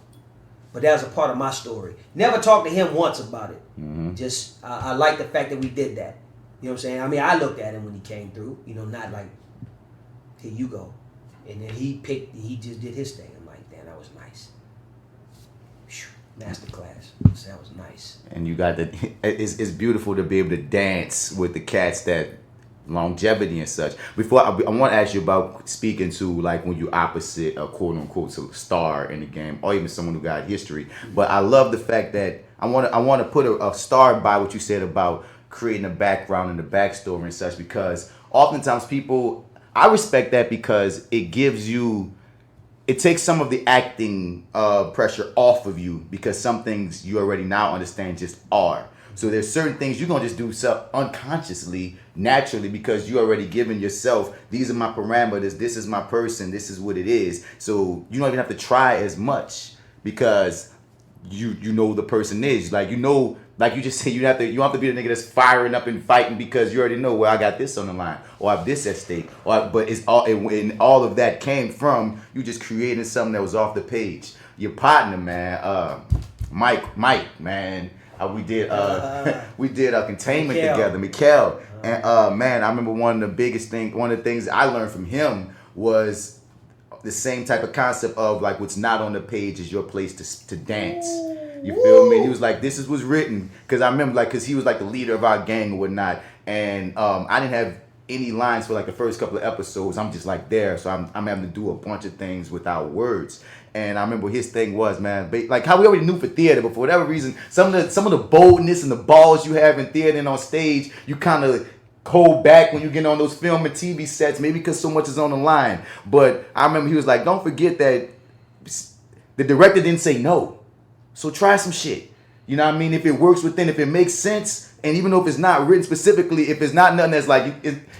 [SPEAKER 4] But that was a part of my story. Never talked to him once about it.
[SPEAKER 5] Mm-hmm.
[SPEAKER 4] Just, I like the fact that we did that. You know what I'm saying? I mean, I looked at him when he came through. You know, not like, here you go. And then he just did his thing. I'm like, damn, that was nice. Masterclass. So that was nice.
[SPEAKER 5] And you got it's beautiful to be able to dance with the cats that longevity and such. Before I want to ask you about speaking to like when you opposite a quote unquote star in the game or even someone who got history. But I love the fact that I want to put a star by what you said about creating a background and the backstory and such, because oftentimes I respect that because it takes some of the acting pressure off of you, because some things you already now understand just are. So there's certain things you're going to just do unconsciously, naturally, because you already given yourself, these are my parameters, this is my person, this is what it is. So you don't even have to try as much because you know the person is. Like, you know, like you just said, you don't have to be the nigga that's firing up and fighting because you already know, well, I got this on the line or I have this at stake. But it's all of that came from you just creating something that was off the page. Your partner, man, Mike, man. We did containment together, Mikhail. And man, I remember one of the things I learned from him was the same type of concept of like what's not on the page is your place to dance. You feel me? And he was like, this is what's written. Because I remember, like, because he was like the leader of our gang and whatnot. And I didn't have any lines for like the first couple of episodes. I'm just like there. So I'm having to do a bunch of things without words. And I remember his thing was, man, like how we already knew for theater, but for whatever reason, some of the boldness and the balls you have in theater and on stage, you kind of hold back when you get on those film and TV sets, maybe because so much is on the line. But I remember he was like, don't forget that the director didn't say no. So try some shit. You know what I mean? If it works within, if it makes sense, and even though if it's not written specifically, if it's not nothing that's like,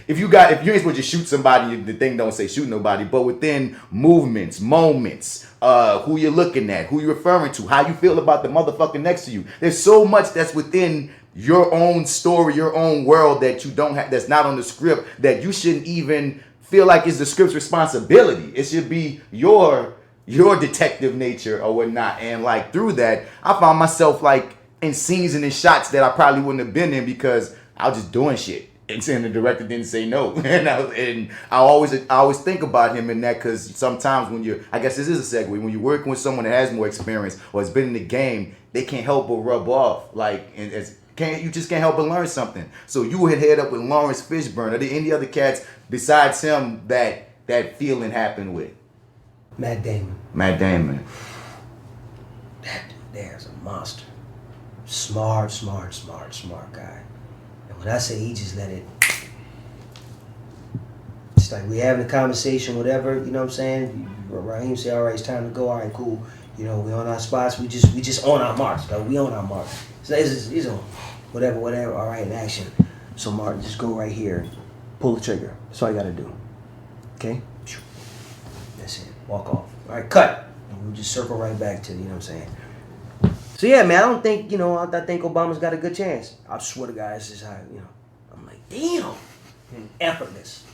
[SPEAKER 5] if you ain't supposed to shoot somebody, the thing don't say shoot nobody, but within movements, moments, who you're looking at, who you're referring to, how you feel about the motherfucker next to you. There's so much that's within your own story, your own world that you don't have, that's not on the script, that you shouldn't even feel like it's the script's responsibility. It should be your detective nature or whatnot. And like through that, I found myself like in scenes and in shots that I probably wouldn't have been in because I was just doing shit. And the director didn't say no. And I always think about him in that, because sometimes I guess this is a segue, when you're working with someone that has more experience or has been in the game, they can't help but rub off. Like, you just can't help but learn something. So you had head up with Lawrence Fishburne. Are there any other cats besides him that feeling happened with?
[SPEAKER 4] Matt Damon.
[SPEAKER 5] That dude
[SPEAKER 4] there's a monster. Smart guy. And when I say he just let it, it's like we having a conversation, whatever, you know what I'm saying? Raheem say, all right, it's time to go. All right, cool. You know, we on our spots. We just on our marks. Like, we on our marks. So it's on whatever. All right, in action. So Martin, just go right here. Pull the trigger. That's all you got to do. Okay? That's it. Walk off. All right, cut. And we'll just circle right back to, you know what I'm saying? So yeah, man, I don't think, you know, I think Obama's got a good chance. I swear to God, this is how, you know, I'm like, damn, effortless.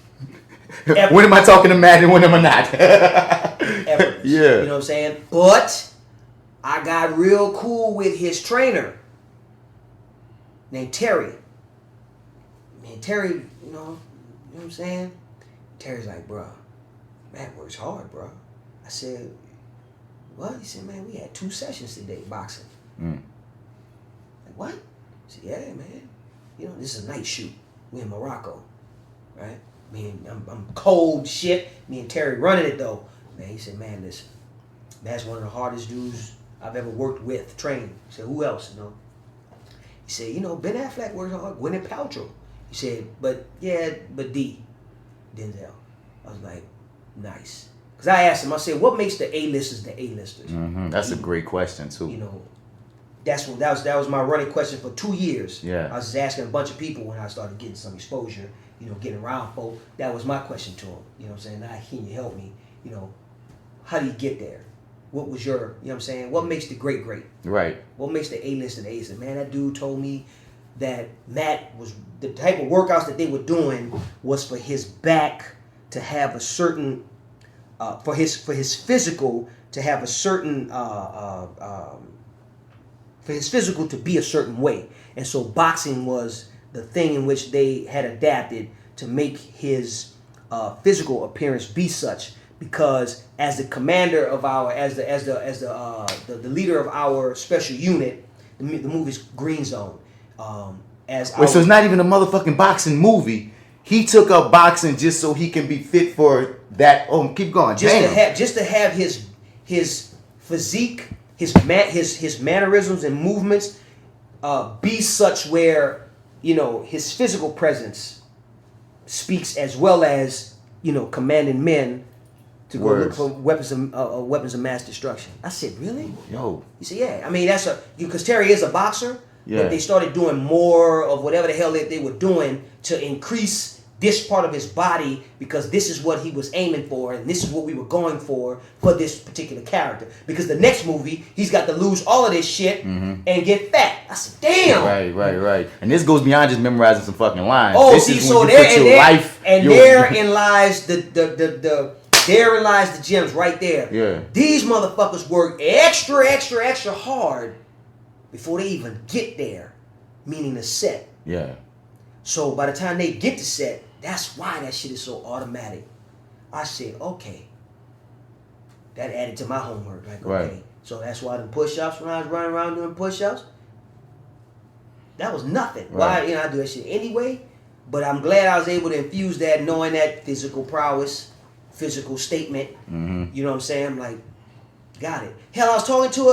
[SPEAKER 5] When am I talking to Matt and when am I not?
[SPEAKER 4] Effortless.
[SPEAKER 5] Yeah.
[SPEAKER 4] You know what I'm saying? But I got real cool with his trainer named Terry. Man, Terry, you know what I'm saying? Terry's like, bro, Matt works hard, bro. I said, what? He said, man, we had 2 sessions today, boxing. Like, what? I said, yeah, man. You know, this is a night shoot. We in Morocco, right? I'm cold shit. Me and Terry running it though. Man, he said, man, listen, that's one of the hardest dudes I've ever worked with, trained. He said, who else, you know? He said, you know, Ben Affleck works hard. Gwyneth Paltrow. He said, but D, Denzel. I was like, nice. Because I asked him, I said, what makes the A-listers the A-listers?
[SPEAKER 5] That's a great question, too.
[SPEAKER 4] You know, that was my running question for 2 years.
[SPEAKER 5] Yeah.
[SPEAKER 4] I was just asking a bunch of people when I started getting some exposure, you know, getting around folk. That was my question to him. You know what I'm saying? Now, can you help me? You know, how do you get there? What was your, you know what I'm saying? What makes the great great?
[SPEAKER 5] Right. What
[SPEAKER 4] makes the A-list and the A-list? Man, that dude told me that Matt was, the type of workouts that they were doing was for his back to have a certain, for his physical to have a certain, for his physical to be a certain way. And so boxing was the thing in which they had adapted to make his physical appearance be such. Because as the commander of our, as the leader of our special unit, the movie's Green Zone. So
[SPEAKER 5] it's not even a motherfucking boxing movie. He took up boxing just so he can be fit for that. Oh, keep going.
[SPEAKER 4] Just to have his physique, his mannerisms and movements be such where, you know, his physical presence speaks as well as, you know, commanding men to go look for weapons of mass destruction. I said, really?
[SPEAKER 5] Yo.
[SPEAKER 4] He said, yeah. I mean, because Terry is a boxer,
[SPEAKER 5] yeah.
[SPEAKER 4] But they started doing more of whatever the hell they were doing to increase this part of his body because this is what he was aiming for and this is what we were going for this particular character. Because the next movie, he's got to lose all of this shit and get fat. I said, damn.
[SPEAKER 5] Right. And this goes beyond just memorizing some fucking lines.
[SPEAKER 4] Oh,
[SPEAKER 5] this
[SPEAKER 4] see,
[SPEAKER 5] is
[SPEAKER 4] so
[SPEAKER 5] when you put your life,
[SPEAKER 4] therein lies therein lies the gems right there.
[SPEAKER 5] Yeah.
[SPEAKER 4] These motherfuckers work extra hard before they even get there, meaning the set.
[SPEAKER 5] Yeah.
[SPEAKER 4] So by the time they get to set, that's why that shit is so automatic. I said, okay. That added to my homework. Like, okay.
[SPEAKER 5] Right.
[SPEAKER 4] So that's why the push-ups, when I was running around doing push-ups, that was nothing.
[SPEAKER 5] Right.
[SPEAKER 4] Why, you know, I do that shit anyway. But I'm glad I was able to infuse that, knowing that physical prowess, physical statement. You know what I'm saying? I'm like, got it. Hell, I was talking to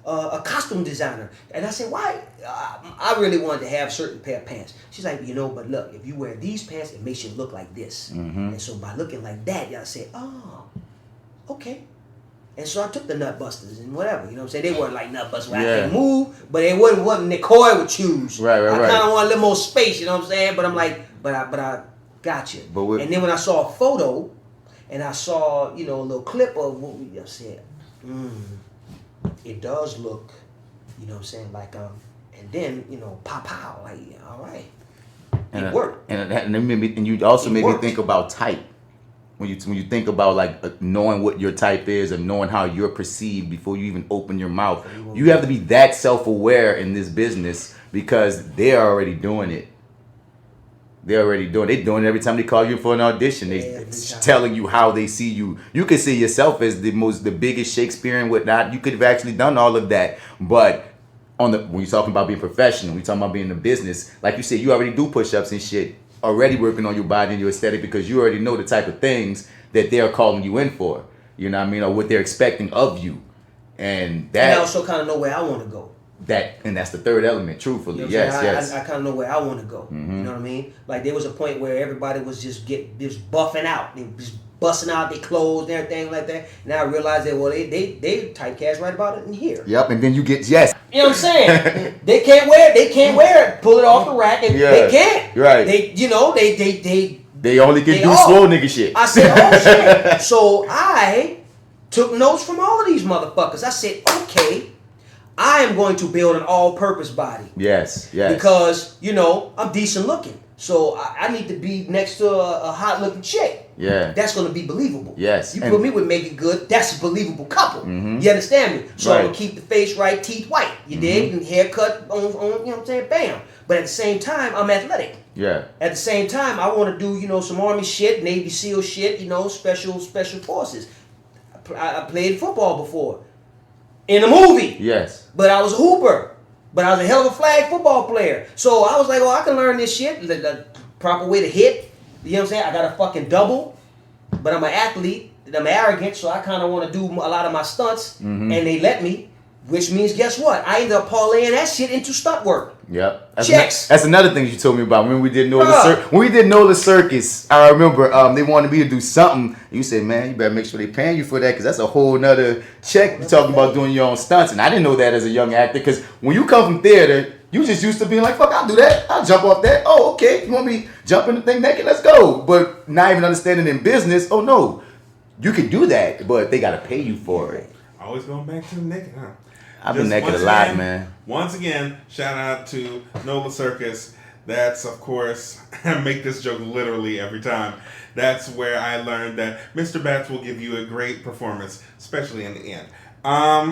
[SPEAKER 4] a costume designer, and I said, why? I really wanted to have a certain pair of pants. She's like, you know, but look, if you wear these pants, it makes you look like this. And so by looking like that, I said, oh, okay. And so I took the nut busters and whatever, you know what I'm saying? They weren't like nut busters where I can't move, but it wasn't what Nicoye would choose.
[SPEAKER 5] Right.
[SPEAKER 4] I kind of want a little more space, you know what I'm saying? But I'm like, but I got you. And then when I saw a photo, and I saw, you know, a little clip of what we just said, it does look, you know what I'm saying, like, and then, you know, pow, like, all right. It worked.
[SPEAKER 5] And you also made me think about type. When you think about, like, knowing what your type is and knowing how you're perceived before you even open your mouth. You have to be that self-aware in this business because they're already doing it. They're doing it every time they call you for an audition. They're telling you how they see you. You could see yourself as the biggest Shakespeare and whatnot. You could have actually done all of that. But when you're talking about being professional, when you're talking about being in the business, like you said, you already do push-ups and shit, already working on your body and your aesthetic because you already know the type of things that they're calling you in for. You know what I mean? Or what they're expecting of you. And
[SPEAKER 4] I also kind of know where I want to go.
[SPEAKER 5] That's the third element, truthfully.
[SPEAKER 4] You know
[SPEAKER 5] yes.
[SPEAKER 4] I kind of know where I want to go. You know what I mean? Like there was a point where everybody was just buffing out. They was busting out their clothes and everything like that. Now I realized that they typecast right about it in here.
[SPEAKER 5] Yep, and then you get
[SPEAKER 4] You know what I'm saying? They can't wear it. Pull it off the rack and they can't.
[SPEAKER 5] Right.
[SPEAKER 4] They
[SPEAKER 5] only can do swole nigga shit.
[SPEAKER 4] I said, oh shit. So I took notes from all of these motherfuckers. I said, okay, I am going to build an all-purpose body.
[SPEAKER 5] Yes.
[SPEAKER 4] Because, you know, I'm decent looking. So I need to be next to a hot-looking chick.
[SPEAKER 5] Yeah.
[SPEAKER 4] That's going to be believable.
[SPEAKER 5] Yes.
[SPEAKER 4] You put me with Make It Good, that's a believable couple. You understand me? So I'm going to keep the face right, teeth white. You dig? And haircut on, you know what I'm saying? Bam. But at the same time, I'm athletic.
[SPEAKER 5] Yeah.
[SPEAKER 4] At the same time, I want to do, you know, some Army shit, Navy SEAL shit, you know, special forces. I played football before. In a movie.
[SPEAKER 5] Yes.
[SPEAKER 4] But I was a hooper. But I was a hell of a flag football player. So I was like, oh, I can learn this shit. The proper way to hit. You know what I'm saying? I got a fucking double. But I'm an athlete. And I'm arrogant. So I kind of want to do a lot of my stunts. And they let me. Which means, guess what? I ended up parlaying that shit into stunt work.
[SPEAKER 5] Yep.
[SPEAKER 4] Checks.
[SPEAKER 5] That's another thing you told me about when we did NoLa Circus. I remember they wanted me to do something. You said, man, you better make sure they paying you for that because that's a whole nother check. You're talking about doing your own stunts. And I didn't know that as a young actor because when you come from theater, you just used to being like, fuck, I'll do that. I'll jump off that. Oh, okay. You want me jumping the thing naked? Let's go. But not even understanding in business, oh, no. You can do that, but they got to pay you for it.
[SPEAKER 7] Always going back to the naked, huh?
[SPEAKER 5] I've been naked a lot, man.
[SPEAKER 7] Once again, shout out to NoLa Circus. That's, of course, I make this joke literally every time. That's where I learned that Mr. Bats will give you a great performance, especially in the end. I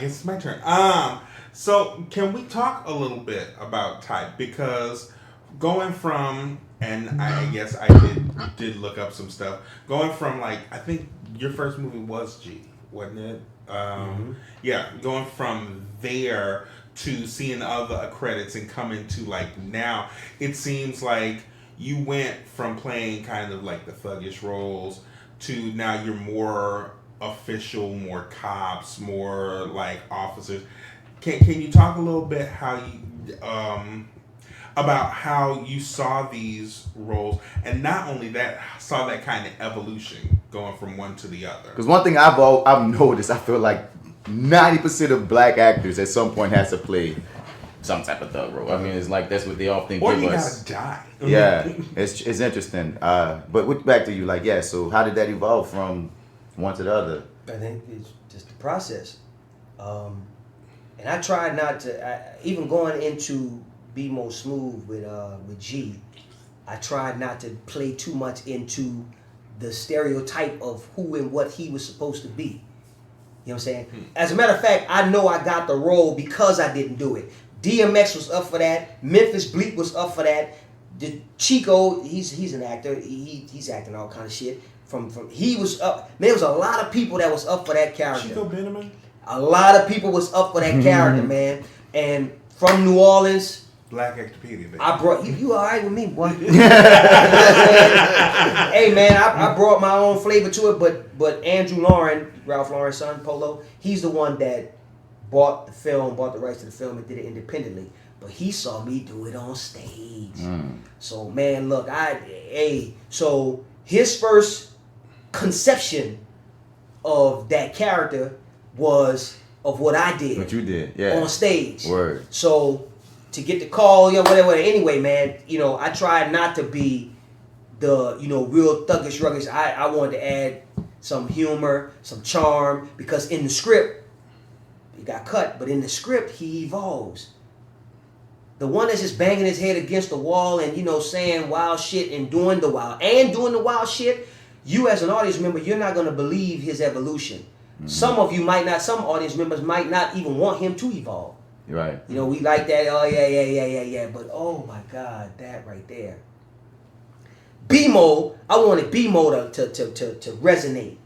[SPEAKER 7] guess it's my turn. So can we talk a little bit about type? Because going from, and I guess I did look up some stuff. Going from like, I think your first movie was G, wasn't it? Yeah, going from there to seeing other credits and coming to like now, it seems like you went from playing kind of like the thuggish roles to now you're more official, more cops, more like officers. Can you talk a little bit how you about how you saw these roles, and not only that, saw that kind of evolution going from one to the other?
[SPEAKER 5] Because one thing I've noticed, I feel like 90% of black actors at some point has to play some type of thug role. I mean, it's like that's what they often
[SPEAKER 7] or
[SPEAKER 5] give
[SPEAKER 7] you
[SPEAKER 5] us.
[SPEAKER 7] gotta die.
[SPEAKER 5] Yeah, it's interesting. But back to you, like, yeah. So how did that evolve from one to the other?
[SPEAKER 4] I think it's just the process. And I tried not to, even going into Be More Smooth with G, I tried not to play too much into the stereotype of who and what he was supposed to be. You know what I'm saying? As a matter of fact, I know I got the role because I didn't do it. DMX was up for that. Memphis Bleak was up for that. The Chico, he's an actor. He's acting all kind of shit. He was up. There was a lot of people that was up for that character.
[SPEAKER 7] Chico Benjamin?
[SPEAKER 4] A lot of people was up for that character, man. And from New Orleans,
[SPEAKER 7] BlackActorPedia, baby.
[SPEAKER 4] I brought you all right with me, boy. Hey man, I brought my own flavor to it, but Andrew Lauren, Ralph Lauren's son, Polo, he's the one that bought the rights to the film and did it independently. But he saw me do it on stage. So man, look, so his first conception of that character was of what I did.
[SPEAKER 5] What you did, yeah.
[SPEAKER 4] On stage.
[SPEAKER 5] Word.
[SPEAKER 4] So to get the call, whatever. Anyway, man, I tried not to be the, real thuggish, ruggish. I wanted to add some humor, some charm, because in the script, he got cut, but in the script, he evolves. The one that's just banging his head against the wall and, saying wild shit and doing the wild shit, you as an audience member, you're not going to believe his evolution. Some of you might not, some audience members might not even want him to evolve.
[SPEAKER 5] Right.
[SPEAKER 4] We like that, oh yeah. But oh my God, that right there. B-Mo, I wanted B-Mo to resonate.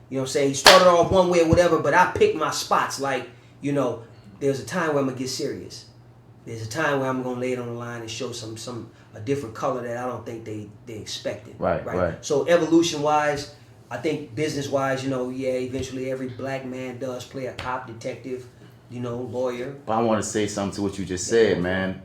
[SPEAKER 4] You know what I'm saying? He started off one way or whatever, but I picked my spots. Like, there's a time where I'm going to get serious. There's a time where I'm going to lay it on the line and show a different color that I don't think they expected.
[SPEAKER 5] Right.
[SPEAKER 4] So evolution-wise, I think business-wise, eventually every black man does play a cop, detective, lawyer.
[SPEAKER 5] But I want to say something to what you just said, man.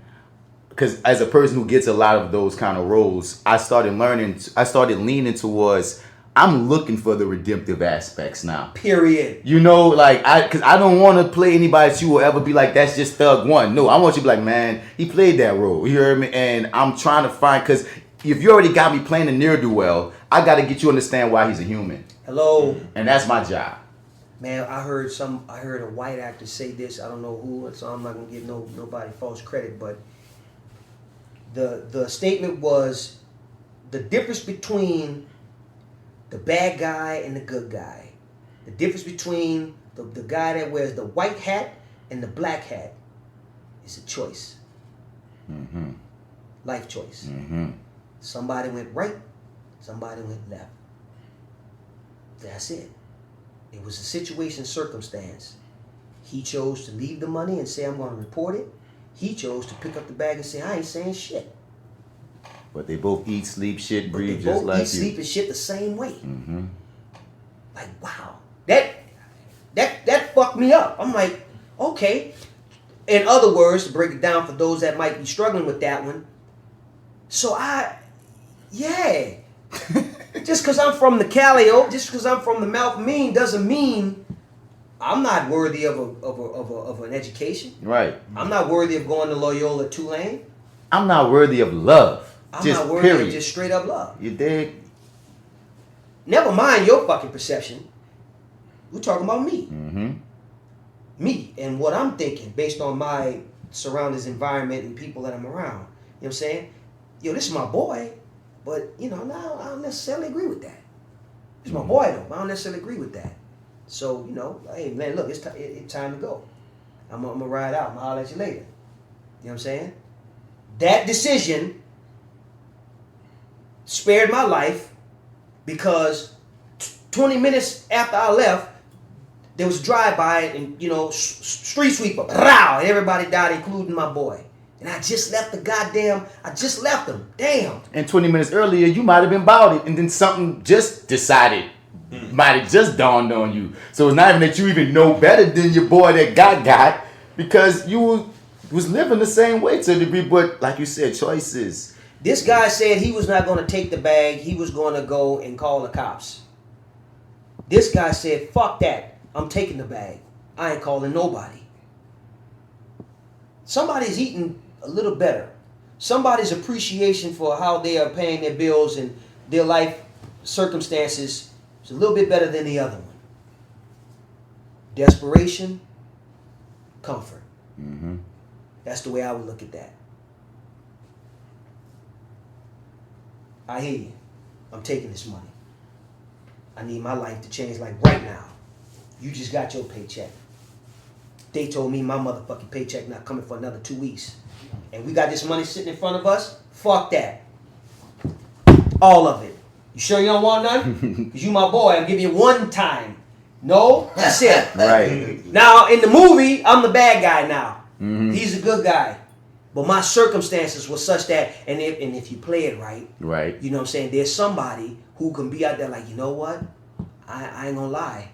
[SPEAKER 5] Because as a person who gets a lot of those kind of roles, I started leaning towards, I'm looking for the redemptive aspects now.
[SPEAKER 4] Period.
[SPEAKER 5] Because I don't want to play anybody that you will ever be like, that's just Thug One. No, I want you to be like, man, he played that role. You heard me? And I'm trying to find, because if you already got me playing a ne'er-do-well, I got to get you to understand why he's a human.
[SPEAKER 4] Hello.
[SPEAKER 5] And that's my job.
[SPEAKER 4] Man, I heard a white actor say this. I don't know who, so I'm not gonna give nobody false credit. But the statement was the difference between the bad guy and the good guy. The difference between the guy that wears the white hat and the black hat is a choice. Life choice. Somebody went right, somebody went left. That's it. It was a situation, circumstance. He chose to leave the money and say, I'm going to report it. He chose to pick up the bag and say, I ain't saying shit.
[SPEAKER 5] But they both eat, sleep, shit, breathe
[SPEAKER 4] They
[SPEAKER 5] just
[SPEAKER 4] both
[SPEAKER 5] like
[SPEAKER 4] eat,
[SPEAKER 5] you.
[SPEAKER 4] sleep, and shit the same way.
[SPEAKER 5] Mm-hmm.
[SPEAKER 4] Like, wow. That fucked me up. I'm like, okay. In other words, to break it down for those that might be struggling with that one. So yeah. Just because I'm from the Calio, just because I'm from the Mouth Mean doesn't mean I'm not worthy of an education.
[SPEAKER 5] Right.
[SPEAKER 4] I'm not worthy of going to Loyola Tulane.
[SPEAKER 5] I'm not worthy of love.
[SPEAKER 4] I'm
[SPEAKER 5] just
[SPEAKER 4] not worthy
[SPEAKER 5] period.
[SPEAKER 4] of just straight up love.
[SPEAKER 5] You dig?
[SPEAKER 4] Never mind your fucking perception. We're talking about me.
[SPEAKER 5] Mm-hmm.
[SPEAKER 4] Me and what I'm thinking based on my surroundings, environment, and people that I'm around. You know what I'm saying? Yo, this is my boy, but I don't necessarily agree with that. This is my boy though, but I don't necessarily agree with that. So, hey man, look, it's time to go. I'm gonna ride out. I'm gonna holler at you later. You know what I'm saying? That decision spared my life because 20 minutes after I left, there was a drive-by and, street sweeper, row, and everybody died, including my boy. And I just left I just left him. Damn.
[SPEAKER 5] And 20 minutes earlier, you might have been about it, and then something just decided, might have just dawned on you. So it's not even that you even know better than your boy that got, because you was living the same way to a degree, but like you said, choices.
[SPEAKER 4] This guy said he was not going to take the bag. He was going to go and call the cops. This guy said, fuck that. I'm taking the bag. I ain't calling nobody. Somebody's eating a little better. Somebody's appreciation for how they are paying their bills and their life circumstances is a little bit better than the other one. Desperation, comfort.
[SPEAKER 5] Mm-hmm.
[SPEAKER 4] That's the way I would look at that. I hear you. I'm taking this money. I need my life to change like right now. You just got your paycheck. They told me my motherfucking paycheck not coming for another 2 weeks. And we got this money sitting in front of us? Fuck that. All of it. You sure you don't want none? Because you my boy. I'm giving you one time. No? That's it.
[SPEAKER 5] Right.
[SPEAKER 4] Now, in the movie, I'm the bad guy now.
[SPEAKER 5] Mm-hmm.
[SPEAKER 4] He's a good guy. But my circumstances were such that, and if you play it right, you know what I'm saying, there's somebody who can be out there like, you know what? I ain't gonna lie.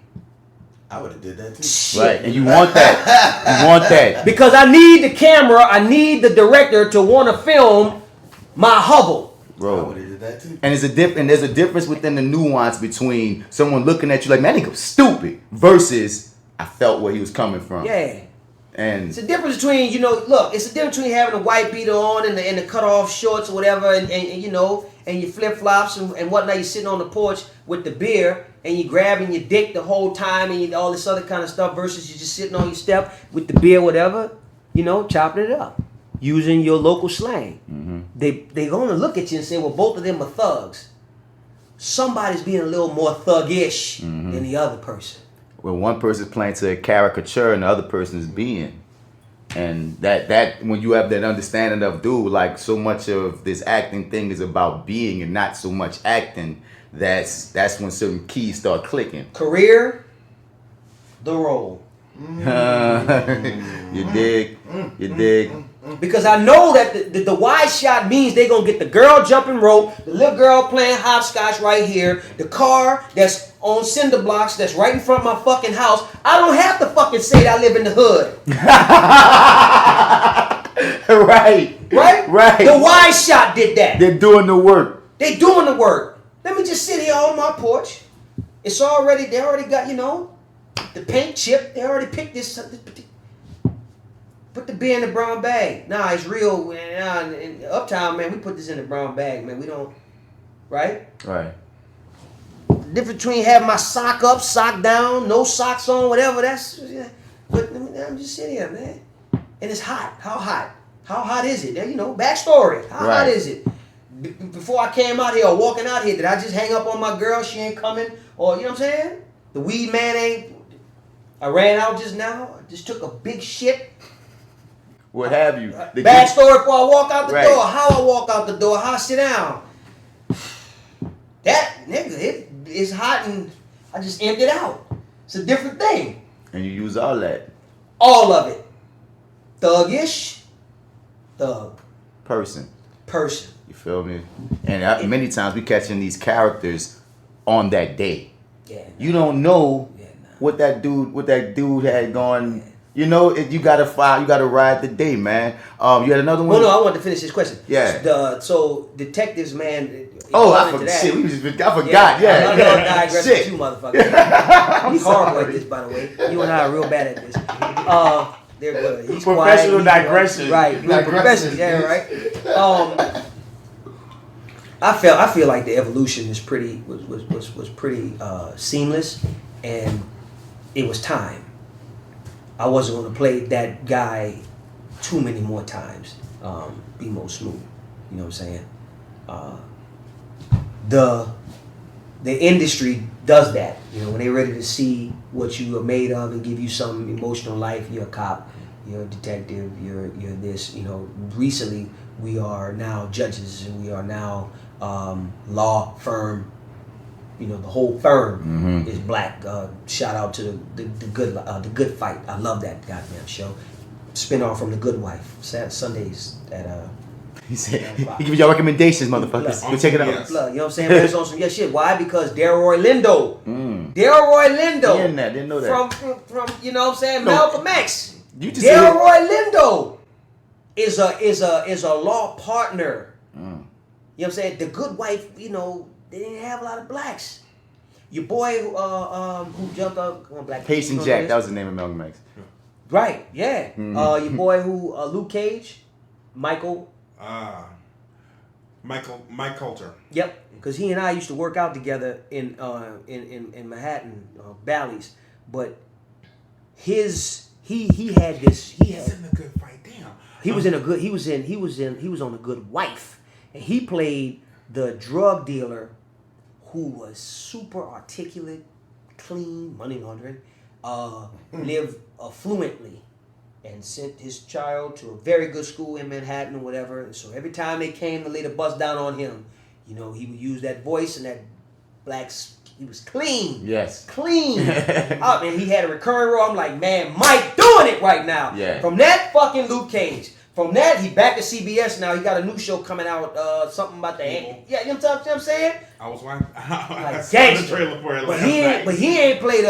[SPEAKER 6] I would have did that too.
[SPEAKER 4] Shit.
[SPEAKER 5] Right, and you want that. You want that.
[SPEAKER 4] Because I need the camera, I need the director to want to film my hovel.
[SPEAKER 6] I
[SPEAKER 5] Bro.
[SPEAKER 6] would have did that too.
[SPEAKER 5] And there's a difference within the nuance between someone looking at you like, man, nigga stupid, versus I felt where he was coming from.
[SPEAKER 4] Yeah.
[SPEAKER 5] And
[SPEAKER 4] It's a difference between, it's a difference between having a white beater on and the cut off shorts or whatever and your flip flops and whatnot. You're sitting on the porch with the beer and you grabbing your dick the whole time and all this other kind of stuff versus you just sitting on your step with the beer, whatever, chopping it up. Using your local slang.
[SPEAKER 5] mm-hmm.
[SPEAKER 4] They gonna look at you and say, well, both of them are thugs. Somebody's being a little more thuggish than the other person.
[SPEAKER 5] Well, one person's playing to a caricature and the other person is being. And that when you have that understanding of, dude, like so much of this acting thing is about being and not so much acting, that's when certain keys start clicking.
[SPEAKER 4] Career, the role.
[SPEAKER 5] You dig? You dig?
[SPEAKER 4] Because I know that the wide shot means they're going to get the girl jumping rope, the little girl playing hopscotch right here, the car that's on cinder blocks that's right in front of my fucking house. I don't have to fucking say that I live in the hood.
[SPEAKER 5] Right.
[SPEAKER 4] The wide shot did that.
[SPEAKER 5] They're doing the work.
[SPEAKER 4] They doing the work. Let me just sit here on my porch. They already got, the paint chip. They already picked this. Put the beer in the brown bag. Nah, it's real. In Uptown, man, we put this in the brown bag, man. We don't, right?
[SPEAKER 5] Right.
[SPEAKER 4] The difference between having my sock up, sock down, no socks on, whatever, but I'm just sitting here, man. And it's hot. How hot? How hot is it? Backstory. How hot is it? Before I came out here or walking out here, did I just hang up on my girl? She ain't coming? Or, you know what I'm saying? The weed man ain't. I ran out just now. I just took a big shit.
[SPEAKER 5] What have you?
[SPEAKER 4] Backstory before I walk out the door. How I walk out the door. How I sit down. That, nigga, it's hot and I just emptied out. It's a different thing.
[SPEAKER 5] And you use all that.
[SPEAKER 4] All of it. Thuggish. Thug.
[SPEAKER 5] Person. You feel me? And many times we catching these characters on that day.
[SPEAKER 4] Yeah.
[SPEAKER 5] You don't know what that dude had gone. You know, you gotta ride the day, man. You had another one.
[SPEAKER 4] Well, no, I wanted to finish this question.
[SPEAKER 5] Yeah.
[SPEAKER 4] So detectives, man.
[SPEAKER 5] I forgot. Shit, I forgot. Yeah.
[SPEAKER 4] I'm gonna digress with you, motherfucker. He's horrible at this, by the way. You and I are real bad at this. They're good. He's
[SPEAKER 5] professional
[SPEAKER 4] quiet.
[SPEAKER 5] digression.
[SPEAKER 4] Right. Professional. Yeah. Right. I feel like the evolution was pretty seamless, and it was time. I wasn't going to play that guy too many more times. Be more smooth. You know what I'm saying? The industry does that. You know, when they're ready to see what you are made of and give you some emotional life. You're a cop. You're a detective. You're this. You know, recently we are now judges and we are now law firm. You know, the whole firm is black. Shout out to the good fight. I love that goddamn show. Spin off from The Good Wife. Sundays at
[SPEAKER 5] He said he gives y'all recommendations, motherfuckers. Go check it out.
[SPEAKER 4] You know what I'm saying? But it's on some shit. Why? Because Delroy Lindo. Delroy Lindo.
[SPEAKER 5] Didn't know that.
[SPEAKER 4] From you know what I'm saying? Malcolm X.
[SPEAKER 5] Delroy
[SPEAKER 4] Lindo is a law partner. You know what I'm saying? The Good Wife, you know, they didn't have a lot of blacks. Your boy who jumped up on Black.
[SPEAKER 5] Payson Jack, that was the name of Malcolm X.
[SPEAKER 4] Right, yeah. Your boy who Luke Cage, Michael.
[SPEAKER 7] Mike Coulter.
[SPEAKER 4] Yep, because he and I used to work out together in Manhattan, Bally's. But he had this.
[SPEAKER 7] He's in the Good Fight. Damn.
[SPEAKER 4] He was on The Good Wife, and he played the drug dealer who was super articulate, clean, money laundering, lived affluently, and sent his child to a very good school in Manhattan or whatever. And so every time they came to lay the bus down on him, you know, he would use that voice and that he was clean.
[SPEAKER 5] Yes.
[SPEAKER 4] Clean. And he had a recurring role. I'm like, man, Mike doing it right now.
[SPEAKER 5] Yeah.
[SPEAKER 4] From that fucking Luke Cage. From that, he back to CBS now. He got a new show coming out, something about the yeah, you know what I'm saying?
[SPEAKER 7] I was watching.
[SPEAKER 4] Like
[SPEAKER 7] the trailer for it.
[SPEAKER 4] But he ain't played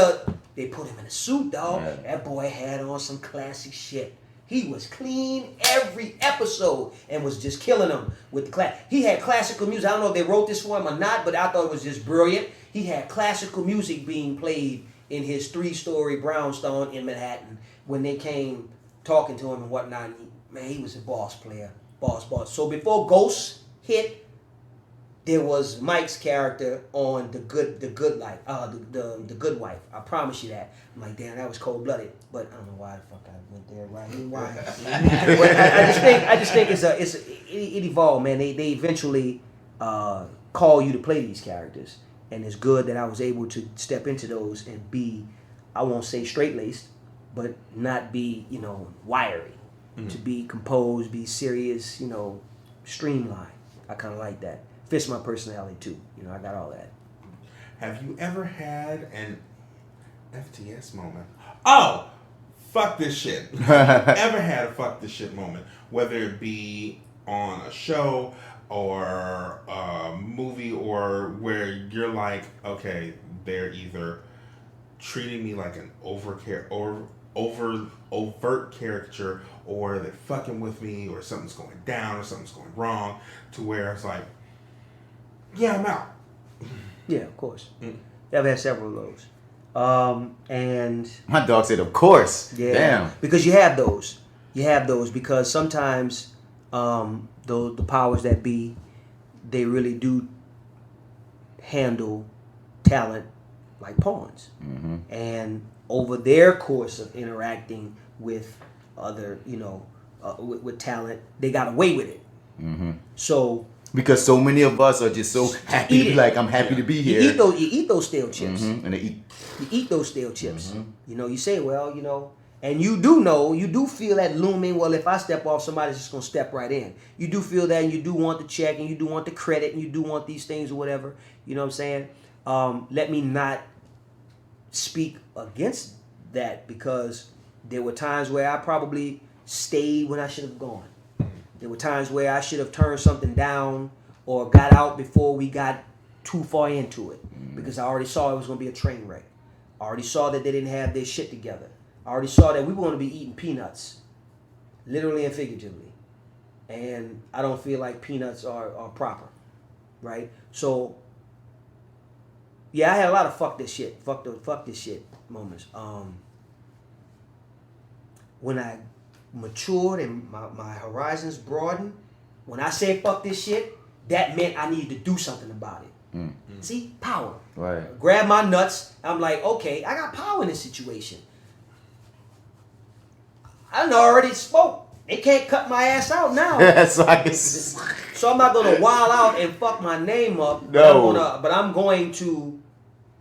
[SPEAKER 4] they put him in a suit, dog. Yeah. That boy had on some classic shit. He was clean every episode and was just killing them with the class. He had classical music. I don't know if they wrote this for him or not, but I thought it was just brilliant. He had classical music being played in his 3-story brownstone in Manhattan when they came talking to him and whatnot. Man, he was a boss player. Boss. So before Ghost hit, there was Mike's character on the good life, the Good Wife. I promise you that. I'm like, damn, that was cold blooded. But I don't know why the fuck I went there. Right? Why? But I just think it evolved, man. They eventually call you to play these characters, and it's good that I was able to step into those and be, I won't say straight laced, but not be, you know, wiry. To be composed, be serious, you know, streamlined. I kind of like that. Fits my personality too. You know, I got all that.
[SPEAKER 7] Have you ever had an FTS moment? Oh, fuck this shit. Ever had a fuck this shit moment? Whether it be on a show or a movie or where you're like, okay, they're either treating me like an overt caricature, or they're fucking with me, or something's going down, or something's going wrong, to where it's like, yeah, I'm out.
[SPEAKER 4] Yeah, of course. I've had several of those. And
[SPEAKER 5] my dog said, of course.
[SPEAKER 4] Yeah.
[SPEAKER 5] Damn.
[SPEAKER 4] Because you have those. Because sometimes the powers that be, they really do handle talent like pawns. And over their course of interacting with other, you know, with talent, they got away with it. So
[SPEAKER 5] because so many of us are just so happy to be like, I'm happy to be here.
[SPEAKER 4] You eat those stale chips.
[SPEAKER 5] And
[SPEAKER 4] you eat those stale chips. You know, you say, well, you know, and you do feel that looming, well, if I step off, somebody's just going to step right in. You do feel that, and you do want the check, and you do want the credit, and you do want these things or whatever. You know what I'm saying? Let me not speak against that because there were times where I probably stayed when I should have gone. There were times where I should have turned something down or got out before we got too far into it because I already saw it was going to be a train wreck. I already saw that they didn't have their shit together. I already saw that we were going to be eating peanuts, literally and figuratively. And I don't feel like peanuts are proper, right? So, yeah, I had a lot of fuck this shit moments. When I matured and my horizons broadened, when I said fuck this shit, that meant I needed to do something about it. See? Power.
[SPEAKER 5] Right.
[SPEAKER 4] Grab my nuts. I'm like, okay, I got power in this situation. I done already spoke. They can't cut my ass out now.
[SPEAKER 5] So
[SPEAKER 4] I'm not gonna wild out and fuck my name up.
[SPEAKER 5] No.
[SPEAKER 4] But I'm going to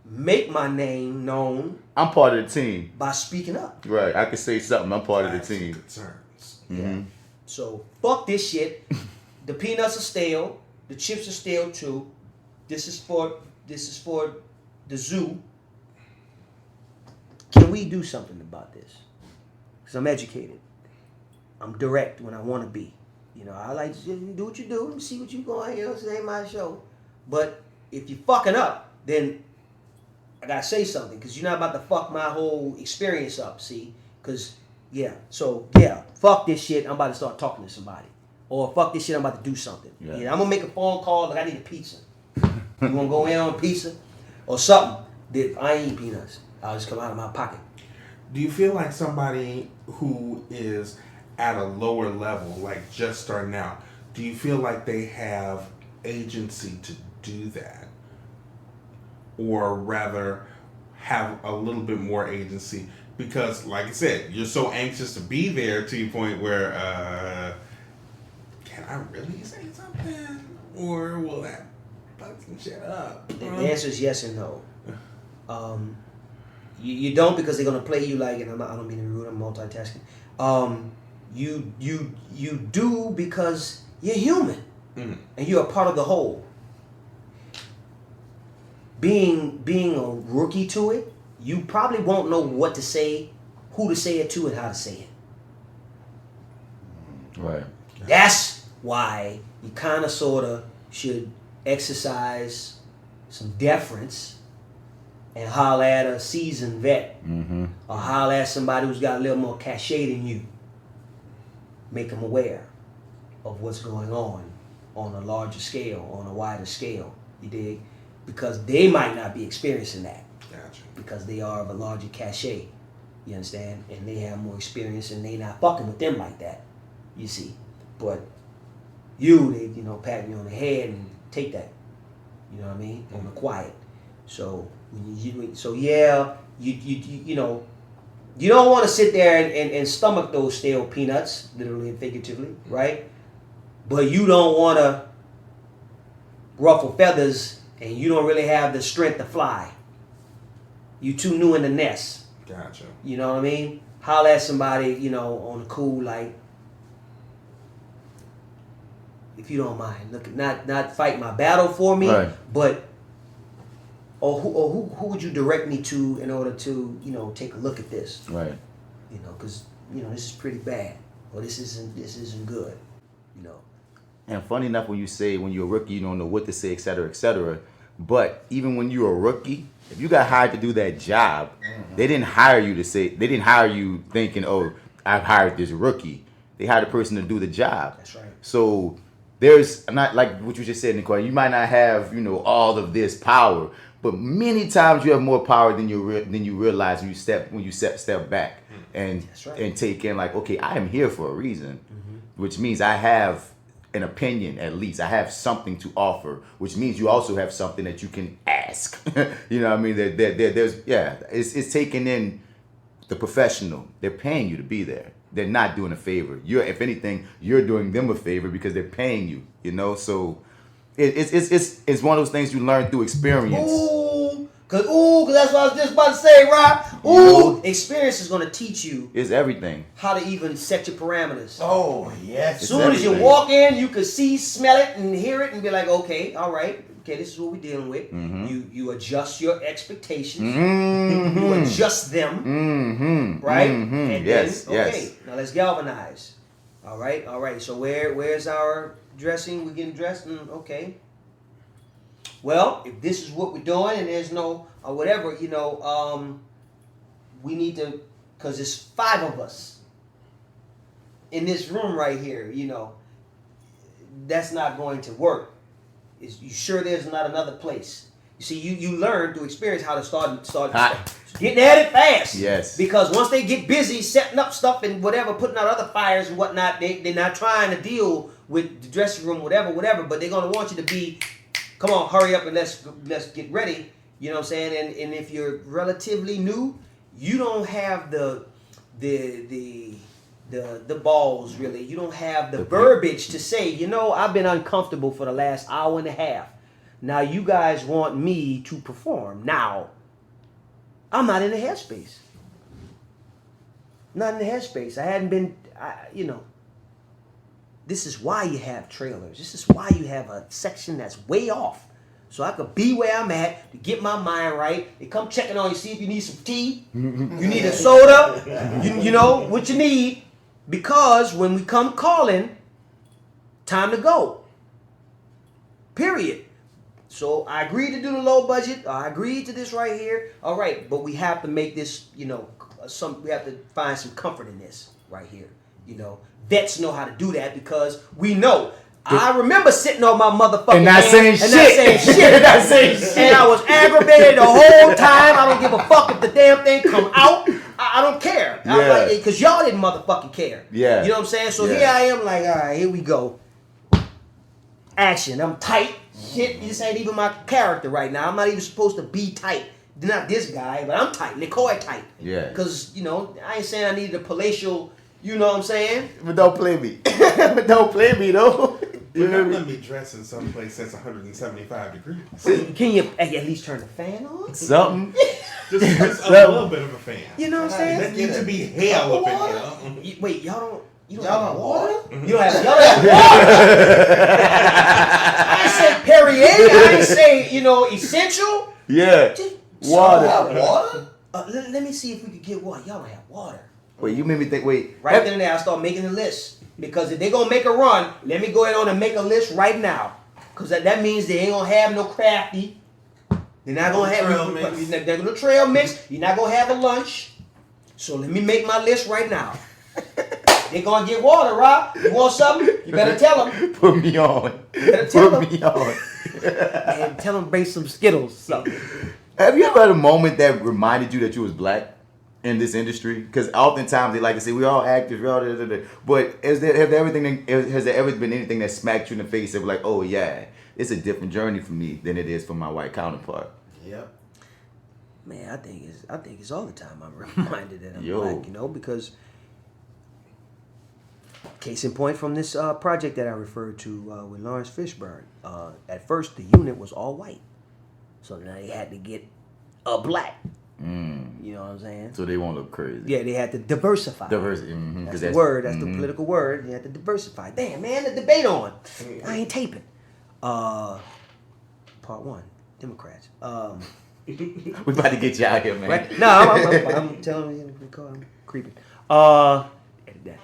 [SPEAKER 4] make my name known.
[SPEAKER 5] I'm part of the team.
[SPEAKER 4] By speaking up.
[SPEAKER 5] Right. I can say something. I'm part of the team.
[SPEAKER 7] Concerns.
[SPEAKER 4] Yeah. So fuck this shit. The peanuts are stale. The chips are stale too. This is for the zoo. Can we do something about this? Because I'm educated. I'm direct when I want to be. You know, I like to do what you do and see what you going. You know, this ain't my show. But if you fucking up, then I gotta say something because you're not about to fuck my whole experience up. See? Because fuck this shit. I'm about to start talking to somebody. Or fuck this shit. I'm about to do something. Yeah, I'm gonna make a phone call. Like I need a pizza. You wanna go in on pizza or something? I ain't eat peanuts. I'll just come out of my pocket.
[SPEAKER 7] Do you feel like somebody who is at a lower level, like just starting out, do you feel like they have agency to do that? Or rather have a little bit more agency? Because, like I said, you're so anxious to be there to the point where, can I really say something? Or will that fuck some shit up?
[SPEAKER 4] The answer is yes and no. You don't because they're gonna play you like, and I don't mean to be rude. I'm multitasking. You do because you're human and you're a part of the whole. Being a rookie to it, you probably won't know what to say, who to say it to, and how to say it.
[SPEAKER 5] Right.
[SPEAKER 4] That's why you kind of sort of should exercise some deference and holler at a seasoned vet or holler at somebody who's got a little more cachet than you. Make them aware of what's going on a larger scale, on a wider scale. You dig? Because they might not be experiencing that.
[SPEAKER 7] Gotcha. Because
[SPEAKER 4] they are of a larger cachet. You understand? And they have more experience and they not fucking with them like that. You see? But they pat you on the head and take that. You know what I mean? On the quiet. So you don't want to sit there and stomach those stale peanuts, literally and figuratively, right? But you don't want to ruffle feathers and you don't really have the strength to fly. You too new in the nest.
[SPEAKER 7] Gotcha.
[SPEAKER 4] You know what I mean? Holler at somebody, on the cool, like, if you don't mind, look, not fight my battle for me,
[SPEAKER 5] right.
[SPEAKER 4] But who would you direct me to in order to take a look at this?
[SPEAKER 5] Right.
[SPEAKER 4] Because this is pretty bad, or this isn't good.
[SPEAKER 5] And funny enough, when you're a rookie, you don't know what to say, et cetera, but even when you're a rookie, if you got hired to do that job, they didn't hire you thinking, oh, I've hired this rookie. They hired a person to do the job.
[SPEAKER 4] That's right.
[SPEAKER 5] So there's not like what you just said, Nicoye. You might not have all of this power, but many times you have more power than you realize when you step back and
[SPEAKER 4] right.
[SPEAKER 5] and take in, like, okay, I am here for a reason, which means I have an opinion. At least I have something to offer, which means you also have something that you can ask. You know what I mean? It's taking in the professional. They're paying you to be there. They're not doing a favor. If anything, you're doing them a favor because they're paying you. So it's one of those things you learn through experience.
[SPEAKER 4] Cause that's what I was just about to say, Rob. Experience is gonna teach you.
[SPEAKER 5] It's everything.
[SPEAKER 4] How to even set your parameters.
[SPEAKER 6] Oh yes.
[SPEAKER 4] As soon as you walk in, you can see, smell it, and hear it, and be like, okay, all right, okay, this is what we're dealing with.
[SPEAKER 5] Mm-hmm.
[SPEAKER 4] You adjust your expectations.
[SPEAKER 5] Mm-hmm.
[SPEAKER 4] You adjust them.
[SPEAKER 5] Mm-hmm.
[SPEAKER 4] Right?
[SPEAKER 5] Mm-hmm.
[SPEAKER 4] And
[SPEAKER 5] Yes.
[SPEAKER 4] then, okay,
[SPEAKER 5] Yes.
[SPEAKER 4] now let's galvanize. All right. So where's our dressing? We're getting dressed. Okay. Well, if this is what we're doing, and there's no or whatever, we need to, because it's 5 of us in this room right here. That's not going to work. You sure there's not another place? You see, you learn through experience how to start getting at it fast.
[SPEAKER 5] Yes.
[SPEAKER 4] Because once they get busy setting up stuff and whatever, putting out other fires and whatnot, they're not trying to deal with the dressing room, whatever, but they're gonna want you to be, come on, hurry up and let's get ready. You know what I'm saying? And if you're relatively new, you don't have the balls really. You don't have the verbiage to say, I've been uncomfortable for the last hour and a half. Now you guys want me to perform. Now, I'm not in the headspace. Not in the headspace. I hadn't been, This is why you have trailers. This is why you have a section that's way off. So I could be where I'm at to get my mind right. They come checking on you, see if you need some tea. You need a soda. You know what you need. Because when we come calling, time to go. Period. So I agreed to do the low budget. I agreed to this right here. All right, but we have to make this, we have to find some comfort in this right here. Vets know how to do that because we know. I remember sitting on my motherfucking
[SPEAKER 5] and not saying shit.
[SPEAKER 4] And I was aggravated the whole time. I don't give a fuck if the damn thing come out. I don't care.
[SPEAKER 5] Yeah.
[SPEAKER 4] Because y'all didn't motherfucking care.
[SPEAKER 5] Yeah.
[SPEAKER 4] You know what I'm saying? So here I am like, all right, here we go. Action. I'm tight. Shit, this ain't even my character right now. I'm not even supposed to be tight. Not this guy, but I'm tight. Nicoye tight.
[SPEAKER 5] Yeah.
[SPEAKER 4] Because, I ain't saying I needed a palatial, you know what I'm saying?
[SPEAKER 5] But don't play me. But don't play me, though.
[SPEAKER 7] You're not letting me dress in some place that's 175 degrees.
[SPEAKER 4] Can you at least turn the fan on?
[SPEAKER 5] Something.
[SPEAKER 7] Just a little bit of a fan.
[SPEAKER 4] You know what I'm saying?
[SPEAKER 7] That needs to be hell up in here.
[SPEAKER 4] Wait, y'all don't have
[SPEAKER 6] water?
[SPEAKER 4] You don't have water? I ain't say Perrier. I ain't say, essential.
[SPEAKER 5] Yeah. Water.
[SPEAKER 6] Water?
[SPEAKER 4] Let me see if we could get water. Y'all don't have water.
[SPEAKER 5] Wait, you made me think. Wait.
[SPEAKER 4] Right then and there, I start making a list. Because if they're going to make a run, let me go ahead on and make a list right now. Because that means they ain't going to have no crafty. They're not going to have they're going to trail mix. You're not going to have a lunch. So let me make my list right now. They're going to get water, Rob. You want something? You better tell them.
[SPEAKER 5] Put me on.
[SPEAKER 4] You better tell them.
[SPEAKER 5] Put me on.
[SPEAKER 4] And tell them bring some Skittles. Something.
[SPEAKER 5] Have you ever had a moment that reminded you that you was black in this industry? Because oftentimes they like to say we all actors, we all but has there ever been anything that smacked you in the face of like, oh yeah, it's a different journey for me than it is for my white counterpart?
[SPEAKER 6] Yep.
[SPEAKER 4] Man, I think it's all the time I'm reminded that I'm black, because case in point from this project that I referred to with Lawrence Fishburne. At first, the unit was all white, so now they had to get a black. You know what I'm saying?
[SPEAKER 5] So they won't look crazy.
[SPEAKER 4] Yeah, they had to diversify.
[SPEAKER 5] Diversity. Mm-hmm,
[SPEAKER 4] that's the word. That's the political word. They had to diversify. Damn, man, the debate on. I ain't taping. Part 1, Democrats.
[SPEAKER 5] We about to get you out here, man.
[SPEAKER 4] Right? No, I'm telling you, I'm creeping. Edit that.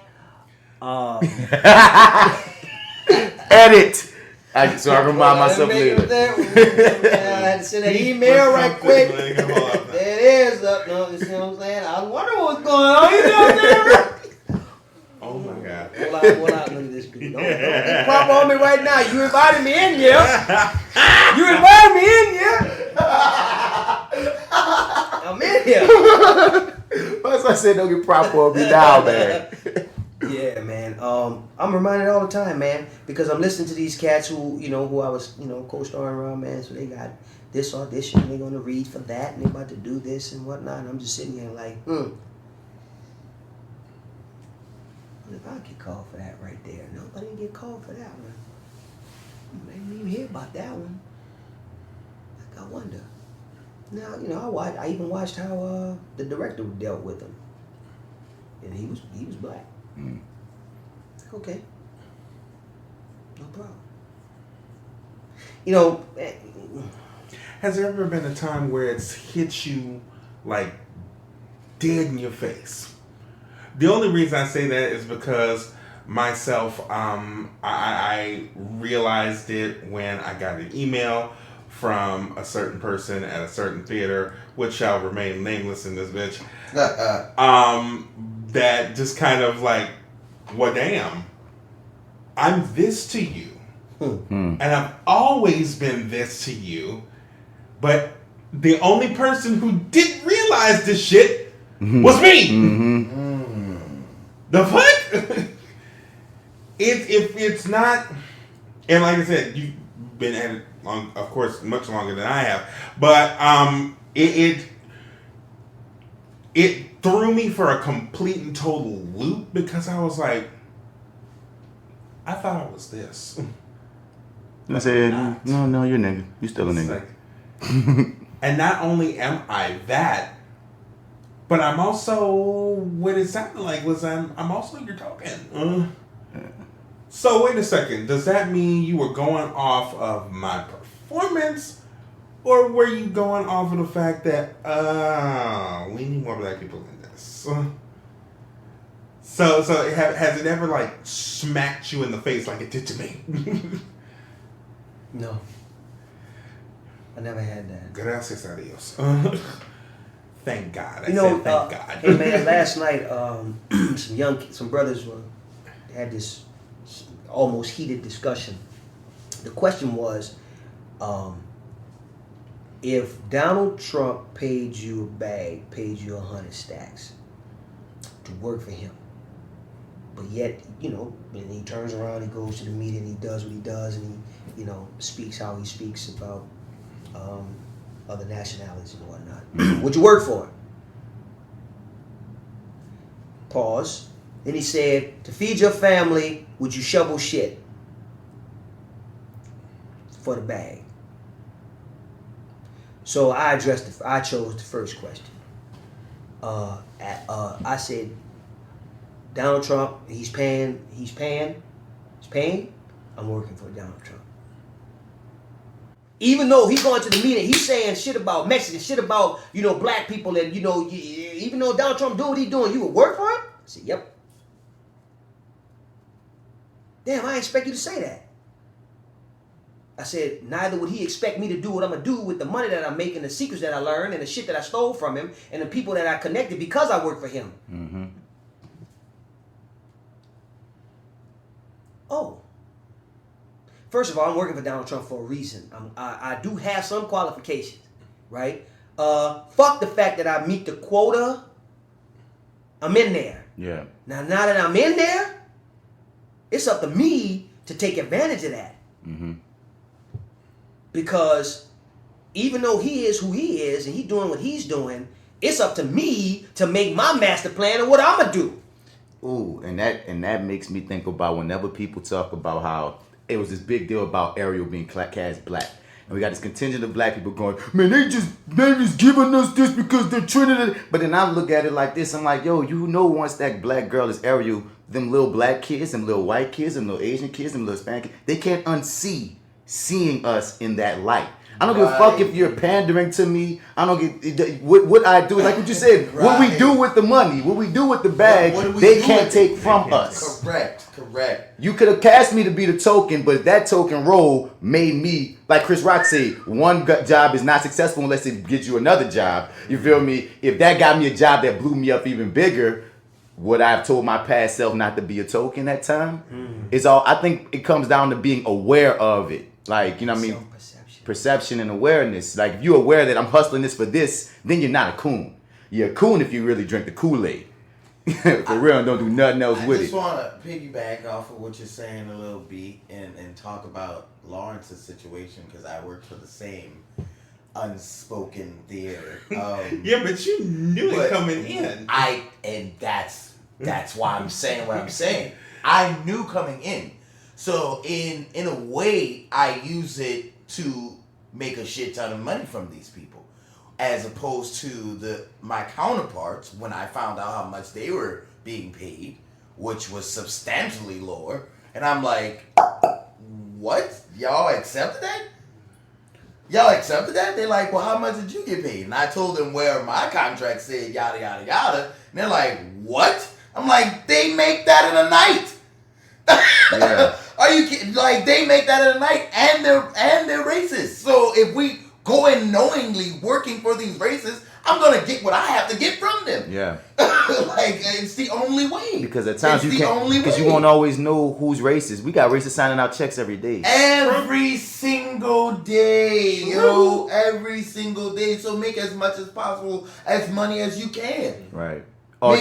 [SPEAKER 5] Edit. So I remind myself later.
[SPEAKER 4] I had to send an email right quick. There it is. No, you see what I'm saying? I wonder what's going on. You know what I'm saying?
[SPEAKER 7] Oh my God.
[SPEAKER 4] Hold on, look at this dude. Don't get prop on me right now. You invited me in here. I'm in here.
[SPEAKER 5] That's why I said don't get prop on me now, man.
[SPEAKER 4] Yeah, man. I'm reminded all the time, man, because I'm listening to these cats who I was, co-starring around, man. So they got this audition, they're gonna read for that, and they're about to do this and whatnot. And I'm just sitting here like, What if I get called for that right there? Nobody didn't get called for that one. I didn't even hear about that one. Like, I wonder. Now, I even watched how the director dealt with him, and he was black. Okay. No problem. you know.
[SPEAKER 7] Has there ever been a time where it's hit you like dead in your face? The only reason I say that is because myself, I realized it when I got an email from a certain person at a certain theater, which shall remain nameless in this bitch. That just kind of like, well, damn, I'm this to you, and I've always been this to you, but the only person who didn't realize this shit was me. The fuck? If it's not, and like I said, you've been at it long, of course, much longer than I have, but it threw me for a complete and total loop because I was like, I thought I was this.
[SPEAKER 5] I said, no, you're a nigga. You still a nigga.
[SPEAKER 7] Like, and not only am I that, but I'm also what it sounded like was I'm also your token. So wait a second. Does that mean you were going off of my performance, or were you going off of the fact that we need more black people in this? So has it ever like smacked you in the face like it did to me?
[SPEAKER 4] No. I never had that.
[SPEAKER 7] Gracias a Dios. Thank God.
[SPEAKER 4] You know,
[SPEAKER 7] thank God.
[SPEAKER 4] Hey man, last night some brothers had this almost heated discussion. The question was, if Donald Trump paid you 100 stacks to work for him, but yet, you know, when he turns around, he goes to the media and he does what he does, and he, you know, speaks how he speaks about other nationalities and whatnot. Would you work for him? Pause. Then he said, to feed your family, would you shovel shit for the bag? So I chose the first question. I said, Donald Trump, he's paying, I'm working for Donald Trump. Even though he's going to the media, he's saying shit about Mexicans, shit about, you know, black people, and, you know, even though Donald Trump do what he's doing, you would work for him? I said, yep. Damn, I didn't expect you to say that. I said, neither would he expect me to do what I'm going to do with the money that I'm making, the secrets that I learned, and the shit that I stole from him, and the people that I connected because I work for him.
[SPEAKER 5] Mm-hmm.
[SPEAKER 4] Oh. First of all, I'm working for Donald Trump for a reason. I do have some qualifications, right? Fuck the fact that I meet the quota. I'm in there.
[SPEAKER 5] Yeah.
[SPEAKER 4] Now that I'm in there, it's up to me to take advantage of that.
[SPEAKER 5] Mm-hmm.
[SPEAKER 4] Because even though he is who he is and he's doing what he's doing, it's up to me to make my master plan of what I'm gonna do.
[SPEAKER 5] Ooh, and that makes me think about whenever people talk about how it was this big deal about Ariel being cast black. And we got this contingent of black people going, man, they just giving us this because they're Trinidad. But then I look at it like this, I'm like, yo, you know, once that black girl is Ariel, them little black kids, them little white kids, them little Asian kids, them little Hispanic kids, they can't unsee seeing us in that light. I don't give a fuck if you're pandering to me. I don't get what I do. Like what you said, what we do with the money, what we do with the bag, they can't take from us.
[SPEAKER 6] Correct.
[SPEAKER 5] You could have cast me to be the token, but that token role made me, like Chris Rock said, one job is not successful unless it gets you another job. You feel me? If that got me a job that blew me up even bigger, would I have told my past self not to be a token that time? It's all. I think it comes down to being aware of it. Like, you know what I mean? Perception and awareness. Like, if you're aware that I'm hustling this for this, then you're not a coon. You're a coon if you really drink the Kool-Aid. For real, and don't do nothing else with it.
[SPEAKER 6] I just want to piggyback off of what you're saying a little bit and talk about Lawrence's situation, because I work for the same unspoken theater.
[SPEAKER 7] Yeah, but you knew it coming in.
[SPEAKER 6] And that's why I'm saying what I'm saying. I knew coming in. So in a way, I use it to make a shit ton of money from these people, as opposed to my counterparts when I found out how much they were being paid, which was substantially lower, and I'm like, what? Y'all accepted that? Y'all accepted that? They're like, well, how much did you get paid? And I told them where my contract said yada yada yada. And they're like, what? I'm like, they make that in a night.
[SPEAKER 5] Yeah.
[SPEAKER 6] Are you kidding? Like, they make that in a night, and they're racist. So if we go in knowingly working for these races, I'm gonna get what I have to get from them.
[SPEAKER 5] Yeah.
[SPEAKER 6] Like, it's the only way.
[SPEAKER 5] Because at times
[SPEAKER 6] it's
[SPEAKER 5] you can't, because you won't always know who's racist. We got racists signing out checks every day.
[SPEAKER 6] Every single day, yo. Every single day. So make as much as possible, as money as you can.
[SPEAKER 5] Right. Or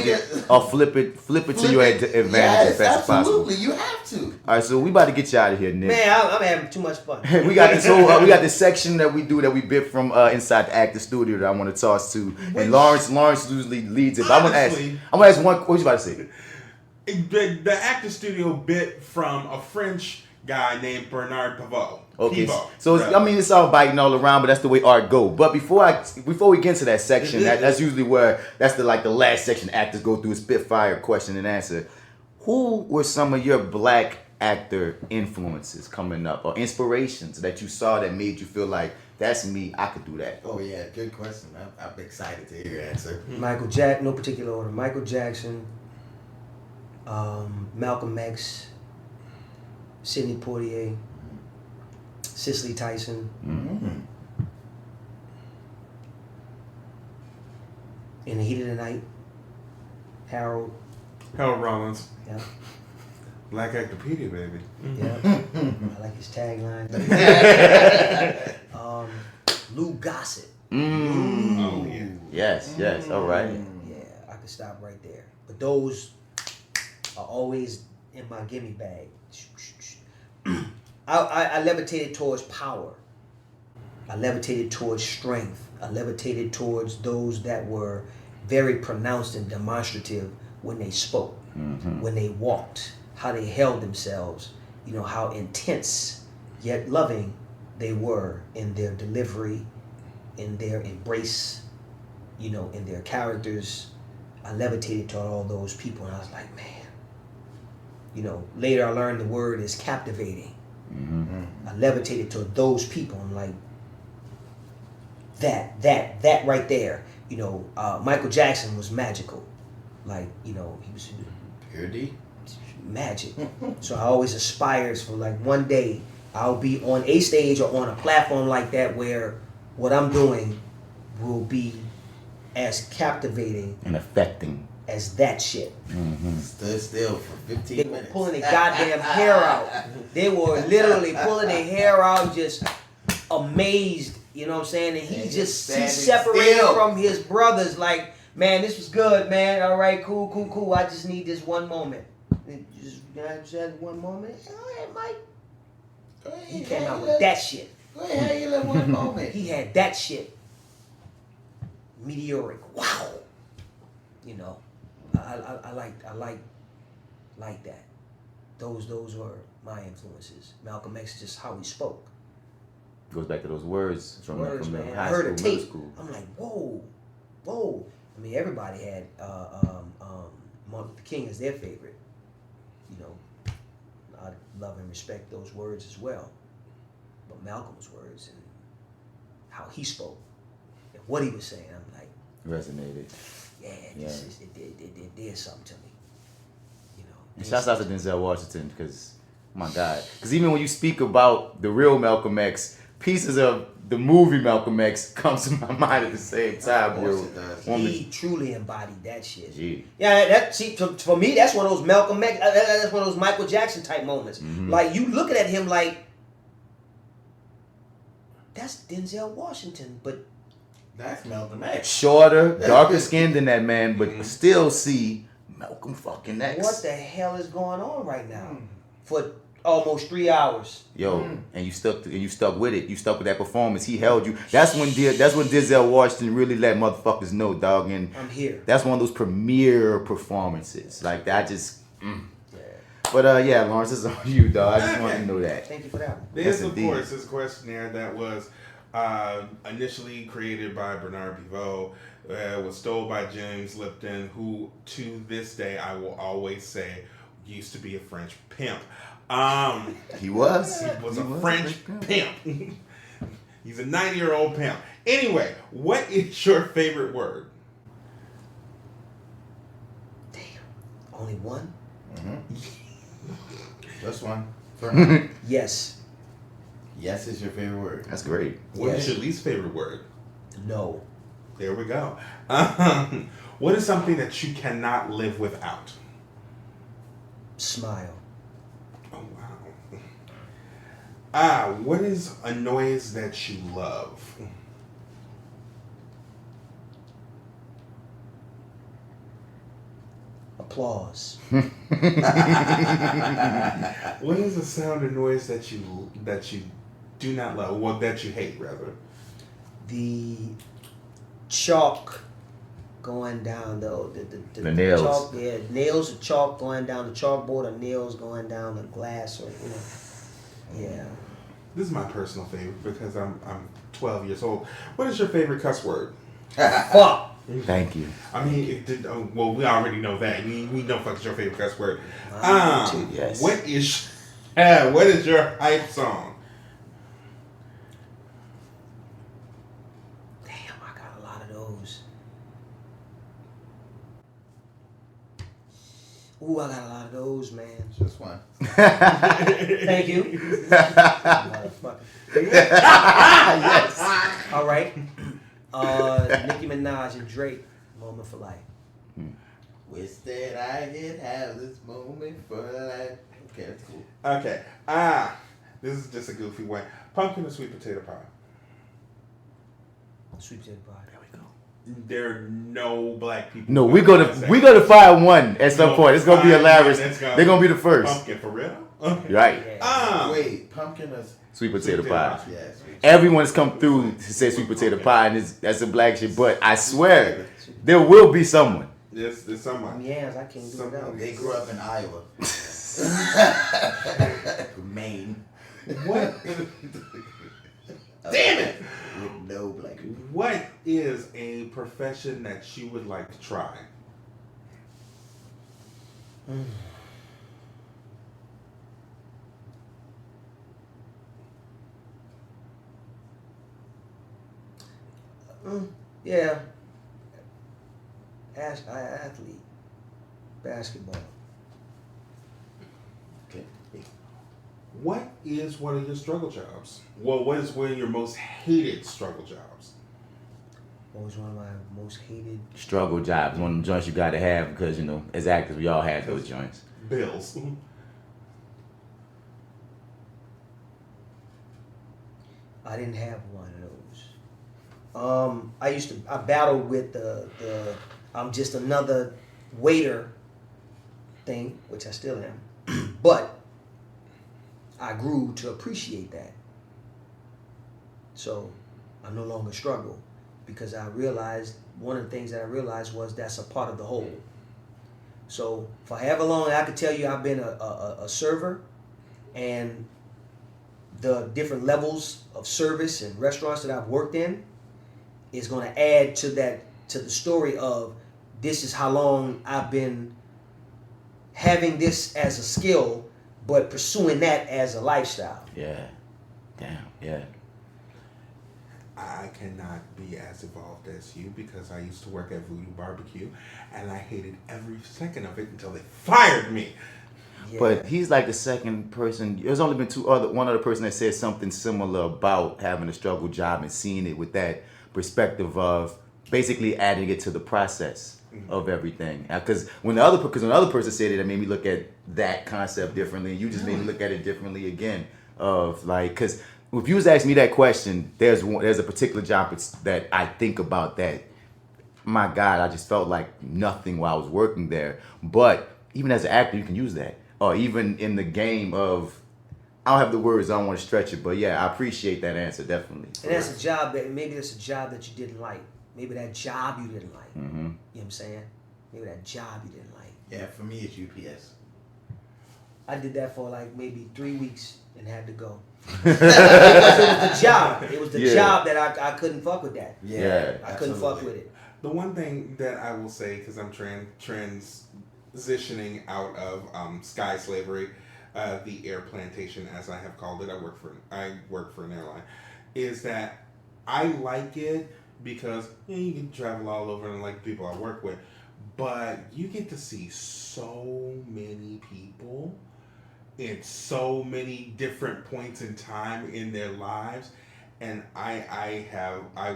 [SPEAKER 5] flip it to your advantage as fast as possible.
[SPEAKER 6] Absolutely, you have to.
[SPEAKER 5] All right, so we about to get you out of here, Nick.
[SPEAKER 4] Man, I'm having too much fun.
[SPEAKER 5] we got this section that we bit from inside the actor studio that I want to toss to, and Lawrence usually leads it. But I'm gonna ask one. What you about to say?
[SPEAKER 7] The actor studio bit from a French guy named Bernard Pivot.
[SPEAKER 5] Okay,
[SPEAKER 7] Pivot,
[SPEAKER 5] so
[SPEAKER 7] right.
[SPEAKER 5] I mean it's all biting all around, but that's the way art go. But before we get into that section, that's usually where that's the last section actors go through is spitfire question and answer. Who were some of your black actor influences coming up or inspirations that you saw that made you feel like that's me, I could do that?
[SPEAKER 6] Oh yeah, good question. I'm excited to hear your answer.
[SPEAKER 4] No particular order. Michael Jackson, Malcolm X, Sidney Poitier, Cicely Tyson.
[SPEAKER 6] Mm-hmm.
[SPEAKER 4] In the Heat of the Night, Harold.
[SPEAKER 7] Harold Rollins.
[SPEAKER 4] Yeah.
[SPEAKER 7] BlackActorPedia, baby.
[SPEAKER 4] Yeah. I like his tagline. Lou Gossett.
[SPEAKER 7] Oh, yeah.
[SPEAKER 5] Yes. All right.
[SPEAKER 4] Yeah, I could stop right there. But those are always in my gimme bag. I levitated towards power. I levitated towards strength. I levitated towards those that were very pronounced and demonstrative when they spoke, when they walked, how they held themselves, how intense yet loving they were in their delivery, in their embrace, in their characters. I levitated toward all those people, and I was like, man. Later I learned the word is captivating. I levitated to those people. I'm like, that right there. Michael Jackson was magical. Like, he was
[SPEAKER 6] Pure D.
[SPEAKER 4] magic. So I always aspired for like one day I'll be on a stage or on a platform like that where what I'm doing will be as captivating
[SPEAKER 5] And affecting.
[SPEAKER 4] as that shit.
[SPEAKER 6] Stood still for 15
[SPEAKER 4] They were
[SPEAKER 6] minutes.
[SPEAKER 4] pulling their goddamn hair out. They were literally pulling their hair out, just amazed. You know what I'm saying? And he
[SPEAKER 6] And
[SPEAKER 4] just
[SPEAKER 6] standing
[SPEAKER 4] separated
[SPEAKER 6] still.
[SPEAKER 4] from his brothers. Like, man, this was good, man. All right, cool. I just need this one moment. And just had one moment. Go ahead, Mike.
[SPEAKER 6] Go ahead,
[SPEAKER 4] He came out with that shit.
[SPEAKER 6] Go ahead, have your little one moment.
[SPEAKER 4] He had that shit. Meteoric. Wow. I like that. Those were my influences. Malcolm X, just how he spoke.
[SPEAKER 5] Goes back to those words from
[SPEAKER 4] Words,
[SPEAKER 5] from
[SPEAKER 4] man.
[SPEAKER 5] high
[SPEAKER 4] I heard a
[SPEAKER 5] school, middle
[SPEAKER 4] tape.
[SPEAKER 5] school.
[SPEAKER 4] I'm like, whoa. I mean, everybody had Martin Luther King as their favorite. I love and respect those words as well. But Malcolm's words and how he spoke and what he was saying, I'm like,
[SPEAKER 5] Resonated.
[SPEAKER 4] yeah, it did something to me.
[SPEAKER 5] And shouts out to Denzel Washington because, my God. Because even when you speak about the real Malcolm X, pieces of the movie Malcolm X comes to my mind at the same time,
[SPEAKER 6] Of
[SPEAKER 5] bro.
[SPEAKER 6] course it does.
[SPEAKER 4] He truly embodied that shit.
[SPEAKER 5] Gee.
[SPEAKER 4] Yeah, for me, that's one of those Malcolm X, that's one of those Michael Jackson type moments. Like, you looking at him like, that's Denzel Washington, but
[SPEAKER 6] That's Malcolm X.
[SPEAKER 5] Shorter, darker skinned than that man, but still see Malcolm fucking X.
[SPEAKER 4] what the hell is going on right now? For almost 3 hours.
[SPEAKER 5] Yo, and you stuck with it. You stuck with that performance. He held you. That's when Denzel Washington really let motherfuckers know, dog. And
[SPEAKER 4] I'm here.
[SPEAKER 5] that's one of those premiere performances. Like that just.
[SPEAKER 4] Yeah.
[SPEAKER 5] But yeah, Lawrence, it's on you, dog. I just want to know that.
[SPEAKER 4] Thank you for that one.
[SPEAKER 7] This,
[SPEAKER 5] Yes,
[SPEAKER 7] of
[SPEAKER 5] indeed.
[SPEAKER 7] course, is a questionnaire that was initially created by Bernard Pivot, was stole by James Lipton, who to this day I will always say used to be a French pimp.
[SPEAKER 5] He was.
[SPEAKER 7] He was a French pimp. He's a 90-year-old pimp. Anyway, what is your favorite word?
[SPEAKER 4] Damn. Only one?
[SPEAKER 6] Just one. For now.
[SPEAKER 4] Yes.
[SPEAKER 6] Yes is your favorite word.
[SPEAKER 5] That's great.
[SPEAKER 7] What is
[SPEAKER 4] Yes.
[SPEAKER 7] your least favorite word?
[SPEAKER 4] No.
[SPEAKER 7] There we go. What is something that you cannot live without?
[SPEAKER 4] Smile.
[SPEAKER 7] Oh, wow. What is a noise that you love?
[SPEAKER 4] Applause.
[SPEAKER 7] What is a sound or noise that you do not love? Well, that you hate, rather.
[SPEAKER 4] The chalk going down the
[SPEAKER 5] nails.
[SPEAKER 4] Chalk, nails of chalk going down the chalkboard, or nails going down the glass, or yeah.
[SPEAKER 7] This is my personal favorite because I'm 12 years old. What is your favorite cuss word?
[SPEAKER 4] Fuck.
[SPEAKER 5] Thank you.
[SPEAKER 7] I mean, well, we already know that. We know fuck is your favorite cuss word.
[SPEAKER 5] Yes.
[SPEAKER 7] What is your hype song?
[SPEAKER 4] Damn, I got a lot of those. Ooh, I got a lot of those, man.
[SPEAKER 6] Just one.
[SPEAKER 4] Thank you. Motherfucker.
[SPEAKER 5] Yes.
[SPEAKER 4] All right. Nicki Minaj and Drake, Moment for Life.
[SPEAKER 6] Wish that I could have this moment for life. Okay, that's cool.
[SPEAKER 7] Okay. This is just a goofy one. Pumpkin or sweet potato pie?
[SPEAKER 4] Sweet potato pie. There we go.
[SPEAKER 7] There are no black people.
[SPEAKER 5] No, we're gonna find one at some point. It's gonna be hilarious. They're gonna be the first.
[SPEAKER 7] Pumpkin for real? Okay.
[SPEAKER 5] Right.
[SPEAKER 4] Yeah.
[SPEAKER 6] Wait, pumpkin is...
[SPEAKER 5] Sweet potato
[SPEAKER 7] potato
[SPEAKER 5] pie.
[SPEAKER 7] pie.
[SPEAKER 6] Yeah, sweet.
[SPEAKER 5] Everyone's come through to say sweet potato pie, and that's a black shit. But I swear, there will be someone.
[SPEAKER 7] There's someone.
[SPEAKER 4] Yams, I can't do it now.
[SPEAKER 6] They grew up in Iowa. Maine.
[SPEAKER 7] What? Damn it!
[SPEAKER 6] With no black people.
[SPEAKER 7] What is a profession that you would like to try?
[SPEAKER 4] Yeah. Athlete. Basketball.
[SPEAKER 6] Okay.
[SPEAKER 7] What is one of your struggle jobs? Well, what is one of your most hated struggle jobs?
[SPEAKER 4] What was one of my most hated?
[SPEAKER 5] Struggle jobs, one of the joints you gotta have because as actors we all had those joints.
[SPEAKER 7] Bills.
[SPEAKER 4] I didn't have one of those. I battled with the I'm just another waiter thing, which I still am. But I grew to appreciate that. So I no longer struggle because I realized one of the things that I realized was that's a part of the whole. So for however long I could tell you I've been a server, and the different levels of service and restaurants that I've worked in is going to add to the story of this is how long I've been having this as a skill, but pursuing that as a lifestyle.
[SPEAKER 5] Yeah. Damn. Yeah.
[SPEAKER 7] I cannot be as evolved as you because I used to work at Voodoo Barbecue and I hated every second of it until they fired me.
[SPEAKER 4] Yeah.
[SPEAKER 5] But he's like the second person. There's only been one other person that said something similar about having a struggle job and seeing it with that perspective of basically adding it to the process of everything. Because when the other person said it, it made me look at that concept differently. You just made me look at it differently again. Of like, because if you was asking me that question, there's a particular job that I think about that. My God, I just felt like nothing while I was working there. But even as an actor, you can use that. Or even in the game of, I don't have the words, I don't want to stretch it, but yeah, I appreciate that answer, definitely.
[SPEAKER 4] And that's a job that maybe that's a job that you didn't like. Maybe that job you didn't like.
[SPEAKER 5] Mm-hmm.
[SPEAKER 4] You know what I'm saying? Maybe that job you didn't like.
[SPEAKER 6] Yeah, for me it's UPS.
[SPEAKER 4] I did that for like maybe 3 weeks and had to go. Because it was the job. It was the job that I couldn't fuck with that.
[SPEAKER 5] Yeah.
[SPEAKER 4] I couldn't fuck with it.
[SPEAKER 7] The one thing that I will say, because I'm transitioning out of sky slavery, the air plantation, as I have called it. I work for an airline, is that I like it because you can travel all over and like the people I work with, but you get to see so many people in so many different points in time in their lives, and I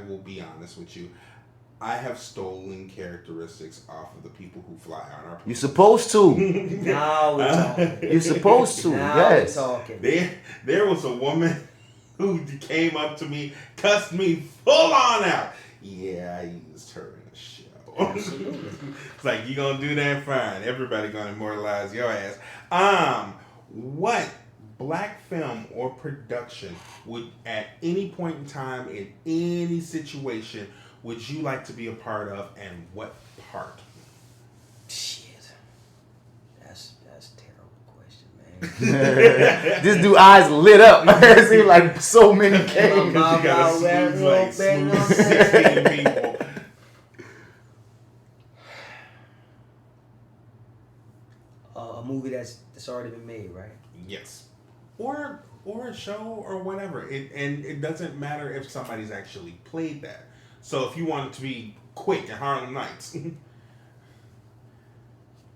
[SPEAKER 7] will be honest with you, I have stolen characteristics off of the people who fly on our plane.
[SPEAKER 5] You're supposed to.
[SPEAKER 4] Now we're talking.
[SPEAKER 5] You're supposed to.
[SPEAKER 4] Now
[SPEAKER 5] Yes.
[SPEAKER 4] we're talking.
[SPEAKER 7] There was a woman who came up to me, cussed me full on out. Yeah, I used her in a show.
[SPEAKER 4] Absolutely.
[SPEAKER 7] It's like, you gonna do that? Fine. Everybody gonna immortalize your ass. What black film or production would, at any point in time, in any situation, would you like to be a part of, and what part?
[SPEAKER 4] Shit. That's a terrible question, man.
[SPEAKER 5] This dude eyes lit up. It seems like so many
[SPEAKER 7] You
[SPEAKER 5] came.
[SPEAKER 7] gotta smooth 16 people.
[SPEAKER 4] A movie that's already been made, right?
[SPEAKER 7] Yes. Or a show or whatever. It doesn't matter if somebody's actually played that. So if you want it to be quick in Harlem Nights.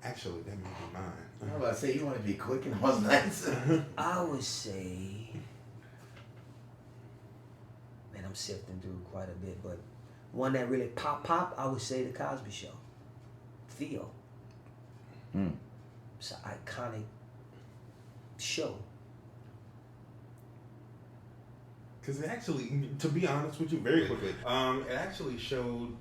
[SPEAKER 7] Actually, that may be mine.
[SPEAKER 6] I was about to say, you want to be quick and all nights.
[SPEAKER 4] I would say, man, I'm sifting through quite a bit, but one that really pop, I would say The Cosby Show. Theo. It's an iconic show.
[SPEAKER 7] Because it actually, to be honest with you, very quickly, it actually showed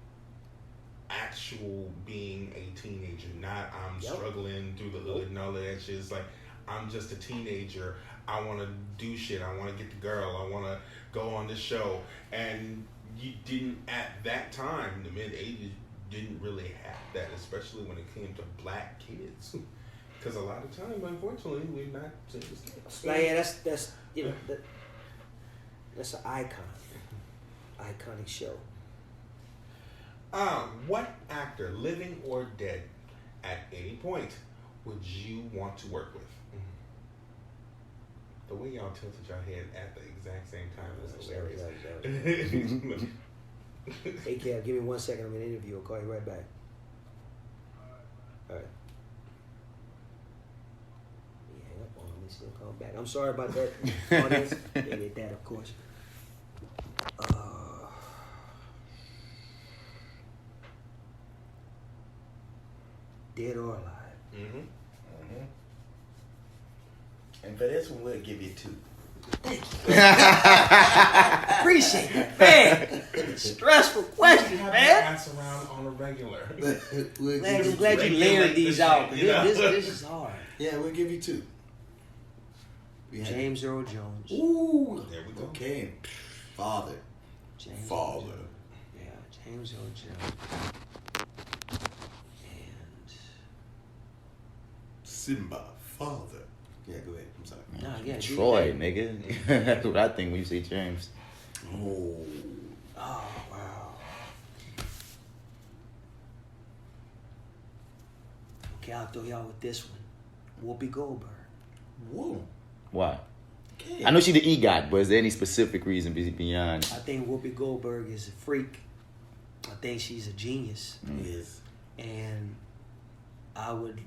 [SPEAKER 7] actual being a teenager, not I'm struggling through the hood and all of that shit. It's like, I'm just a teenager. I want to do shit. I want to get the girl. I want to go on this show. And you didn't, at that time, the mid-'80s, didn't really have that, especially when it came to black kids. Because a lot of times, unfortunately, we're not seen as kids.
[SPEAKER 4] Like, yeah, that's you know, that's an iconic show.
[SPEAKER 7] What actor, living or dead, at any point, would you want to work with? The way y'all tilted your head at the exact same time is hilarious.
[SPEAKER 4] Hey, Kev, give me 1 second. I'm in an interview. I'll call you right back. All right. Yeah, hang up on him. He's still calling back. I'm sorry about that, audience. Edit that, of course. Dead or alive.
[SPEAKER 6] And for this one, we'll give you 2.
[SPEAKER 4] Appreciate that, man. Stressful question,
[SPEAKER 7] Have
[SPEAKER 4] man.
[SPEAKER 7] to ask around on a regular.
[SPEAKER 4] Man, I'm glad you layered these out. This is hard.
[SPEAKER 6] Yeah, we'll give you 2.
[SPEAKER 4] James Earl Jones.
[SPEAKER 6] Ooh,
[SPEAKER 7] There we go.
[SPEAKER 6] Okay. Father.
[SPEAKER 4] James
[SPEAKER 6] Father.
[SPEAKER 4] Earl Jones. Yeah, James Earl Jones. And
[SPEAKER 6] Simba. Father. Yeah, go ahead. I'm sorry.
[SPEAKER 4] nah, yeah,
[SPEAKER 5] Troy, nigga. That's what I think when you say James.
[SPEAKER 6] Oh.
[SPEAKER 4] Oh wow. Okay, I'll throw y'all with this one. Whoopi Goldberg.
[SPEAKER 6] Whoa.
[SPEAKER 5] Why?
[SPEAKER 6] Okay.
[SPEAKER 5] I know she the EGOT, but is there any specific reason beyond?
[SPEAKER 4] I think Whoopi Goldberg is a freak. I think she's a genius.
[SPEAKER 6] Yes.
[SPEAKER 4] And I would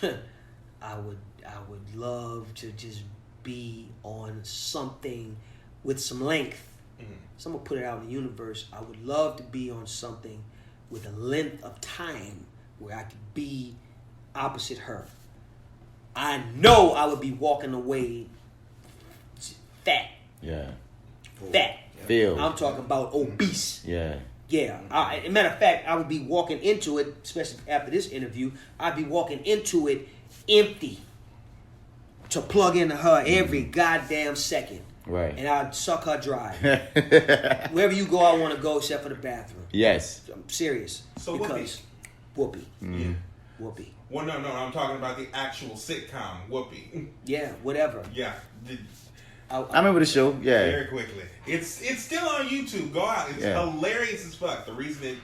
[SPEAKER 4] I would love to just be on something with some length. So I'm gonna put it out in the universe. I would love to be on something with a length of time where I could be opposite her. I know I would be walking away fat.
[SPEAKER 5] Yeah.
[SPEAKER 4] Fat.
[SPEAKER 5] Phil.
[SPEAKER 4] I'm talking about obese.
[SPEAKER 5] Yeah.
[SPEAKER 4] Yeah. As a matter of fact, I would be walking into it, especially after this interview, I'd be walking into it empty to plug into her every goddamn second.
[SPEAKER 5] Right.
[SPEAKER 4] And I'd suck her dry. Wherever you go, I want to go except for the bathroom.
[SPEAKER 5] Yes.
[SPEAKER 4] I'm serious.
[SPEAKER 7] So
[SPEAKER 4] because Whoopi.
[SPEAKER 7] Yeah.
[SPEAKER 4] Whoopi.
[SPEAKER 7] Well, no, I'm talking about the actual sitcom, Whoopi.
[SPEAKER 4] Yeah, whatever.
[SPEAKER 7] Yeah.
[SPEAKER 5] I remember the show. Yeah.
[SPEAKER 7] Very quickly. It's still on YouTube. Go out. It's hilarious as fuck. The reason it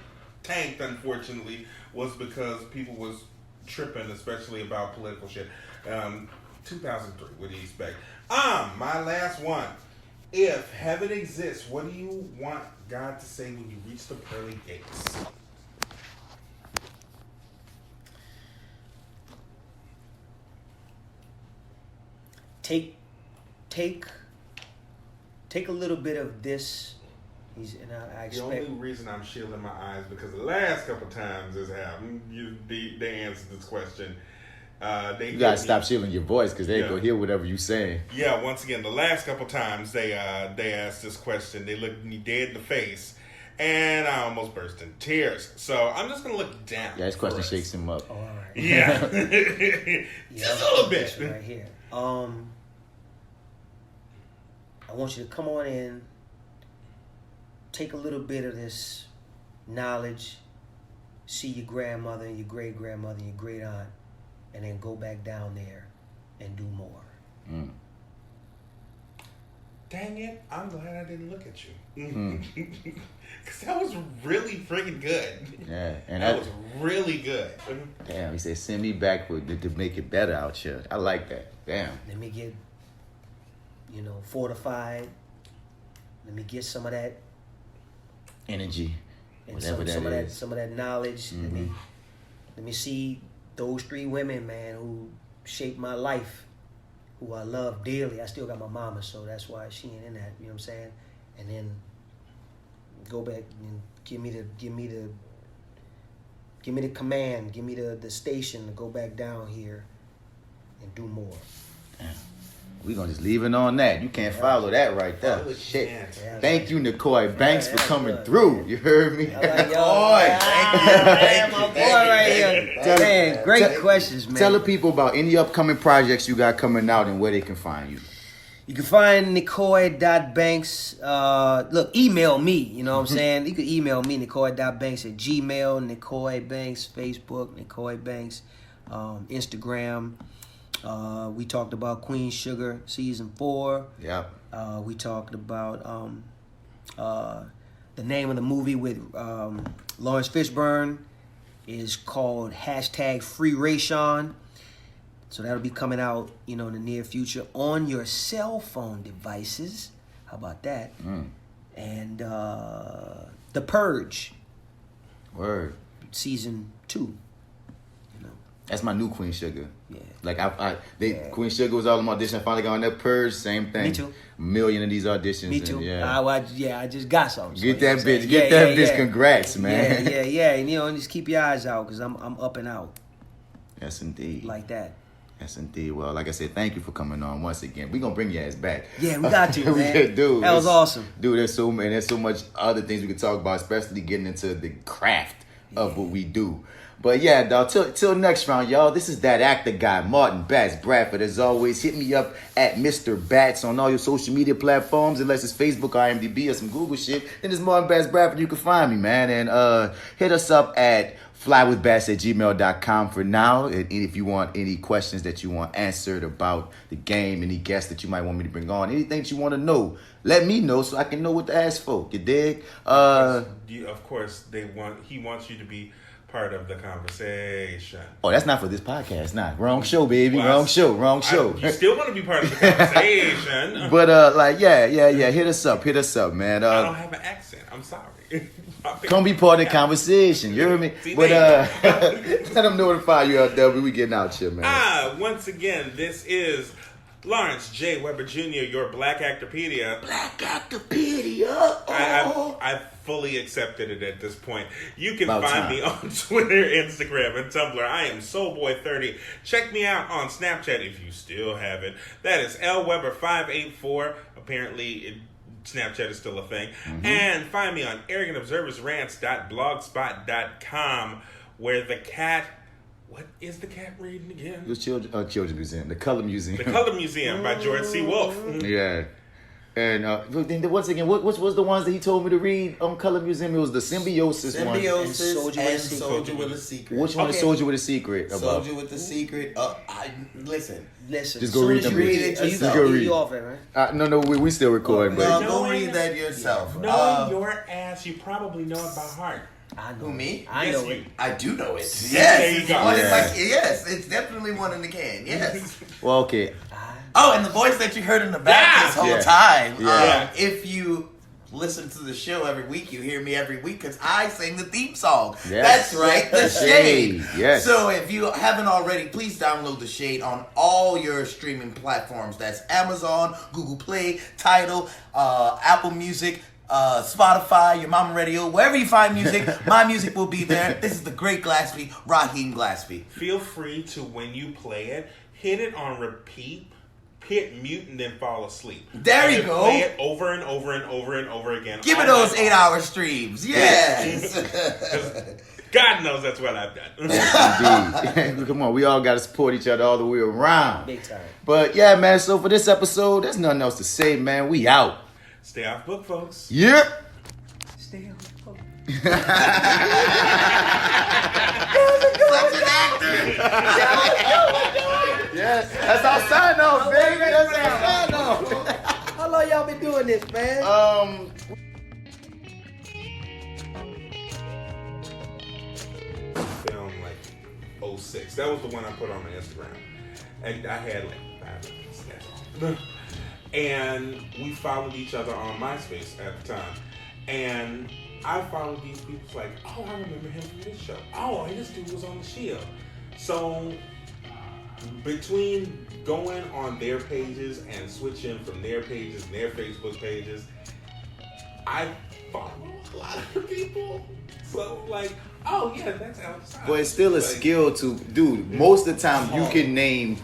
[SPEAKER 7] tanked, unfortunately, was because people was tripping, especially about political shit. 2003, what do you expect? My last one If heaven exists, what do you want God to say when you reach the pearly gates?
[SPEAKER 4] Take a little bit of this. I
[SPEAKER 7] The only reason I'm shielding my eyes because the last couple times this happened, they answered this question. You
[SPEAKER 5] gotta stop shielding your voice because they go hear whatever you saying.
[SPEAKER 7] Yeah, once again, the last couple times they asked this question, they looked me dead in the face, and I almost burst in tears. So I'm just gonna look down.
[SPEAKER 5] Yeah, this question shakes him up.
[SPEAKER 4] All right.
[SPEAKER 7] Yeah, just a little bit.
[SPEAKER 4] Right here. I want you to come on in. Take a little bit of this knowledge. See your grandmother and your great grandmother and your great aunt. And then go back down there and do more.
[SPEAKER 5] Mm.
[SPEAKER 7] Dang it, I'm glad I didn't look at you. Because that was really freaking good.
[SPEAKER 5] Yeah. And
[SPEAKER 7] that was really good.
[SPEAKER 5] Damn, he said send me back to make it better out here. I like that. Damn.
[SPEAKER 4] Let me get, fortified. Let me get some of that
[SPEAKER 5] Energy.
[SPEAKER 4] and
[SPEAKER 5] Whatever
[SPEAKER 4] some of that knowledge.
[SPEAKER 5] Mm-hmm.
[SPEAKER 4] Let me see those 3 women, man, who shaped my life, who I love dearly. I still got my mama, so that's why she ain't in that. You know what I'm saying? And then go back and give me the command, give me the station to go back down here and do more.
[SPEAKER 5] Damn. We gonna just leave it on that. You can't follow that right there. Shit.
[SPEAKER 4] Yeah,
[SPEAKER 5] Thank you, Nicoye Banks, for coming through. You heard me?
[SPEAKER 4] I like y'all. Thank you. My boy right here. Man, great questions, man.
[SPEAKER 5] Tell the people about any upcoming projects you got coming out and where they can find you.
[SPEAKER 4] You can find Nicoye.Banks. Look, email me. You know what I'm saying? You can email me, Nicoye.Banks at Gmail, Nicoye Banks, Facebook, Nicoye Banks, Instagram. We talked about Queen Sugar season 4.
[SPEAKER 5] Yep.
[SPEAKER 4] We talked about the name of the movie with Lawrence Fishburne is called #FreeRaySean. So that'll be coming out, in the near future on your cell phone devices. How about that? And The Purge.
[SPEAKER 5] Word.
[SPEAKER 4] Season 2.
[SPEAKER 5] That's my new Queen Sugar.
[SPEAKER 4] Yeah.
[SPEAKER 5] Like Queen Sugar was all in my audition. I finally got on that Purge, same thing.
[SPEAKER 4] Me too.
[SPEAKER 5] A million of these auditions.
[SPEAKER 4] Me too.
[SPEAKER 5] And, yeah.
[SPEAKER 4] I just got some.
[SPEAKER 5] Get that bitch. Get that bitch. Congrats, man.
[SPEAKER 4] Yeah. And just keep your eyes out because I'm up and out.
[SPEAKER 5] Yes, indeed.
[SPEAKER 4] Like that.
[SPEAKER 5] Yes, indeed. Well, like I said, thank you for coming on once again. We're going to bring your ass back.
[SPEAKER 4] Yeah, we got to, man.
[SPEAKER 5] Dude,
[SPEAKER 4] that was awesome.
[SPEAKER 5] Dude, there's so much other things we could talk about, especially getting into the craft of what we do. But yeah, dog, till next round, y'all. This is that actor guy, Martin Bats Bradford. As always, hit me up at Mr. Bats on all your social media platforms, unless it's Facebook, IMDb, or some Google shit. Then it's Martin Bats Bradford. You can find me, man. And hit us up at flywithbats@gmail.com for now. And if you want any questions that you want answered about the game, any guests that you might want me to bring on, anything that you want to know, let me know so I can know what to ask for. You dig?
[SPEAKER 7] Of course, he wants you to be part of the conversation.
[SPEAKER 5] Oh, that's not for this podcast. Nah, wrong show, baby. Wrong show.
[SPEAKER 7] You still want to be part of the conversation.
[SPEAKER 5] But hit us up, man.
[SPEAKER 7] I don't have an accent. I'm sorry.
[SPEAKER 5] Come be part of the conversation. You heard me? But let them notify you out there. We getting out here, man.
[SPEAKER 7] Once again, this is Lawrence J. Weber Jr., your BlackActorPedia.
[SPEAKER 5] BlackActorPedia.
[SPEAKER 7] I fully accepted it at this point. You can find me on Twitter, Instagram, and Tumblr. I am Soulboy30. Check me out on Snapchat if you still have it. That is LWeber584. Apparently, Snapchat is still a thing. Mm-hmm. And find me on arrogantobserversrants.blogspot.com, where the cat... What is the cat reading again?
[SPEAKER 5] The Children's Museum. The Color Museum.
[SPEAKER 7] The Color Museum by George C. Wolfe.
[SPEAKER 5] Yeah. And once again, what was the ones that he told me to read on Color Museum? It was the Symbiosis one.
[SPEAKER 6] And Soldier with a Secret.
[SPEAKER 5] Which one is Soldier with a Secret about?
[SPEAKER 6] Soldier with a Secret. Listen.
[SPEAKER 5] Just go read them.
[SPEAKER 6] Read it yourself.
[SPEAKER 4] You off it, right?
[SPEAKER 5] No, we still recording.
[SPEAKER 6] No, go read that yourself.
[SPEAKER 7] Knowing your ass, you probably know it by heart.
[SPEAKER 4] I know.
[SPEAKER 6] Who, me?
[SPEAKER 4] I know it.
[SPEAKER 6] I do know it. Yes.
[SPEAKER 7] There you go.
[SPEAKER 6] Yes, it's definitely one in the can. Yes.
[SPEAKER 5] Well, okay.
[SPEAKER 6] Oh, and the voice that you heard in the back
[SPEAKER 7] Yeah.
[SPEAKER 6] this whole
[SPEAKER 5] Yeah.
[SPEAKER 6] time.
[SPEAKER 5] Yeah.
[SPEAKER 6] If you listen to the show every week, you hear me every week because I sing the theme song.
[SPEAKER 5] Yes.
[SPEAKER 6] That's right, The Shade.
[SPEAKER 5] Yes.
[SPEAKER 6] So if you haven't already, please download The Shade on all your streaming platforms. That's Amazon, Google Play, Tidal, Apple Music, Spotify, your mama radio, wherever you find music, my music will be there. This is the great Glaspie, Raheem Glaspie.
[SPEAKER 7] Feel free to, when you play it, hit it on repeat, hit mute, and then fall asleep.
[SPEAKER 6] There
[SPEAKER 7] And
[SPEAKER 6] you
[SPEAKER 7] then
[SPEAKER 6] go.
[SPEAKER 7] Play it over and over and over and over again.
[SPEAKER 6] Give me
[SPEAKER 7] all
[SPEAKER 6] those
[SPEAKER 7] night long.
[SPEAKER 6] 8-hour streams. Yes.
[SPEAKER 7] God knows that's what I've done.
[SPEAKER 5] Indeed. Come on, we all got to support each other all the way around.
[SPEAKER 4] Big time.
[SPEAKER 5] But yeah, man, so for this episode, there's nothing else to say, man. We out.
[SPEAKER 7] Stay off book, folks.
[SPEAKER 5] Yeah.
[SPEAKER 4] Stay on the phone.
[SPEAKER 6] Such an actor.
[SPEAKER 5] Yes, that's our sign off, baby. That's our sign off.
[SPEAKER 4] How long y'all been doing this, man?
[SPEAKER 7] Film like 06. That was the one I put on my Instagram. And I had like 5 minutes. That's all. And we followed each other on MySpace at the time. And I followed these people like, oh, I remember him from this show. Oh, and this dude was on The Shield. So between going on their pages and switching from their pages and their Facebook pages, I follow a lot of people. So like, oh yeah, that's outside.
[SPEAKER 5] But it's still a
[SPEAKER 7] Like,
[SPEAKER 5] skill to do. Most of the time, you can name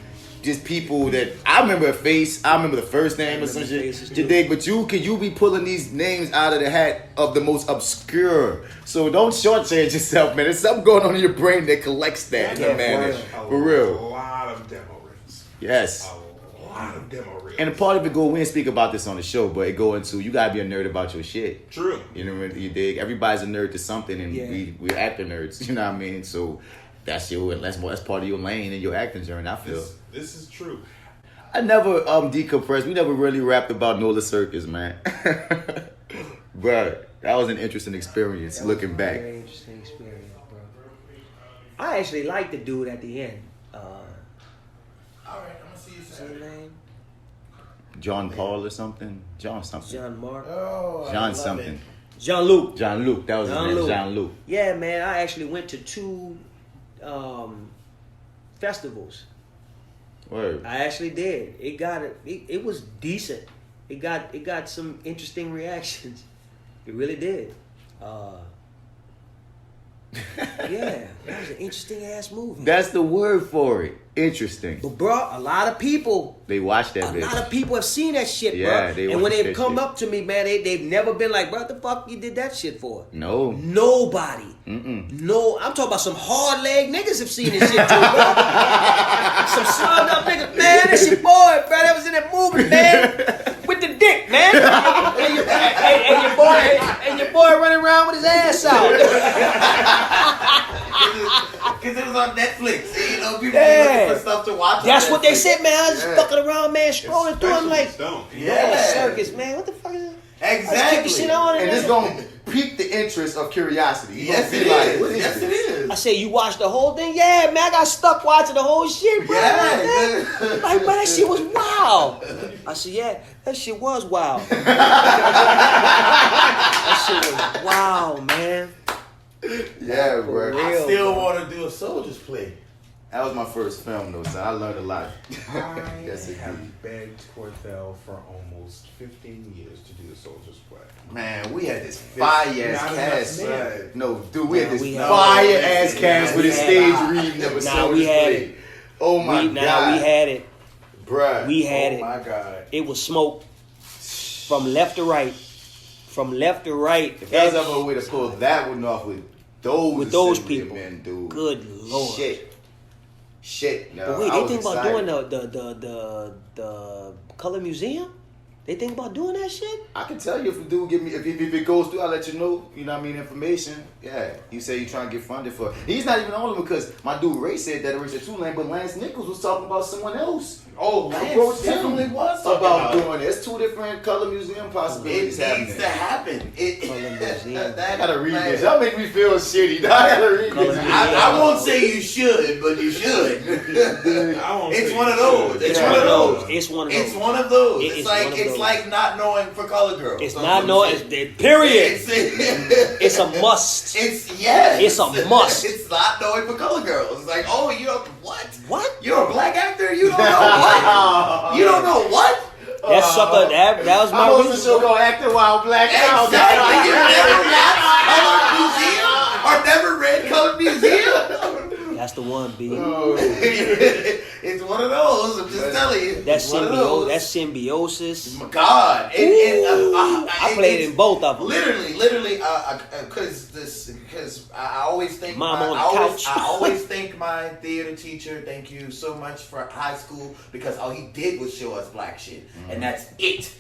[SPEAKER 5] just people that I remember a face. I remember the first name or some shit.
[SPEAKER 4] faces,
[SPEAKER 5] You
[SPEAKER 4] too.
[SPEAKER 5] dig? But you be pulling these names out of the hat of the most obscure. So don't shortchange yourself, man. There's something going on in your brain that collects that in a manner. For
[SPEAKER 7] A
[SPEAKER 5] real.
[SPEAKER 7] lot of demo reels.
[SPEAKER 5] Yes.
[SPEAKER 7] A lot of demo reels.
[SPEAKER 5] And a part of it go, we didn't speak about this on the show, but it go into you gotta be a nerd about your shit.
[SPEAKER 7] True.
[SPEAKER 5] You know what you dig? Everybody's a nerd to something, and
[SPEAKER 4] Yeah.
[SPEAKER 5] we're actor nerds. You know what I mean? So that's part of your lane and your acting journey. I feel.
[SPEAKER 7] This is true.
[SPEAKER 5] I never decompressed. We never really rapped about NoLa Circus, man. But that was an interesting experience looking back.
[SPEAKER 4] Very interesting experience, bro. I actually like the dude at the end.
[SPEAKER 6] All right, I'm gonna see you
[SPEAKER 4] What's his
[SPEAKER 6] Saturday.
[SPEAKER 4] name?
[SPEAKER 5] John Paul or something? John something.
[SPEAKER 4] John Mark.
[SPEAKER 6] Oh, I
[SPEAKER 5] John
[SPEAKER 6] love
[SPEAKER 5] something.
[SPEAKER 6] it.
[SPEAKER 4] John Luke.
[SPEAKER 5] John Luke. That was his name.
[SPEAKER 4] Luke.
[SPEAKER 5] John Luke.
[SPEAKER 4] Yeah, man. I actually went to 2 festivals.
[SPEAKER 5] Word.
[SPEAKER 4] I actually did. It was decent. It got some interesting reactions. It really did. Yeah, that was an interesting ass movie.
[SPEAKER 5] That's the word for it. Interesting.
[SPEAKER 4] But bro, a lot of people,
[SPEAKER 5] They watched that
[SPEAKER 4] a
[SPEAKER 5] bitch.
[SPEAKER 4] lot of people have seen that shit,
[SPEAKER 5] Yeah,
[SPEAKER 4] bro.
[SPEAKER 5] they
[SPEAKER 4] And when
[SPEAKER 5] watched
[SPEAKER 4] they've
[SPEAKER 5] that
[SPEAKER 4] come
[SPEAKER 5] shit.
[SPEAKER 4] up to me, man, they've never been like, bro, what the fuck you did that shit for?
[SPEAKER 5] No.
[SPEAKER 4] Nobody. No, I'm talking about some hard leg niggas have seen this shit too, bro. Some slugged up niggas, man. That's your boy, bro. That was in that movie, man. With the dick, man. And your boy running around with his ass out.
[SPEAKER 6] Because it was on Netflix. You know, people
[SPEAKER 4] Yeah.
[SPEAKER 6] looking for stuff to watch.
[SPEAKER 4] That's
[SPEAKER 6] on
[SPEAKER 4] what they
[SPEAKER 6] Netflix.
[SPEAKER 4] said, man. I was just fucking around, man, scrolling through. I'm like,
[SPEAKER 7] Stone.
[SPEAKER 6] Yeah.
[SPEAKER 4] Circus, man. What the fuck is that?
[SPEAKER 6] Exactly.
[SPEAKER 4] Shit on
[SPEAKER 5] And
[SPEAKER 4] it,
[SPEAKER 5] it's
[SPEAKER 4] man.
[SPEAKER 5] gonna pique the interest of curiosity. You
[SPEAKER 6] Yes,
[SPEAKER 5] gonna
[SPEAKER 6] it
[SPEAKER 5] be like,
[SPEAKER 6] is.
[SPEAKER 5] what
[SPEAKER 6] Yes,
[SPEAKER 5] this?
[SPEAKER 6] it is.
[SPEAKER 4] I said, you watched the whole thing? Yeah, man. I got stuck watching the whole shit, bro.
[SPEAKER 6] Yeah.
[SPEAKER 4] Like, man, that shit was wild. I said, yeah, that shit was wild. That shit was wild, man.
[SPEAKER 5] Yeah, bro.
[SPEAKER 4] real.
[SPEAKER 6] I still want to do a Soldier's Play.
[SPEAKER 5] That was my first film, though, son. I learned a lot.
[SPEAKER 7] I
[SPEAKER 5] Yes, it
[SPEAKER 7] have
[SPEAKER 5] did.
[SPEAKER 7] begged Corthell for almost 15 years to do the Soldier's Play.
[SPEAKER 5] Man, we had this fire-ass
[SPEAKER 7] not
[SPEAKER 5] cast.
[SPEAKER 7] enough men.
[SPEAKER 5] Son. No, dude, we had
[SPEAKER 4] Nah,
[SPEAKER 5] this
[SPEAKER 4] we had-
[SPEAKER 5] fire-ass cast with a
[SPEAKER 4] we
[SPEAKER 5] stage
[SPEAKER 4] had-
[SPEAKER 5] reading of a
[SPEAKER 4] Nah,
[SPEAKER 5] Soldier's
[SPEAKER 4] we had
[SPEAKER 5] Play.
[SPEAKER 4] it.
[SPEAKER 5] Oh, my God.
[SPEAKER 4] We had it.
[SPEAKER 5] Bruh.
[SPEAKER 4] We had
[SPEAKER 6] Oh
[SPEAKER 4] it.
[SPEAKER 6] my God.
[SPEAKER 4] It was smoke from left to right. From left to right.
[SPEAKER 5] If there's ever a way to pull that one off with those assembly
[SPEAKER 4] people.
[SPEAKER 5] men, dude.
[SPEAKER 4] Good Lord.
[SPEAKER 5] Shit. No,
[SPEAKER 4] But wait,
[SPEAKER 5] I
[SPEAKER 4] they
[SPEAKER 5] was
[SPEAKER 4] think about
[SPEAKER 5] excited.
[SPEAKER 4] doing the color museum? They think about doing that shit?
[SPEAKER 5] I can tell you if a dude give me if it goes through, I'll let you know. You know what I mean? Information. Yeah. You say you trying to get funded for. He's not even on it because my dude Ray said that it was a 2-lane, but Lance Nichols was talking about someone else.
[SPEAKER 6] Oh, Lance definitely was talking
[SPEAKER 5] about
[SPEAKER 6] about
[SPEAKER 5] doing it. It's 2 different color museum possibilities
[SPEAKER 6] it
[SPEAKER 5] happening.
[SPEAKER 6] needs to happen.
[SPEAKER 5] I gotta read this. Y'all make me feel shitty. I gotta read this.
[SPEAKER 6] I won't say you should, but you should. It's one of those.
[SPEAKER 4] It's one of those. It's one of those.
[SPEAKER 6] It's one of those.
[SPEAKER 4] It
[SPEAKER 6] It's
[SPEAKER 4] is
[SPEAKER 6] like
[SPEAKER 4] one of
[SPEAKER 6] it's
[SPEAKER 4] those.
[SPEAKER 6] like not knowing for color girls.
[SPEAKER 4] It's not knowing. Period. It's a must. It's a must.
[SPEAKER 6] It's not knowing for color girls. It's like, oh, you're what?
[SPEAKER 4] What?
[SPEAKER 6] You're a black actor? You don't know what? You don't know what?
[SPEAKER 4] That sucker. That was my
[SPEAKER 5] I was
[SPEAKER 4] reason.
[SPEAKER 5] a show called Acting While Black Out.
[SPEAKER 6] Exactly. You never watched Colored Museum or never read Colored Museum.
[SPEAKER 4] That's the one, B.
[SPEAKER 6] It's one of those. I'm just telling you.
[SPEAKER 4] That's
[SPEAKER 6] it's one of those.
[SPEAKER 4] That's symbiosis.
[SPEAKER 6] My God.
[SPEAKER 4] I played in both of them.
[SPEAKER 6] Literally, because I always think
[SPEAKER 4] Mom on the couch.
[SPEAKER 6] I always thank my theater teacher. Thank you so much for high school because all he did was show us black shit, and that's it.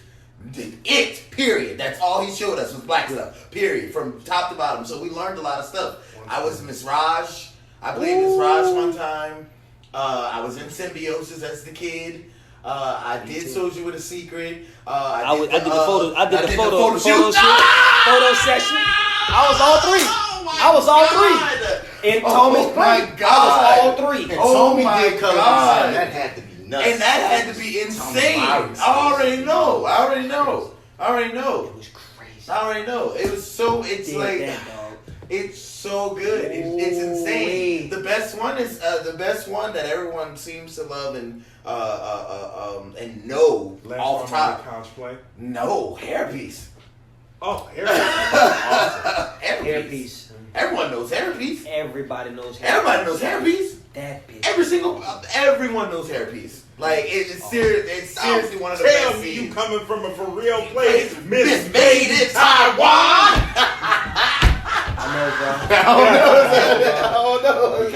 [SPEAKER 6] It, period. That's all he showed us was black stuff, period, from top to bottom. So we learned a lot of stuff. I was Miss Raj. I played Miss Raj one time. I was in Symbiosis as the kid. I did Soldier with a Secret. I did the photo shoot.
[SPEAKER 4] Photo session. I was all three. In Tommy's play.
[SPEAKER 6] God.
[SPEAKER 4] I was all three.
[SPEAKER 5] And Tommy did color
[SPEAKER 6] God.
[SPEAKER 5] design. That had to be nuts.
[SPEAKER 6] And that had to be insane. I already know.
[SPEAKER 4] It was crazy.
[SPEAKER 6] I already know. It was so. It's
[SPEAKER 4] Did
[SPEAKER 6] like
[SPEAKER 4] that, dog.
[SPEAKER 6] it's so good. It's insane. The best one is the best one that everyone seems to love and know off the top.
[SPEAKER 7] Couch play.
[SPEAKER 6] No, Hairpiece.
[SPEAKER 7] Oh, Hairpiece.
[SPEAKER 6] Hairpiece. Everyone knows Hairpiece.
[SPEAKER 4] Everybody knows Hairpiece.
[SPEAKER 6] Everybody knows Hairpiece.
[SPEAKER 4] That bitch.
[SPEAKER 6] Everyone knows Hairpiece. Like it's serious. It's seriously one of the
[SPEAKER 7] Tell
[SPEAKER 6] best
[SPEAKER 7] me
[SPEAKER 6] scenes.
[SPEAKER 7] you coming from a for real place,
[SPEAKER 6] Miss Made in Taiwan.
[SPEAKER 4] I know, bro.
[SPEAKER 6] You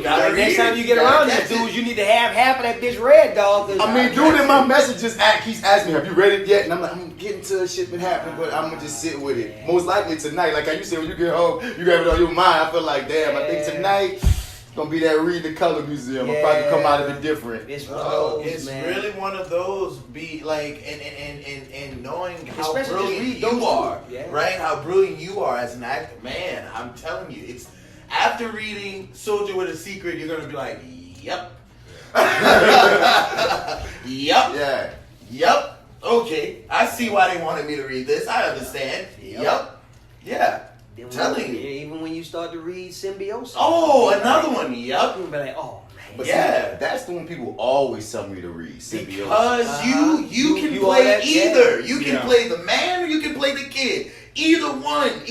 [SPEAKER 6] gotta
[SPEAKER 4] Next time you get around these dudes, you need to have half of that bitch red, dog.
[SPEAKER 5] I mean, dude in my messages keeps asking me, have you read it yet? And I'm like, I'm getting to a shit been happening, but I'm gonna just sit with it. Most likely tonight. Like how you said, when you get home, you got it on your mind. I feel like, damn, I think tonight it's gonna be that Read the Color Museum. I'll probably come out of it different.
[SPEAKER 4] It's one of those,
[SPEAKER 6] it's
[SPEAKER 4] man.
[SPEAKER 6] really one of those. Be like, and knowing how
[SPEAKER 4] Especially
[SPEAKER 6] brilliant
[SPEAKER 4] those
[SPEAKER 6] you
[SPEAKER 4] two.
[SPEAKER 6] are,
[SPEAKER 4] Yeah.
[SPEAKER 6] right? How brilliant you are as an actor, man. I'm telling you, it's after reading Soldier with a Secret, you're gonna be like, yep,
[SPEAKER 5] Yeah.
[SPEAKER 6] yep. Okay, I see why they wanted me to read this. I understand. Yep. Yeah.
[SPEAKER 4] Then
[SPEAKER 6] Telling you.
[SPEAKER 4] even when you start to read Symbiosis.
[SPEAKER 6] Oh, another one.
[SPEAKER 4] You're
[SPEAKER 6] Yep.
[SPEAKER 4] gonna be like, oh man.
[SPEAKER 5] But
[SPEAKER 6] Yeah.
[SPEAKER 5] see, that's the one people always tell me to read. Symbiosis.
[SPEAKER 6] Because you can
[SPEAKER 4] you all
[SPEAKER 6] play
[SPEAKER 4] that, yeah.
[SPEAKER 6] either. You can
[SPEAKER 7] Yeah.
[SPEAKER 6] play the man or you can play the kid. Either one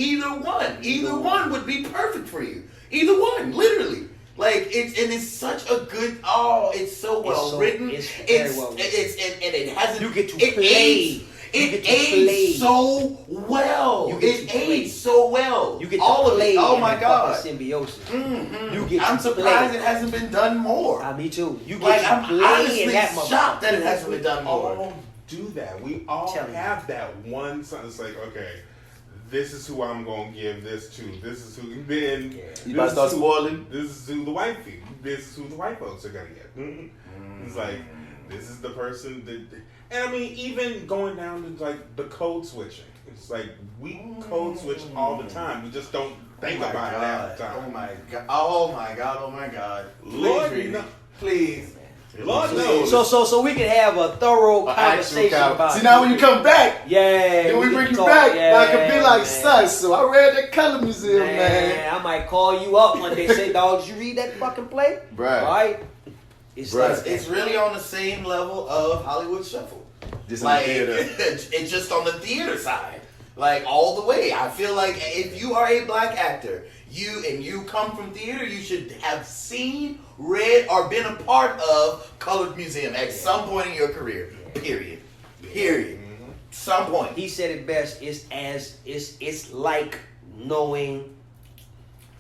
[SPEAKER 6] would be perfect for you. Either one, literally. Like it's such a good. Oh, it's so well written.
[SPEAKER 4] It's very well written.
[SPEAKER 6] And it hasn't.
[SPEAKER 4] You get to
[SPEAKER 6] it
[SPEAKER 4] play.
[SPEAKER 6] Aged,
[SPEAKER 4] You
[SPEAKER 6] it
[SPEAKER 4] get to play.
[SPEAKER 6] aged so well.
[SPEAKER 4] You get
[SPEAKER 6] It
[SPEAKER 4] to play.
[SPEAKER 6] aged so well.
[SPEAKER 4] You get to
[SPEAKER 6] all
[SPEAKER 4] play.
[SPEAKER 6] of it. Oh
[SPEAKER 4] in
[SPEAKER 6] my
[SPEAKER 4] that
[SPEAKER 6] God.
[SPEAKER 4] fucking Symbiosis.
[SPEAKER 6] Mhm.
[SPEAKER 4] You get
[SPEAKER 6] I'm
[SPEAKER 4] to
[SPEAKER 6] surprised
[SPEAKER 4] play.
[SPEAKER 6] it hasn't been done more.
[SPEAKER 4] Me too. You get
[SPEAKER 6] Like
[SPEAKER 4] to
[SPEAKER 6] I'm
[SPEAKER 4] play
[SPEAKER 6] honestly
[SPEAKER 4] in that
[SPEAKER 6] shocked that it
[SPEAKER 4] motherfucker.
[SPEAKER 6] hasn't been done
[SPEAKER 7] We
[SPEAKER 6] more.
[SPEAKER 7] all do that. We all
[SPEAKER 4] Tell me.
[SPEAKER 7] have that one son. It's like, okay, this is who I'm gonna give this to. This is who. Then
[SPEAKER 5] You about to start spoiling?
[SPEAKER 7] This is who the white people. This is who the white folks are gonna get. It's like this is the person that. And I mean, even going down to like the code switching. It's like we code switch all the time. We just don't think about it half the time.
[SPEAKER 6] Oh my God. Oh my God. Oh my God.
[SPEAKER 7] Lord,
[SPEAKER 6] Please,
[SPEAKER 7] no.
[SPEAKER 6] please.
[SPEAKER 7] Lord knows.
[SPEAKER 4] So we can have a thorough conversation about
[SPEAKER 5] See
[SPEAKER 4] it.
[SPEAKER 5] now when you come back,
[SPEAKER 4] Yeah.
[SPEAKER 5] then we
[SPEAKER 4] can
[SPEAKER 5] bring you
[SPEAKER 4] talk.
[SPEAKER 5] back.
[SPEAKER 4] Yeah,
[SPEAKER 5] I can be like,
[SPEAKER 4] man.
[SPEAKER 5] son, so I read the Color Museum, man.
[SPEAKER 4] I might call you up one day and say, dog, did you read that fucking play?
[SPEAKER 5] Bruh.
[SPEAKER 4] All right. It's
[SPEAKER 5] Bruh.
[SPEAKER 4] like
[SPEAKER 6] It's really on the same level of Hollywood Shuffle.
[SPEAKER 5] Just
[SPEAKER 6] Like
[SPEAKER 5] in the theater.
[SPEAKER 6] it's just on the theater side. Like all the way. I feel like if you are a black actor, you come from theater, you should have seen, read, or been a part of Colored Museum at some point in your career. Period. Some point.
[SPEAKER 4] he said it best. It's like knowing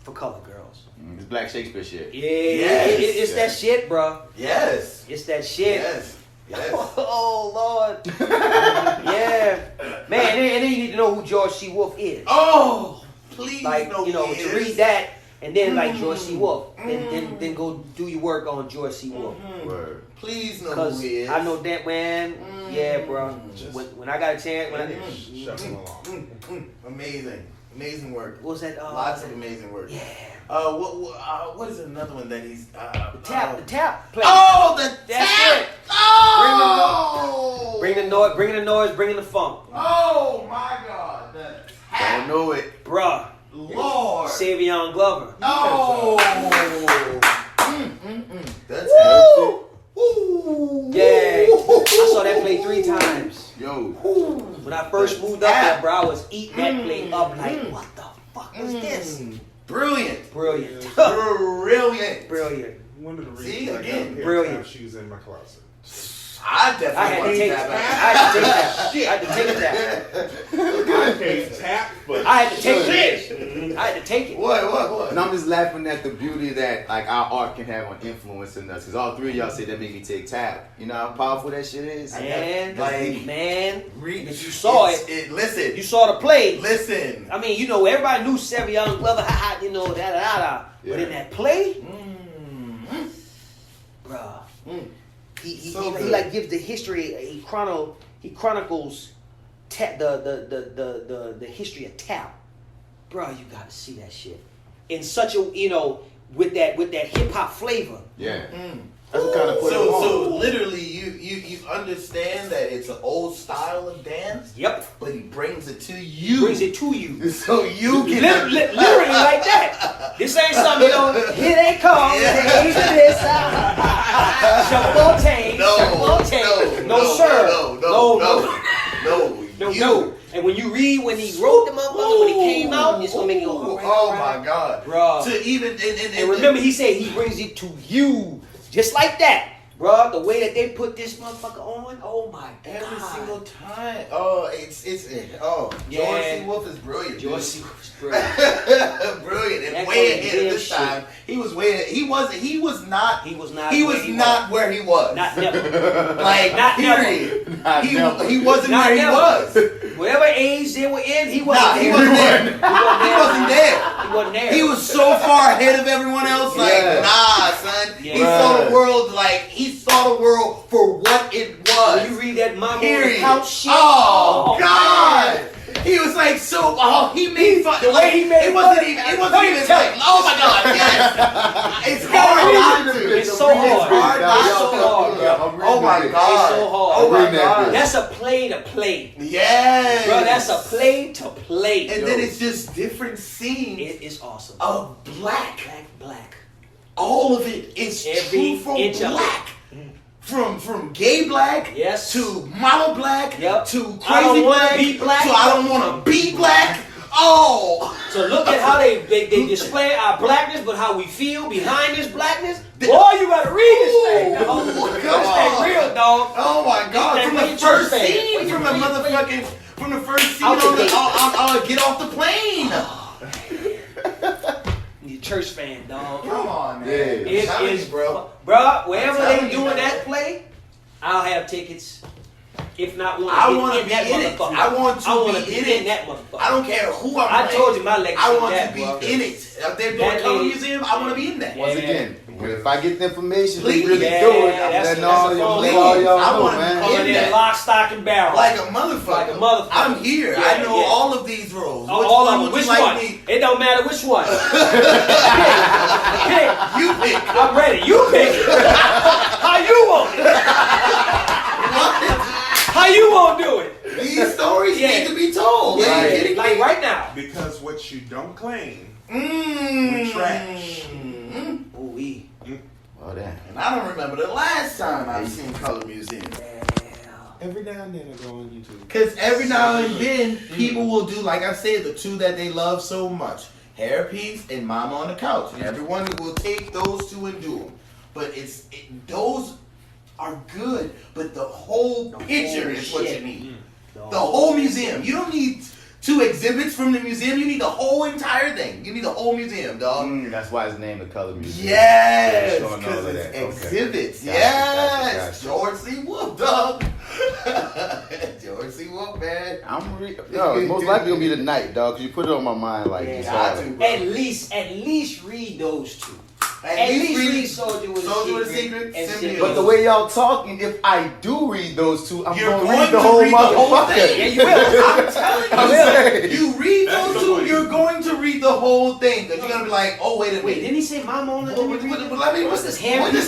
[SPEAKER 4] for color girls.
[SPEAKER 5] It's Black Shakespeare shit.
[SPEAKER 4] Yeah,
[SPEAKER 6] Yes.
[SPEAKER 4] it's that shit, bro.
[SPEAKER 6] Yes.
[SPEAKER 4] It's that shit.
[SPEAKER 6] Yes. Yes.
[SPEAKER 4] Oh Lord. know who George C. Wolfe is.
[SPEAKER 6] Oh, please
[SPEAKER 4] Like,
[SPEAKER 6] know
[SPEAKER 4] you know,
[SPEAKER 6] who he
[SPEAKER 4] to
[SPEAKER 6] is.
[SPEAKER 4] read that and then like George C. Wolfe. Then go do your work on George C. Wolfe.
[SPEAKER 5] Word.
[SPEAKER 6] Please know who
[SPEAKER 4] Cause
[SPEAKER 6] he is.
[SPEAKER 4] I know that man. Yeah, bro. When I got a chance, when I
[SPEAKER 7] Shuffle along.
[SPEAKER 6] Amazing work.
[SPEAKER 4] what was that?
[SPEAKER 6] Lots of amazing work.
[SPEAKER 4] Yeah.
[SPEAKER 6] What is another one that he's
[SPEAKER 4] The tap play.
[SPEAKER 6] Oh, the
[SPEAKER 4] That's
[SPEAKER 6] tap.
[SPEAKER 4] it.
[SPEAKER 6] Oh,
[SPEAKER 4] Bring the noise, bringing the funk.
[SPEAKER 6] Oh my God, the tap.
[SPEAKER 5] Don't know it.
[SPEAKER 4] Bruh.
[SPEAKER 6] Lord.
[SPEAKER 4] Savion Glover.
[SPEAKER 6] Oh. The tap.
[SPEAKER 5] Woo!
[SPEAKER 6] Ooh.
[SPEAKER 4] Yeah. I saw that play 3 times.
[SPEAKER 5] Yo.
[SPEAKER 4] When I first moved up there, bro, I was eating that play up like, what the fuck was this?
[SPEAKER 6] Brilliant.
[SPEAKER 4] Brilliant.
[SPEAKER 6] Brilliant.
[SPEAKER 4] Brilliant.
[SPEAKER 7] One of the
[SPEAKER 6] See,
[SPEAKER 7] reasons I got
[SPEAKER 6] again,
[SPEAKER 7] a pair
[SPEAKER 4] brilliant.
[SPEAKER 7] of shoes in my closet.
[SPEAKER 6] I
[SPEAKER 4] I
[SPEAKER 6] definitely
[SPEAKER 4] had
[SPEAKER 6] want
[SPEAKER 4] to
[SPEAKER 6] to
[SPEAKER 4] take
[SPEAKER 6] tap
[SPEAKER 4] that.
[SPEAKER 6] out.
[SPEAKER 4] I had to take that. I had to take that.
[SPEAKER 7] I can't tap, but
[SPEAKER 4] I had to take it. I had to take it.
[SPEAKER 6] What?
[SPEAKER 5] And I'm just laughing at the beauty that like our art can have on influencing us. Cause all 3 of y'all say that made me take tap. You know how powerful that shit is?
[SPEAKER 4] Man,
[SPEAKER 6] Like,
[SPEAKER 4] man,
[SPEAKER 6] Reach.
[SPEAKER 4] if you saw it,
[SPEAKER 6] Listen.
[SPEAKER 4] you saw the play.
[SPEAKER 6] Listen.
[SPEAKER 4] I mean, you know, everybody knew Savion Glover, you know, da.
[SPEAKER 5] Yeah.
[SPEAKER 4] But in that play, bruh, he like gives the history. He chronicles the history of tap. Bruh, you gotta see that shit in such a, you know, with that hip hop flavor.
[SPEAKER 5] Yeah. That's what kind of put it
[SPEAKER 6] So
[SPEAKER 5] on.
[SPEAKER 6] literally, you understand that it's an old style of dance,
[SPEAKER 4] Yep,
[SPEAKER 6] but he brings it to you.
[SPEAKER 4] brings it to you.
[SPEAKER 6] So you can
[SPEAKER 4] Literally like that. This ain't something, you know, here they come.
[SPEAKER 6] Yeah.
[SPEAKER 4] Here's this. Chapotain. No, sir. No. And when you read when he wrote the motherfucker, when he came out, it's gonna make you go, all right,
[SPEAKER 6] oh
[SPEAKER 4] all right.
[SPEAKER 6] my God,
[SPEAKER 4] Bruh.
[SPEAKER 6] To even
[SPEAKER 4] And remember, he said he brings it to you, just like that, bruh. The way that they put this motherfucker on, oh my
[SPEAKER 6] every
[SPEAKER 4] God.
[SPEAKER 6] single time. Oh, George
[SPEAKER 4] Yeah.
[SPEAKER 6] C. Wolfe is brilliant.
[SPEAKER 4] George C. Wolfe's brilliant.
[SPEAKER 6] Brilliant and
[SPEAKER 4] That
[SPEAKER 6] way
[SPEAKER 4] kind of
[SPEAKER 6] ahead of
[SPEAKER 4] damn
[SPEAKER 6] this
[SPEAKER 4] shit.
[SPEAKER 6] time. He was way ahead. He was not
[SPEAKER 4] He was not.
[SPEAKER 6] He
[SPEAKER 4] where
[SPEAKER 6] was not where he was.
[SPEAKER 4] Not never.
[SPEAKER 6] Like
[SPEAKER 4] Not
[SPEAKER 6] period.
[SPEAKER 5] Not
[SPEAKER 6] He
[SPEAKER 5] never.
[SPEAKER 6] he wasn't
[SPEAKER 4] Not
[SPEAKER 6] where he
[SPEAKER 4] never.
[SPEAKER 6] was.
[SPEAKER 4] Whatever age they were in, he wasn't
[SPEAKER 6] Nah,
[SPEAKER 4] there.
[SPEAKER 6] he wasn't there. He wasn't there.
[SPEAKER 4] He wasn't there.
[SPEAKER 6] He was so far ahead of everyone else. Like,
[SPEAKER 5] Yeah.
[SPEAKER 6] nah, son.
[SPEAKER 4] Yeah.
[SPEAKER 6] He saw the world he saw the world for what it was.
[SPEAKER 4] When you read that mama on the
[SPEAKER 6] Period.
[SPEAKER 4] couch shit.
[SPEAKER 6] Oh, God.
[SPEAKER 4] man.
[SPEAKER 6] He was like he made fun.
[SPEAKER 4] The way he made
[SPEAKER 6] it wasn't
[SPEAKER 4] fun-
[SPEAKER 6] even.
[SPEAKER 4] Wait,
[SPEAKER 6] It wasn't even
[SPEAKER 4] tell
[SPEAKER 6] like,
[SPEAKER 4] me.
[SPEAKER 6] oh my God, yes. It's hard not to.
[SPEAKER 4] It's so hard.
[SPEAKER 6] It's hard not
[SPEAKER 4] It's so
[SPEAKER 6] to.
[SPEAKER 4] hard, bro.
[SPEAKER 6] Oh my God.
[SPEAKER 4] It's so hard.
[SPEAKER 6] Oh my
[SPEAKER 5] Read that
[SPEAKER 6] God.
[SPEAKER 5] bitch.
[SPEAKER 4] That's a play to play.
[SPEAKER 6] Yes.
[SPEAKER 4] Bro, that's a play to play.
[SPEAKER 6] And then it's just different scenes
[SPEAKER 4] It is awesome.
[SPEAKER 6] of black.
[SPEAKER 4] Black.
[SPEAKER 6] All of it is
[SPEAKER 4] Every
[SPEAKER 6] true from
[SPEAKER 4] inch of it.
[SPEAKER 6] black. From gay black
[SPEAKER 4] Yes.
[SPEAKER 6] to model black
[SPEAKER 4] Yep.
[SPEAKER 6] to
[SPEAKER 4] I don't
[SPEAKER 6] crazy
[SPEAKER 4] wanna
[SPEAKER 6] black,
[SPEAKER 4] be black.
[SPEAKER 6] to I don't want to be black. Oh,
[SPEAKER 4] So look at how they display our blackness, but how we feel behind this blackness. Boy, you gotta read this thing, dog.
[SPEAKER 6] Ooh,
[SPEAKER 4] This
[SPEAKER 6] come
[SPEAKER 4] thing
[SPEAKER 6] on.
[SPEAKER 4] real, dog.
[SPEAKER 6] oh my God!
[SPEAKER 4] This
[SPEAKER 6] From
[SPEAKER 4] thing
[SPEAKER 6] the
[SPEAKER 4] ain't
[SPEAKER 6] first
[SPEAKER 4] church fan.
[SPEAKER 6] scene, from the motherfucking, from the first scene
[SPEAKER 4] Out the
[SPEAKER 6] on the,
[SPEAKER 4] gate.
[SPEAKER 6] I'll get off the plane.
[SPEAKER 4] You a church fan, dog.
[SPEAKER 6] Come on, man.
[SPEAKER 5] Yeah.
[SPEAKER 4] It
[SPEAKER 6] Tell me,
[SPEAKER 4] is,
[SPEAKER 6] bro.
[SPEAKER 4] Bro, wherever
[SPEAKER 6] I'm
[SPEAKER 4] they
[SPEAKER 6] telling you,
[SPEAKER 4] doing
[SPEAKER 6] man.
[SPEAKER 4] that play, I'll have tickets. If not one,
[SPEAKER 6] I want to be
[SPEAKER 4] that
[SPEAKER 6] in it.
[SPEAKER 4] motherfucker.
[SPEAKER 6] I want to
[SPEAKER 4] wanna
[SPEAKER 6] be in it.
[SPEAKER 4] that motherfucker.
[SPEAKER 6] I don't care who I'm.
[SPEAKER 4] I
[SPEAKER 6] playing.
[SPEAKER 4] told you my legacy.
[SPEAKER 6] I want
[SPEAKER 4] that,
[SPEAKER 6] to be
[SPEAKER 4] bro.
[SPEAKER 6] in it. If they're doing
[SPEAKER 4] That
[SPEAKER 6] color
[SPEAKER 4] lady-
[SPEAKER 6] museum, I want to be in that.
[SPEAKER 5] Once
[SPEAKER 4] Yeah.
[SPEAKER 5] again, if I get the information,
[SPEAKER 6] Please.
[SPEAKER 5] they really
[SPEAKER 4] Yeah,
[SPEAKER 5] do it. I'm
[SPEAKER 4] that's
[SPEAKER 5] letting
[SPEAKER 4] a
[SPEAKER 5] all
[SPEAKER 4] phone
[SPEAKER 5] y'all
[SPEAKER 4] call.
[SPEAKER 6] I
[SPEAKER 5] know,
[SPEAKER 6] wanna be
[SPEAKER 5] man.
[SPEAKER 6] called-
[SPEAKER 4] Coming
[SPEAKER 6] in
[SPEAKER 4] in
[SPEAKER 6] that.
[SPEAKER 4] lock, stock, and barrel.
[SPEAKER 6] Like a motherfucker.
[SPEAKER 4] Like a motherfucker.
[SPEAKER 6] I'm here.
[SPEAKER 4] Yeah,
[SPEAKER 6] I know
[SPEAKER 4] yeah.
[SPEAKER 6] all of these roles. Which
[SPEAKER 4] All
[SPEAKER 6] one
[SPEAKER 4] of them.
[SPEAKER 6] would you
[SPEAKER 4] Which
[SPEAKER 6] like
[SPEAKER 4] one?
[SPEAKER 6] me?
[SPEAKER 4] It don't matter which one. Pick.
[SPEAKER 6] You pick.
[SPEAKER 4] I'm ready. You pick. How you want it? How you want to do it?
[SPEAKER 6] These stories
[SPEAKER 4] Yeah.
[SPEAKER 6] need to be told.
[SPEAKER 4] Yeah,
[SPEAKER 6] Are you kidding
[SPEAKER 4] like
[SPEAKER 6] me?
[SPEAKER 4] right now.
[SPEAKER 7] Because what you don't claim,
[SPEAKER 6] Mm.
[SPEAKER 7] trash.
[SPEAKER 4] Ooh wee.
[SPEAKER 5] Oh, damn.
[SPEAKER 6] And I don't remember the last time I've seen Color Museum.
[SPEAKER 7] Every now and then I go on YouTube.
[SPEAKER 6] Because every now and then, people will do, like I said, the two that they love so much. Hairpiece and Mama on the Couch. Everyone will take those two and do them. But those are good, but the whole picture
[SPEAKER 4] whole
[SPEAKER 6] is what you
[SPEAKER 4] shit.
[SPEAKER 6] need. The whole museum. You don't need 2 exhibits from the museum. You need the whole entire thing. You need the whole museum, dog.
[SPEAKER 5] That's why it's named the Color Museum.
[SPEAKER 6] Yes,
[SPEAKER 5] showing all
[SPEAKER 6] because
[SPEAKER 5] of
[SPEAKER 6] it's
[SPEAKER 5] that. Okay.
[SPEAKER 6] exhibits.
[SPEAKER 5] Gotcha,
[SPEAKER 6] Yes,
[SPEAKER 5] gotcha.
[SPEAKER 6] George C. Wolfe, dog. George C. Wolf, man.
[SPEAKER 5] No, it's most likely gonna be tonight, dog. Cause you put it on my mind like
[SPEAKER 4] Yeah,
[SPEAKER 5] this.
[SPEAKER 6] got to, bro.
[SPEAKER 4] At least read those two. At least read Soldier with a Secret. And
[SPEAKER 6] Symbiote.
[SPEAKER 5] But the way y'all talking, if I do read those two, I'm
[SPEAKER 6] You're
[SPEAKER 5] gonna
[SPEAKER 6] going
[SPEAKER 5] read the
[SPEAKER 6] to
[SPEAKER 5] whole
[SPEAKER 6] read the whole
[SPEAKER 5] motherfucker.
[SPEAKER 6] thing.
[SPEAKER 4] Yeah, you will. I'm telling
[SPEAKER 5] I'm
[SPEAKER 4] you.
[SPEAKER 5] saying.
[SPEAKER 6] You read
[SPEAKER 7] That's
[SPEAKER 6] those
[SPEAKER 7] the
[SPEAKER 6] two,
[SPEAKER 7] point.
[SPEAKER 6] you're going to read the whole thing. Because you're going to be like, oh, wait a
[SPEAKER 4] Wait,
[SPEAKER 6] minute.
[SPEAKER 4] didn't he say Mama on it?
[SPEAKER 6] What's this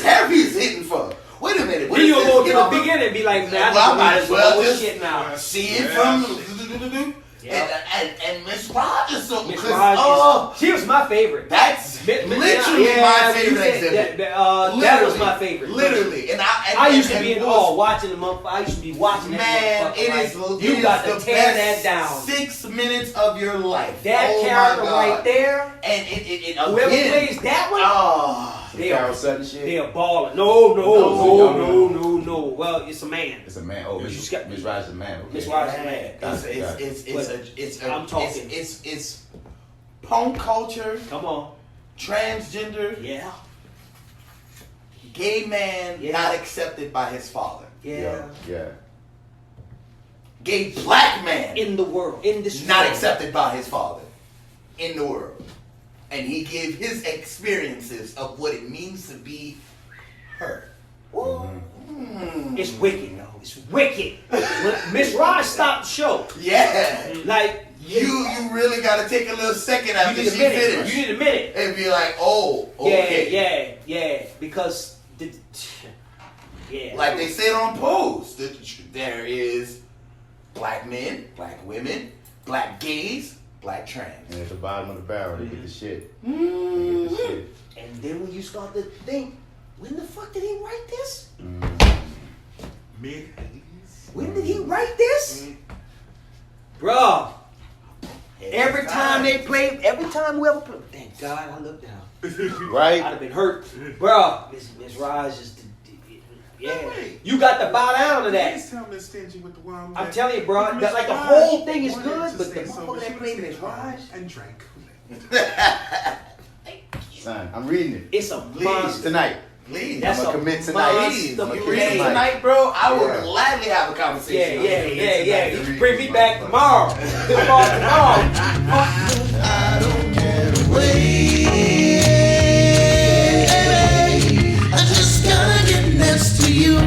[SPEAKER 6] Harry is hitting for? Wait a minute. What
[SPEAKER 4] Then
[SPEAKER 6] is
[SPEAKER 4] you'll
[SPEAKER 6] this?
[SPEAKER 4] go
[SPEAKER 6] Get
[SPEAKER 4] to
[SPEAKER 6] off
[SPEAKER 4] the beginning and be like, man,
[SPEAKER 6] Well, I might as well
[SPEAKER 4] whole
[SPEAKER 6] just
[SPEAKER 4] shit now.
[SPEAKER 6] see it
[SPEAKER 7] Yeah.
[SPEAKER 6] from...
[SPEAKER 4] Yeah.
[SPEAKER 6] And Miss Rogers, so
[SPEAKER 4] Miss
[SPEAKER 6] because
[SPEAKER 4] Rogers, she was my favorite.
[SPEAKER 6] that's
[SPEAKER 4] Mi- mi-
[SPEAKER 6] literally
[SPEAKER 4] yeah,
[SPEAKER 6] my
[SPEAKER 4] you
[SPEAKER 6] favorite
[SPEAKER 4] said
[SPEAKER 6] exhibit.
[SPEAKER 4] that was my favorite.
[SPEAKER 6] Literally, and
[SPEAKER 4] I used to be in
[SPEAKER 6] and
[SPEAKER 4] awe watching the motherfucker. I used to be watching
[SPEAKER 6] Man,
[SPEAKER 4] that
[SPEAKER 6] it
[SPEAKER 4] motherfucker.
[SPEAKER 6] is
[SPEAKER 4] You got
[SPEAKER 6] the
[SPEAKER 4] to tear
[SPEAKER 6] best
[SPEAKER 4] that down.
[SPEAKER 6] 6 minutes of your life.
[SPEAKER 4] That
[SPEAKER 6] Oh my
[SPEAKER 4] character
[SPEAKER 6] God.
[SPEAKER 4] right there,
[SPEAKER 6] And it
[SPEAKER 4] whoever
[SPEAKER 6] again,
[SPEAKER 4] plays that one, they
[SPEAKER 5] Carol
[SPEAKER 4] are
[SPEAKER 5] Sutton shit.
[SPEAKER 4] they are balling. No. Well, it's a man.
[SPEAKER 5] It's a man. Oh,
[SPEAKER 4] You
[SPEAKER 5] Miss
[SPEAKER 4] just got-
[SPEAKER 5] Rogers is a man. Okay.
[SPEAKER 4] Miss Rogers is a man.
[SPEAKER 6] It's punk culture,
[SPEAKER 4] Come on.
[SPEAKER 6] transgender,
[SPEAKER 4] Yeah.
[SPEAKER 6] gay man
[SPEAKER 4] Yeah.
[SPEAKER 6] not accepted by his father,
[SPEAKER 4] Yeah.
[SPEAKER 5] Yeah.
[SPEAKER 6] gay black man
[SPEAKER 4] In the world, in this
[SPEAKER 6] not
[SPEAKER 4] world.
[SPEAKER 6] accepted by his father in the world, and he gave his experiences of what it means to be her.
[SPEAKER 4] It's wicked, though. It's wicked. When Miss Raj stopped the show.
[SPEAKER 6] Yeah.
[SPEAKER 4] Like
[SPEAKER 6] You really gotta take a little second after
[SPEAKER 4] you
[SPEAKER 6] she
[SPEAKER 4] need a minute.
[SPEAKER 6] finished
[SPEAKER 4] You need a minute.
[SPEAKER 6] and be like, oh, okay.
[SPEAKER 4] Yeah. Because
[SPEAKER 6] Like they said on Pose, there is black men, black women, black gays, black trans.
[SPEAKER 5] And at the bottom of the barrel, they get the shit.
[SPEAKER 4] Mm-hmm.
[SPEAKER 5] They get the shit.
[SPEAKER 4] And then when you start to think, when the fuck did he write this?
[SPEAKER 7] Mid-80s.
[SPEAKER 4] When did he write this? Bruh. Every time they play, every time whoever play, thank God I looked down. I'd
[SPEAKER 5] Right?
[SPEAKER 4] have been hurt. Bruh, Miss Raj is you got to bow down to that.
[SPEAKER 7] Please tell Miss Stingy with the wild.
[SPEAKER 4] I'm telling you, bro,
[SPEAKER 7] Miss
[SPEAKER 4] that, like the
[SPEAKER 7] Raj
[SPEAKER 4] whole thing is
[SPEAKER 7] wanted
[SPEAKER 4] good,
[SPEAKER 7] to
[SPEAKER 4] but
[SPEAKER 7] stay
[SPEAKER 4] the
[SPEAKER 7] sober.
[SPEAKER 4] motherfucker
[SPEAKER 7] She
[SPEAKER 4] that played
[SPEAKER 7] stayed
[SPEAKER 4] Miss
[SPEAKER 7] home
[SPEAKER 4] Raj,
[SPEAKER 7] and drank Kool-Aid.
[SPEAKER 5] Son, I'm reading it.
[SPEAKER 4] it's a monster.
[SPEAKER 5] Tonight.
[SPEAKER 6] Please.
[SPEAKER 4] That's
[SPEAKER 5] I'ma
[SPEAKER 4] a
[SPEAKER 5] commit tonight.
[SPEAKER 6] Please,
[SPEAKER 4] monster
[SPEAKER 6] you
[SPEAKER 5] commit
[SPEAKER 6] read it
[SPEAKER 4] play.
[SPEAKER 6] tonight, bro? I would
[SPEAKER 5] Yeah.
[SPEAKER 6] gladly have a conversation.
[SPEAKER 4] Yeah. You can bring me back tomorrow. Tomorrow.
[SPEAKER 8] I just gotta get next to you.